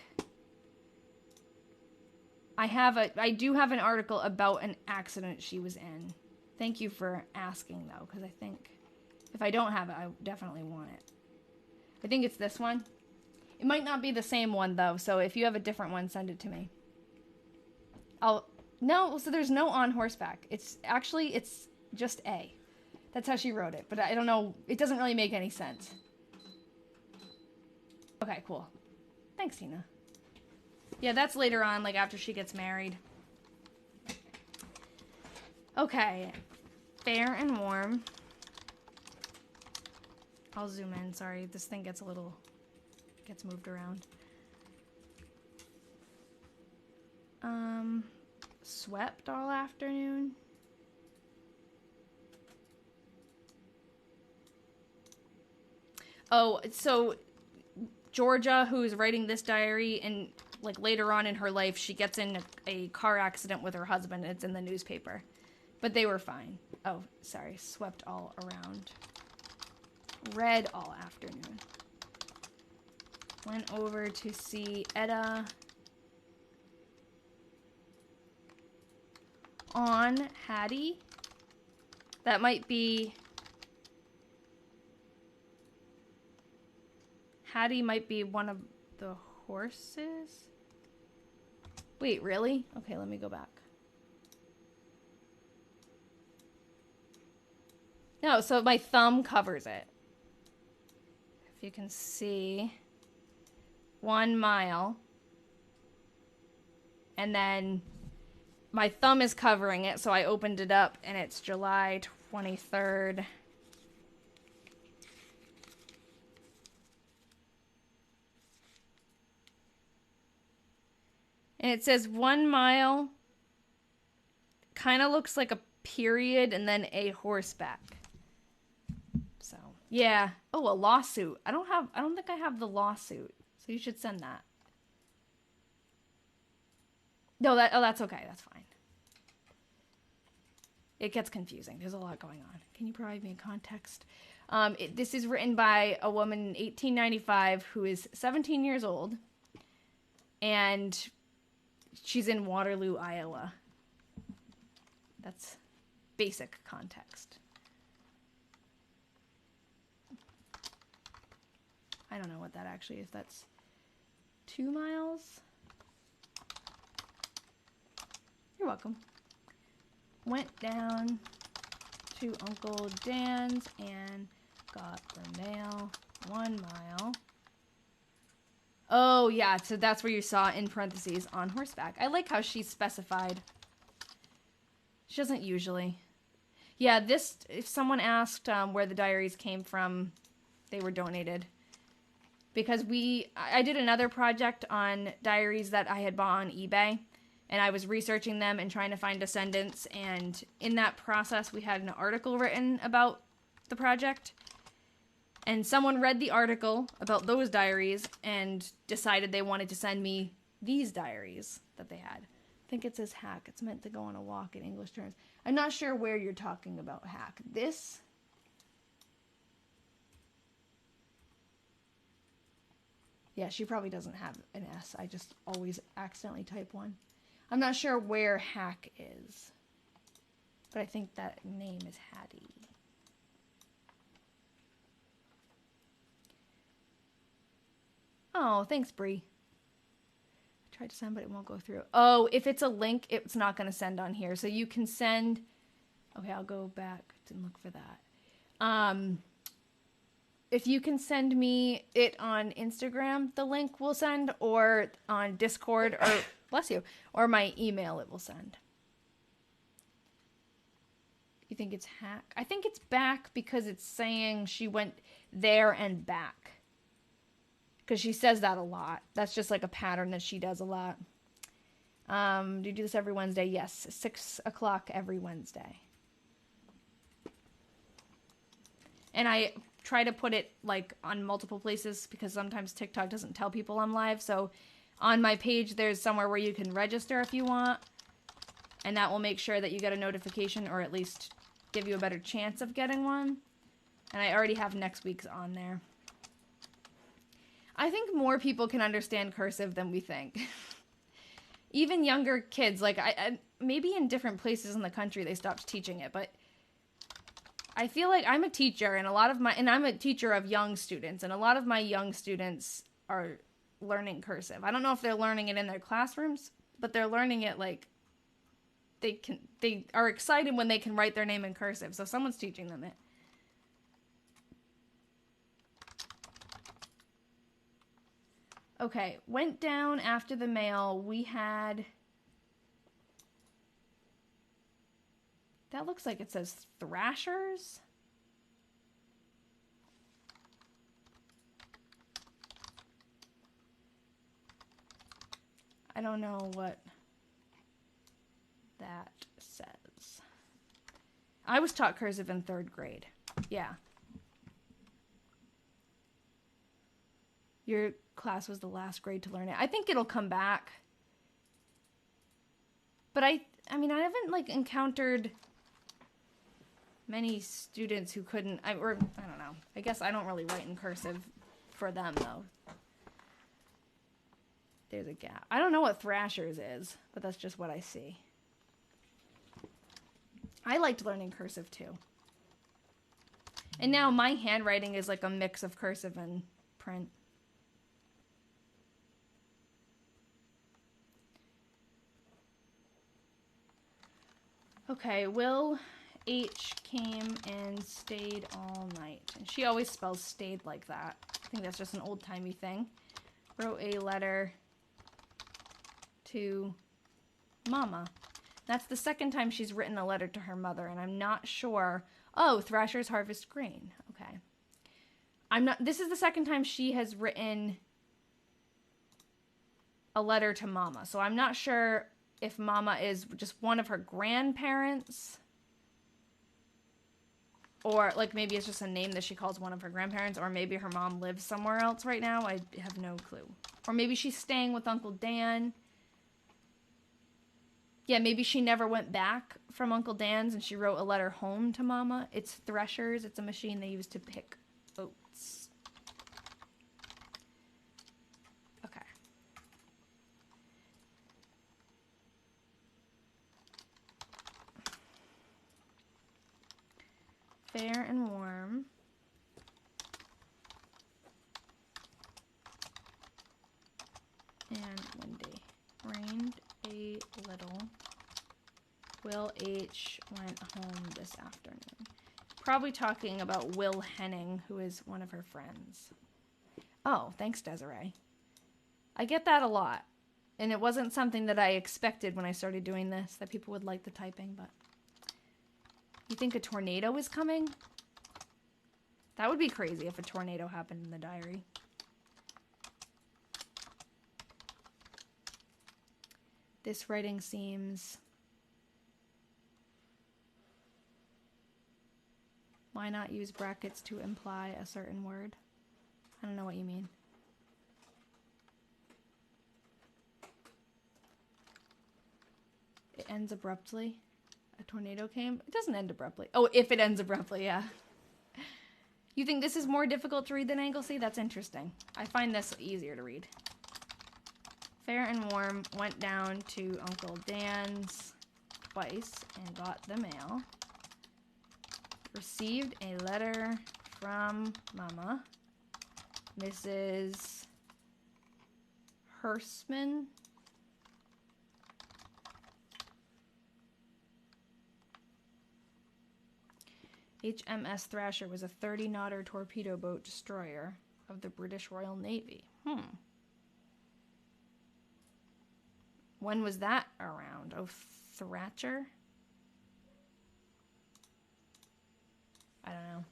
I do have an article about an accident she was in. Thank you for asking, though, because I think if I don't have it, I definitely want it. I think it's this one. It might not be the same one, though, so if you have a different one, send it to me. No, so there's no on horseback. It's just A. That's how she wrote it, but I don't know. It doesn't really make any sense. Okay, cool. Thanks, Tina. Yeah, that's later on, like after she gets married. Okay. Fair and warm. I'll zoom in. Sorry, this thing gets moved around. Swept all afternoon. Oh, so Georgia, who's writing this diary, and like later on in her life, she gets in a car accident with her husband. And it's in the newspaper, but they were fine. Oh, sorry, swept all around. Read all afternoon. Went over to see Etta. on Hattie. That might be... Hattie might be one of the horses. Wait, really? Okay, let me go back. No, so my thumb covers it. If you can see, 1 mile. And then my thumb is covering it, so I opened it up, and it's July 23rd. And it says 1 mile. Kind of looks like a period and then a horseback. So, yeah. Oh, a lawsuit. I don't think I have the lawsuit. So you should send that. No, that's okay. That's fine. It gets confusing. There's a lot going on. Can you provide me context? This is written by a woman in 1895 who is 17 years old. And she's in Waterloo, Iowa. That's basic context. I don't know what that actually is. That's 2 miles. You're welcome. Went down to Uncle Dan's and got the mail 1 mile. Oh, yeah, so that's where you saw in parentheses on horseback. I like how she's specified. She doesn't usually. Yeah, this, if someone asked where the diaries came from, they were donated. Because I did another project on diaries that I had bought on eBay. And I was researching them and trying to find descendants. And in that process, we had an article written about the project. And someone read the article about those diaries and decided they wanted to send me these diaries that they had. I think it says hack. It's meant to go on a walk in English terms. I'm not sure where you're talking about hack. This? Yeah, she probably doesn't have an S. I just always accidentally type one. I'm not sure where hack is. But I think that name is Hattie. Oh, thanks, Bree. I tried to send, but it won't go through. Oh, if it's a link, it's not going to send on here. So you can send... Okay, I'll go back. Didn't look for that. If you can send me it on Instagram, the link will send, or on Discord, or bless you, or my email, it will send. You think it's hack? I think it's back because it's saying she went there and back. Because she says that a lot. That's just like a pattern that she does a lot. Do you do this every Wednesday? Yes, 6 o'clock every Wednesday. And I try to put it like on multiple places because sometimes TikTok doesn't tell people I'm live. So on my page, there's somewhere where you can register if you want. And that will make sure that you get a notification or at least give you a better chance of getting one. And I already have next week's on there. I think more people can understand cursive than we think. Even younger kids, like maybe in different places in the country they stopped teaching it, but I feel like I'm a teacher and I'm a teacher of young students, and a lot of my young students are learning cursive. I don't know if they're learning it in their classrooms, but they're learning it like they are excited when they can write their name in cursive. So someone's teaching them it. Okay, went down after the mail. We had... That looks like it says Thrashers. I don't know what that says. I was taught cursive in 3rd grade. Yeah. Your class was the last grade to learn it. I think it'll come back. But I mean, I haven't like encountered many students who couldn't, I don't know. I guess I don't really write in cursive for them though. There's a gap. I don't know what Thrashers is, but that's just what I see. I liked learning cursive too. And now my handwriting is like a mix of cursive and print. Okay, Will H came and stayed all night. And she always spells stayed like that. I think that's just an old-timey thing. Wrote a letter to Mama. That's the second time she's written a letter to her mother, and I'm not sure. Oh, Thrasher's Harvest Grain. Okay. This is the second time she has written a letter to Mama. So I'm not sure if Mama is just one of her grandparents, or like maybe it's just a name that she calls one of her grandparents, or maybe her mom lives somewhere else right now. I have no clue. Or maybe she's staying with Uncle Dan. Yeah, maybe she never went back from Uncle Dan's and she wrote a letter home to Mama. It's threshers. It's a machine they use to pick oats. Okay. Fair and warm. And windy. Rained a little. Will H went home this afternoon. Probably talking about Will Henning, who is one of her friends. Oh, thanks, Desiree. I get that a lot. And it wasn't something that I expected when I started doing this, that people would like the typing, but... You think a tornado is coming? That would be crazy if a tornado happened in the diary. This writing seems... Why not use brackets to imply a certain word? I don't know what you mean. It ends abruptly. A tornado came. It doesn't end abruptly. Oh, if it ends abruptly, yeah. You think this is more difficult to read than Anglesey? That's interesting. I find this easier to read. Fair and warm went down to Uncle Dan's twice and got the mail. Received a letter from Mama. Mrs. Hersman. HMS Thrasher was a 30-knotter torpedo boat destroyer of the British Royal Navy. When was that around? Oh, Thrasher? I don't know.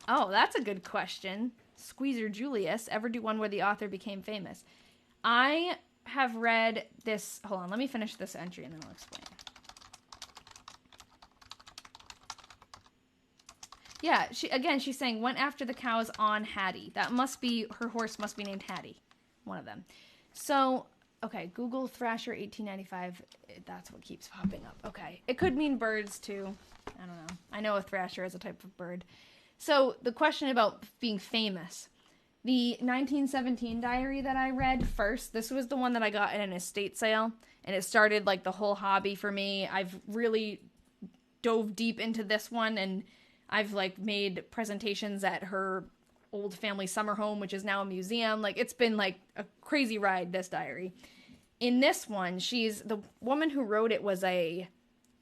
Oh, that's a good question. Squeezer Julius, ever do one where the author became famous? I have read this. Hold on, let me finish this entry and then I'll explain. Yeah, she's saying, went after the cows on Hattie. That must be, her horse must be named Hattie. One of them. So, okay, Google Thrasher 1895. That's what keeps popping up. Okay. It could mean birds, too. I don't know. I know a thrasher is a type of bird. So, the question about being famous. The 1917 diary that I read first, this was the one that I got at an estate sale. And it started, like, the whole hobby for me. I've really dove deep into this one, and I've, like, made presentations at her old family summer home, which is now a museum. Like, it's been, like, a crazy ride, this diary. In this one, the woman who wrote it was a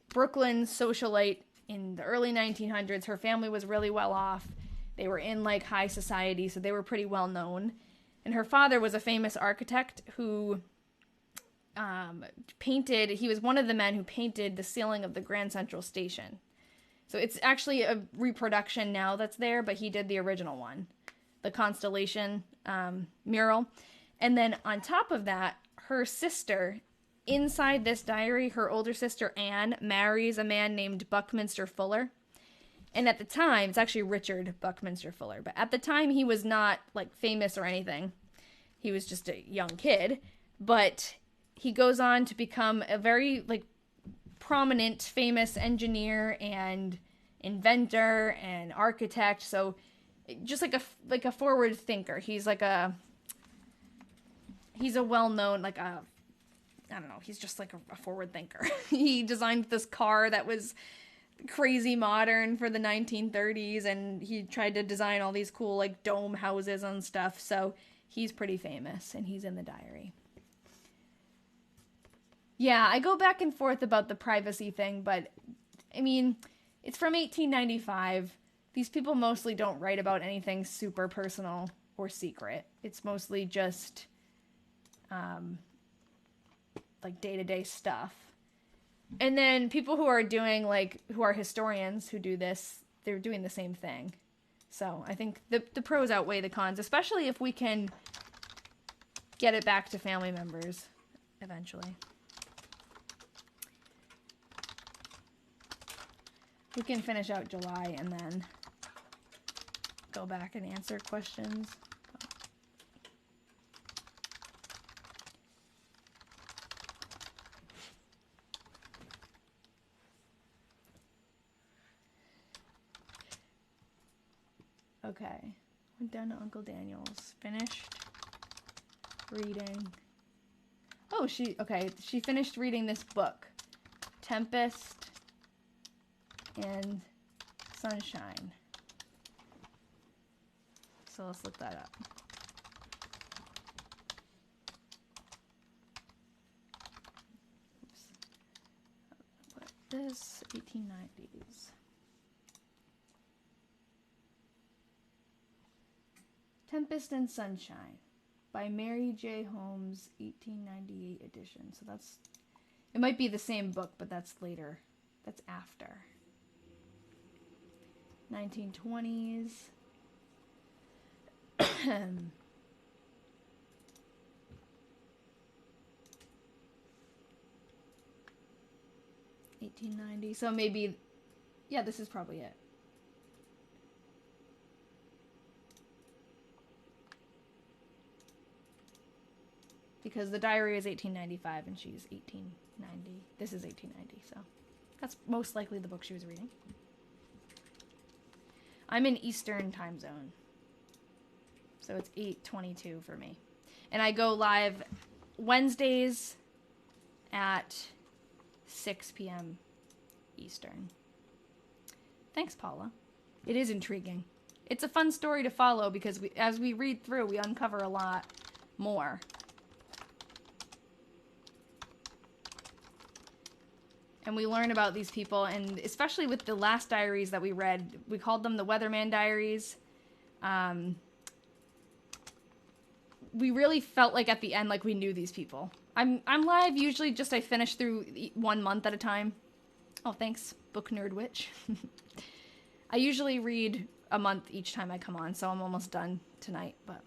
Brooklyn socialite in the early 1900s. Her family was really well off. They were in, like, high society, so they were pretty well known. And her father was a famous architect who he was one of the men who painted the ceiling of the Grand Central Station. So it's actually a reproduction now that's there, but he did the original one, the Constellation mural. And then on top of that, her sister, inside this diary, her older sister Anne marries a man named Buckminster Fuller. And at the time, it's actually Richard Buckminster Fuller, but at the time he was not, like, famous or anything. He was just a young kid, but he goes on to become a very, like, prominent, famous engineer and inventor and architect. So just like a forward thinker. He's a well-known, like a I don't know, he's just like a forward thinker. He designed this car that was crazy modern for the 1930s, and he tried to design all these cool like dome houses and stuff. So he's pretty famous, and he's in the diary. Yeah, I go back and forth about the privacy thing, but I mean, it's from 1895. These people mostly don't write about anything super personal or secret. It's mostly just like day-to-day stuff. And then people who are doing who are historians who do this, they're doing the same thing. So I think the pros outweigh the cons, especially if we can get it back to family members eventually. We can finish out July and then go back and answer questions. Okay, went down to Uncle Daniel's. Finished reading. Oh, she finished reading this book, Tempest and Sunshine. So let's look that up. Oops. Put this 1890s. Tempest and Sunshine by Mary J. Holmes, 1898 edition. So it might be the same book, but that's later. That's after. 1920s. 1890. So maybe, yeah, this is probably it. Because the diary is 1895 and she's 1890. This is 1890, so that's most likely the book she was reading. I'm in Eastern time zone, so it's 8:22 for me. And I go live Wednesdays at 6 p.m. Eastern. Thanks, Paula. It is intriguing. It's a fun story to follow because as we read through, we uncover a lot more. And we learn about these people, and especially with the last diaries that we read, we called them the Weatherman Diaries. We really felt like at the end, like we knew these people. I'm live usually just I finish through 1 month at a time. Oh, thanks, Book Nerd Witch. I usually read a month each time I come on, so I'm almost done tonight. But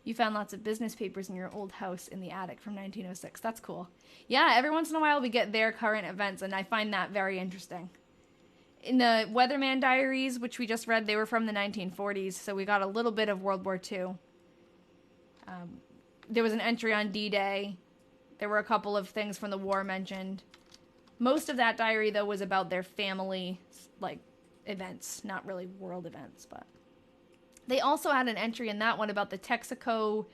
you found lots of business papers in your old house in the attic from 1906. That's cool. Yeah, every once in a while we get their current events, and I find that very interesting. In the Weatherman Diaries, which we just read, they were from the 1940s, so we got a little bit of World War II. There was an entry on D-Day. There were a couple of things from the war mentioned. Most of that diary, though, was about their family, events, not really world events, but... They also had an entry in that one about the Texaco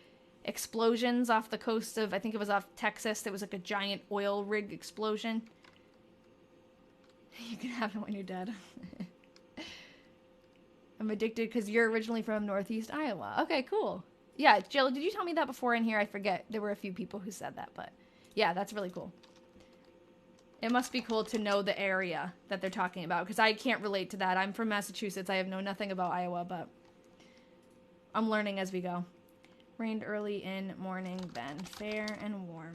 explosions off the coast of, I think it was off Texas. There was like a giant oil rig explosion. You can have it when you're dead. I'm addicted because you're originally from Northeast Iowa. Okay, cool. Yeah, Jill, did you tell me that before in here? I forget. There were a few people who said that, but yeah, that's really cool. It must be cool to know the area that they're talking about because I can't relate to that. I'm from Massachusetts. I know nothing about Iowa, but I'm learning as we go. Rained early in morning, then fair and warm.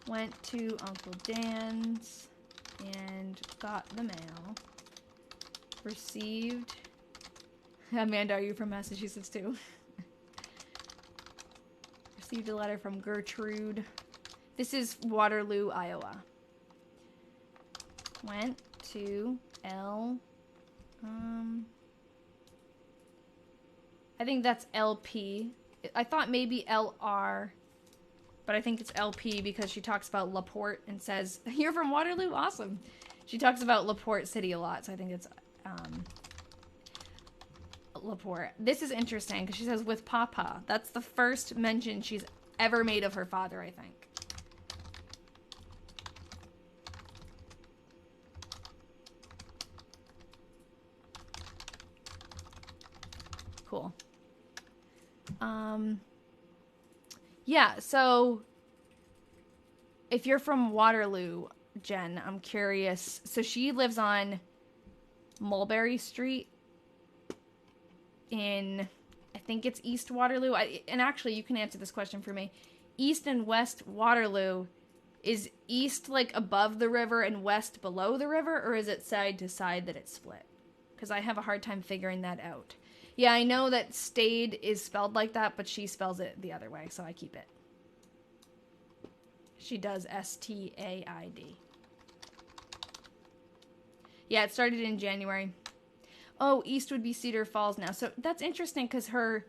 Went to Uncle Dan's and got the mail. Received... Amanda, are you from Massachusetts too? Received a letter from Gertrude. This is Waterloo, Iowa. Went to I think that's LP. I thought maybe LR, but I think it's LP because she talks about LaPorte and says, "You're from Waterloo? Awesome." She talks about LaPorte City a lot, so I think it's Laporte. This is interesting because she says with Papa. That's the first mention she's ever made of her father, I think. Cool. Yeah, so if you're from Waterloo, Jen, I'm curious. So she lives on Mulberry Street in, I think it's East Waterloo. And actually, you can answer this question for me. East and West Waterloo, is East like above the river and West below the river, or is it side to side that it's split? Because I have a hard time figuring that out. Yeah, I know that Stade is spelled like that, but she spells it the other way, so I keep it. She does S-T-A-I-D. Yeah, it started in January. Oh, East would be Cedar Falls now. So that's interesting because her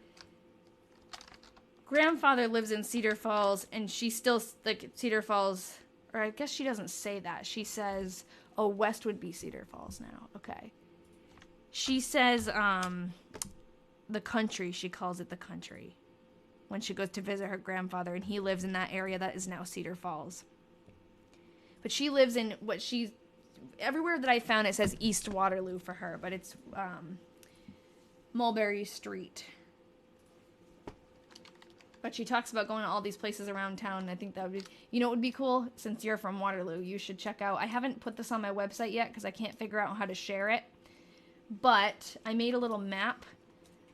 grandfather lives in Cedar Falls, and she still, like, Cedar Falls, or I guess she doesn't say that. She says, oh, West would be Cedar Falls now. Okay. She says, the country, she calls it the country, when she goes to visit her grandfather, and he lives in that area that is now Cedar Falls. But she lives in what she, everywhere that I found it says East Waterloo for her, but it's Mulberry Street. But she talks about going to all these places around town, and I think that would be, you know, it would be cool, since you're from Waterloo, you should check out, I haven't put this on my website yet because I can't figure out how to share it, but I made a little map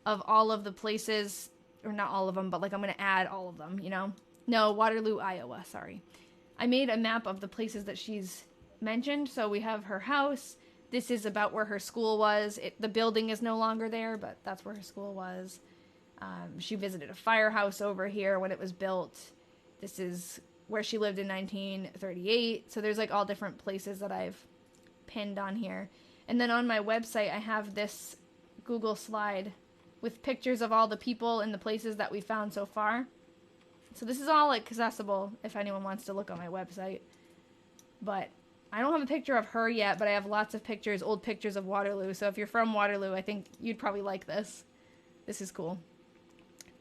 of all of the places, or not all of them, but like I'm going to add all of them, you know? No, Waterloo, Iowa, sorry. I made a map of the places that she's mentioned. So we have her house. This is about where her school was. The building is no longer there, but that's where her school was. She visited a firehouse over here when it was built. This is where she lived in 1938. So there's like all different places that I've pinned on here. And then on my website, I have this Google slide with pictures of all the people and the places that we found so far. So this is all like accessible if anyone wants to look on my website. But I don't have a picture of her yet, but I have lots of pictures, old pictures of Waterloo. So if you're from Waterloo, I think you'd probably like this. This is cool.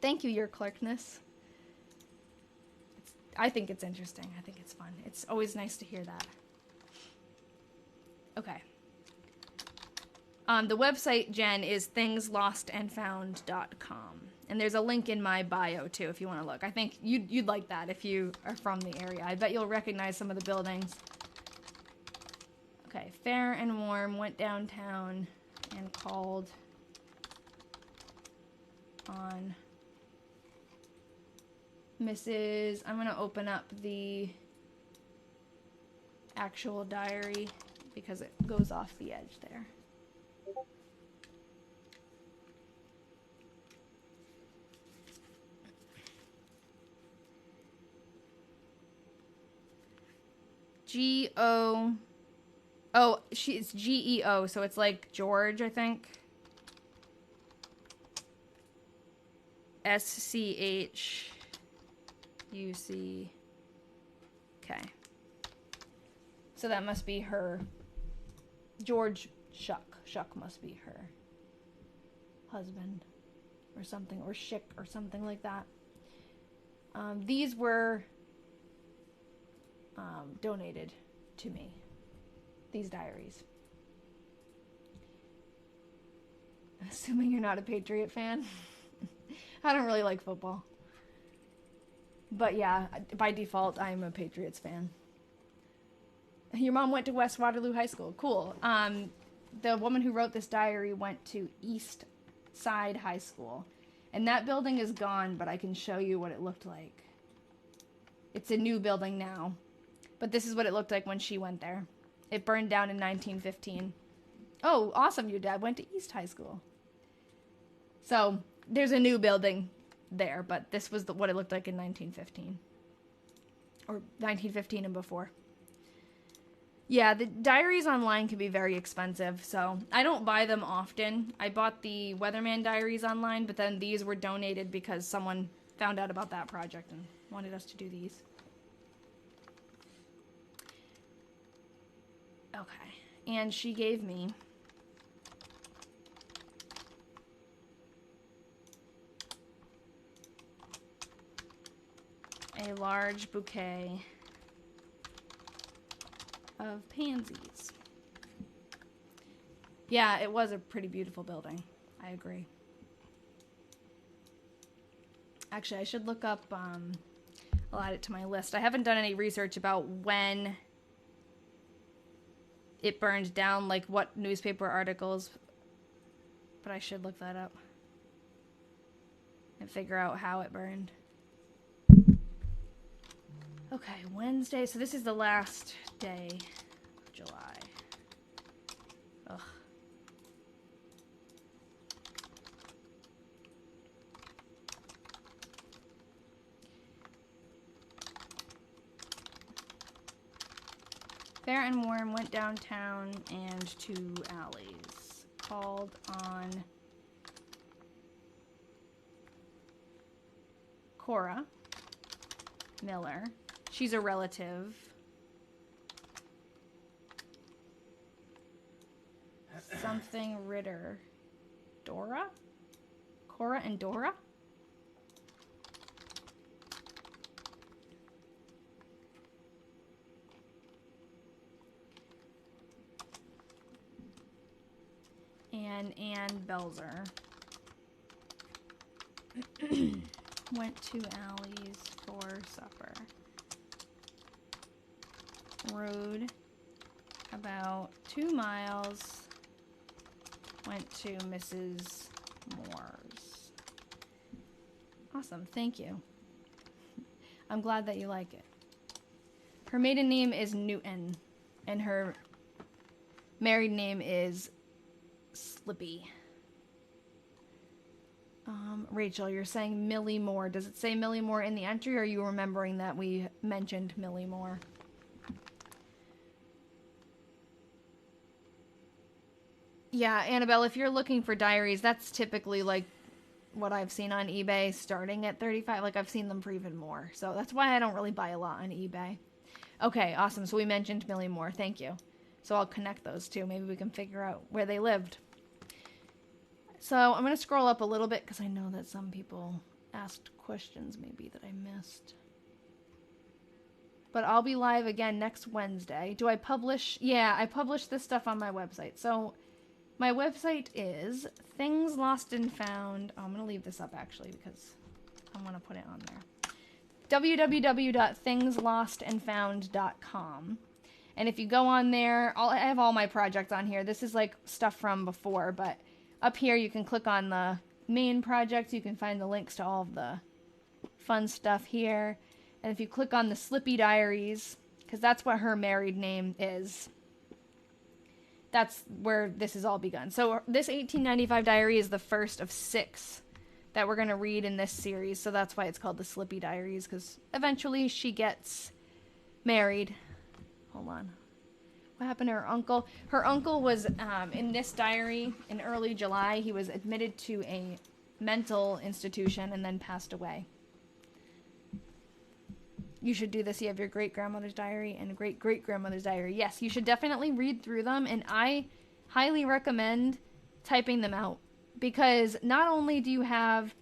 Thank you, Your Clarkness. I think it's interesting. I think it's fun. It's always nice to hear that. Okay. The website, Jen, is thingslostandfound.com. And there's a link in my bio, too, if you want to look. I think you'd like that if you are from the area. I bet you'll recognize some of the buildings. Okay, Fair and Warm went downtown and called on Mrs. I'm going to open up the actual diary because it goes off the edge there. G-O... Oh, it's G-E-O, so it's like George, I think. S-C-H-U-C... Okay. So that must be her... George Shuck. Shuck must be her husband or something, or Schick or something like that. These were donated to me. These diaries. Assuming you're not a Patriot fan. I don't really like football. But yeah, by default, I'm a Patriots fan. Your mom went to West Waterloo High School. Cool. The woman who wrote this diary went to East Side High School. And that building is gone, but I can show you what it looked like. It's a new building now. But this is what it looked like when she went there. It burned down in 1915. Oh, awesome, your dad went to East High School. So, there's a new building there, but this was what it looked like in 1915. Or 1915 and before. Yeah, the diaries online can be very expensive, so I don't buy them often. I bought the Weatherman diaries online, but then these were donated because someone found out about that project and wanted us to do these. Okay, and she gave me a large bouquet of pansies. Yeah, it was a pretty beautiful building. I agree. Actually, I should look up, I'll add it to my list. I haven't done any research about when it burned down, like what newspaper articles, but I should look that up and figure out how it burned. Okay, Wednesday. So this is the last day of July. Ugh. Fair and Warm went downtown and to alleys. Called on Cora Miller. She's a relative. Something Ritter. Dora? Cora and Dora? And Ann Belzer went to Allie's for supper. Rode about 2 miles. Went to Mrs. Moore's. Awesome, thank you. I'm glad that you like it. Her maiden name is Newton, and her married name is Slippy. Rachel, you're saying Millie Moore. Does it say Millie Moore in the entry, or are you remembering that we mentioned Millie Moore? Yeah, Annabelle, if you're looking for diaries, that's typically like what I've seen on eBay starting at 35. Like I've seen them for even more. So that's why I don't really buy a lot on eBay. Okay, awesome. So we mentioned Millie Moore. Thank you. So I'll connect those two. Maybe we can figure out where they lived. So I'm going to scroll up a little bit because I know that some people asked questions maybe that I missed. But I'll be live again next Wednesday. Do I publish? Yeah, I publish this stuff on my website. So my website is Things Lost and Found. Oh, I'm going to leave this up actually because I want to put it on there. www.thingslostandfound.com. And if you go on there, I have all my projects on here. This is like stuff from before, but up here you can click on the main projects. You can find the links to all of the fun stuff here. And if you click on the Slippy Diaries, because that's what her married name is, that's where this has all begun. So this 1895 diary is the first of 6 that we're going to read in this series. So that's why it's called the Slippy Diaries, because eventually she gets married. Hold on. What happened to her uncle? Her uncle was, in this diary, in early July, he was admitted to a mental institution and then passed away. You should do this. You have your great-grandmother's diary and great-great-grandmother's diary. Yes, you should definitely read through them, and I highly recommend typing them out, because not only do you have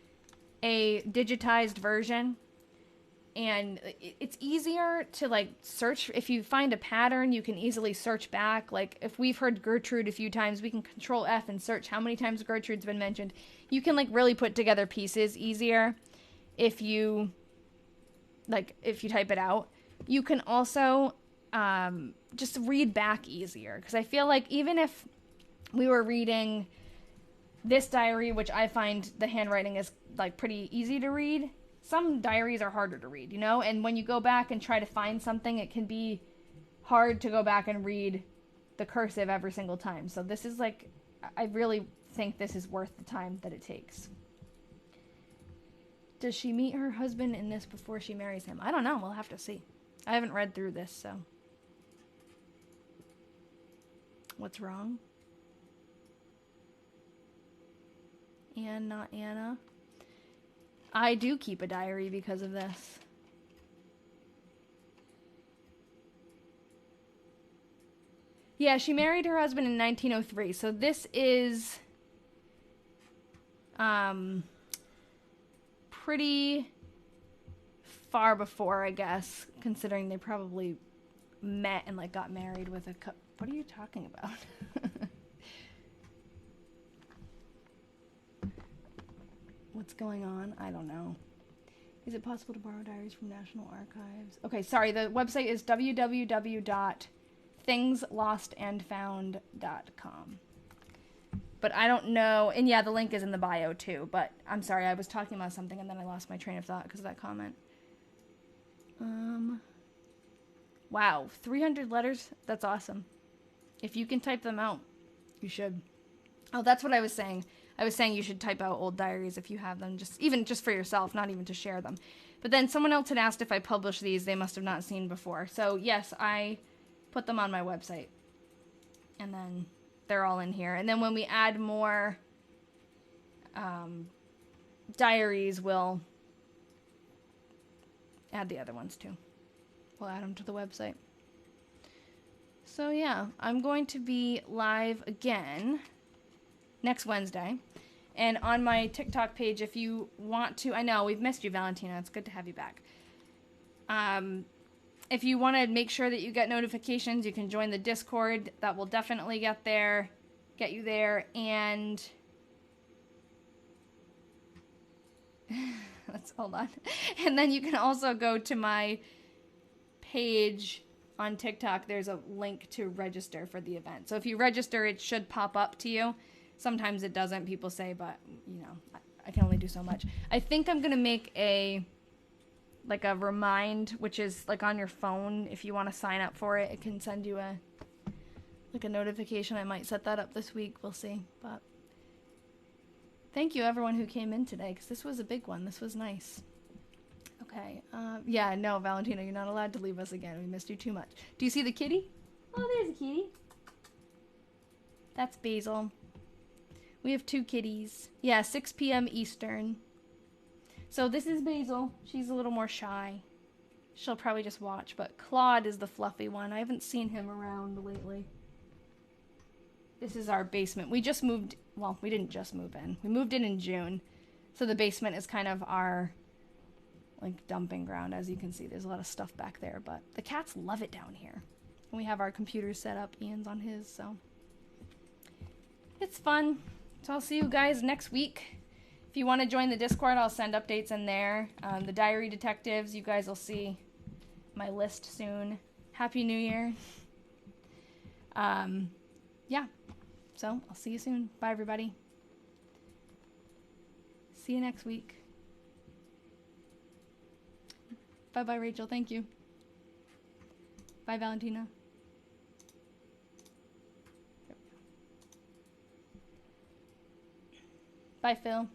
a digitized version, and it's easier to like search. If you find a pattern, you can easily search back. Like if we've heard Gertrude a few times, we can Control F and search how many times Gertrude's been mentioned. You can like really put together pieces easier if you type it out. You can also just read back easier, because I feel like even if we were reading this diary, which I find the handwriting is like pretty easy to read, some diaries are harder to read, you know? And when you go back and try to find something, it can be hard to go back and read the cursive every single time. So this is like, I really think this is worth the time that it takes. Does she meet her husband in this before she marries him? I don't know. We'll have to see. I haven't read through this, so. What's wrong? Anne, not Anna. I do keep a diary because of this. Yeah, she married her husband in 1903. So this is pretty far before, I guess, considering they probably met and like got married with a couple. What are you talking about? What's going on? I don't know. Is it possible to borrow diaries from National Archives? Okay, sorry. The website is www.thingslostandfound.com. But I don't know. And yeah, the link is in the bio too. But I'm sorry. I was talking about something and then I lost my train of thought because of that comment. Wow. 300 letters? That's awesome. If you can type them out, you should. Oh, that's what I was saying. I was saying you should type out old diaries if you have them, even just for yourself, not even to share them. But then someone else had asked if I publish these they must have not seen before. So yes, I put them on my website. And then they're all in here. And then when we add more diaries, we'll add the other ones too. We'll add them to the website. So yeah, I'm going to be live again next Wednesday. And on my TikTok page, if you want to, I know we've missed you, Valentina. It's good to have you back. If you want to make sure that you get notifications, you can join the Discord. That will definitely get you there. And hold on. And then you can also go to my page on TikTok. There's a link to register for the event. So if you register, it should pop up to you. Sometimes it doesn't, people say, but, you know, I can only do so much. I think I'm going to make a remind, which is, like, on your phone. If you want to sign up for it, it can send you a notification. I might set that up this week. We'll see. But thank you, everyone who came in today, because this was a big one. This was nice. Okay. Yeah, no, Valentina, you're not allowed to leave us again. We missed you too much. Do you see the kitty? Oh, there's a kitty. That's Basil. We have 2 kitties. Yeah, 6 p.m. Eastern. So this is Basil. She's a little more shy. She'll probably just watch, but Claude is the fluffy one. I haven't seen him around lately. This is our basement. We just moved, well, we didn't just move in. We moved in June. So the basement is kind of our, like, dumping ground. As you can see, there's a lot of stuff back there, but the cats love it down here. And we have our computers set up. Ian's on his, so it's fun. So I'll see you guys next week. If you want to join the Discord, I'll send updates in there. The Diary Detectives, you guys will see my list soon. Happy New Year. Yeah. So I'll see you soon. Bye, everybody. See you next week. Bye-bye, Rachel. Thank you. Bye, Valentina. Bye, Phil.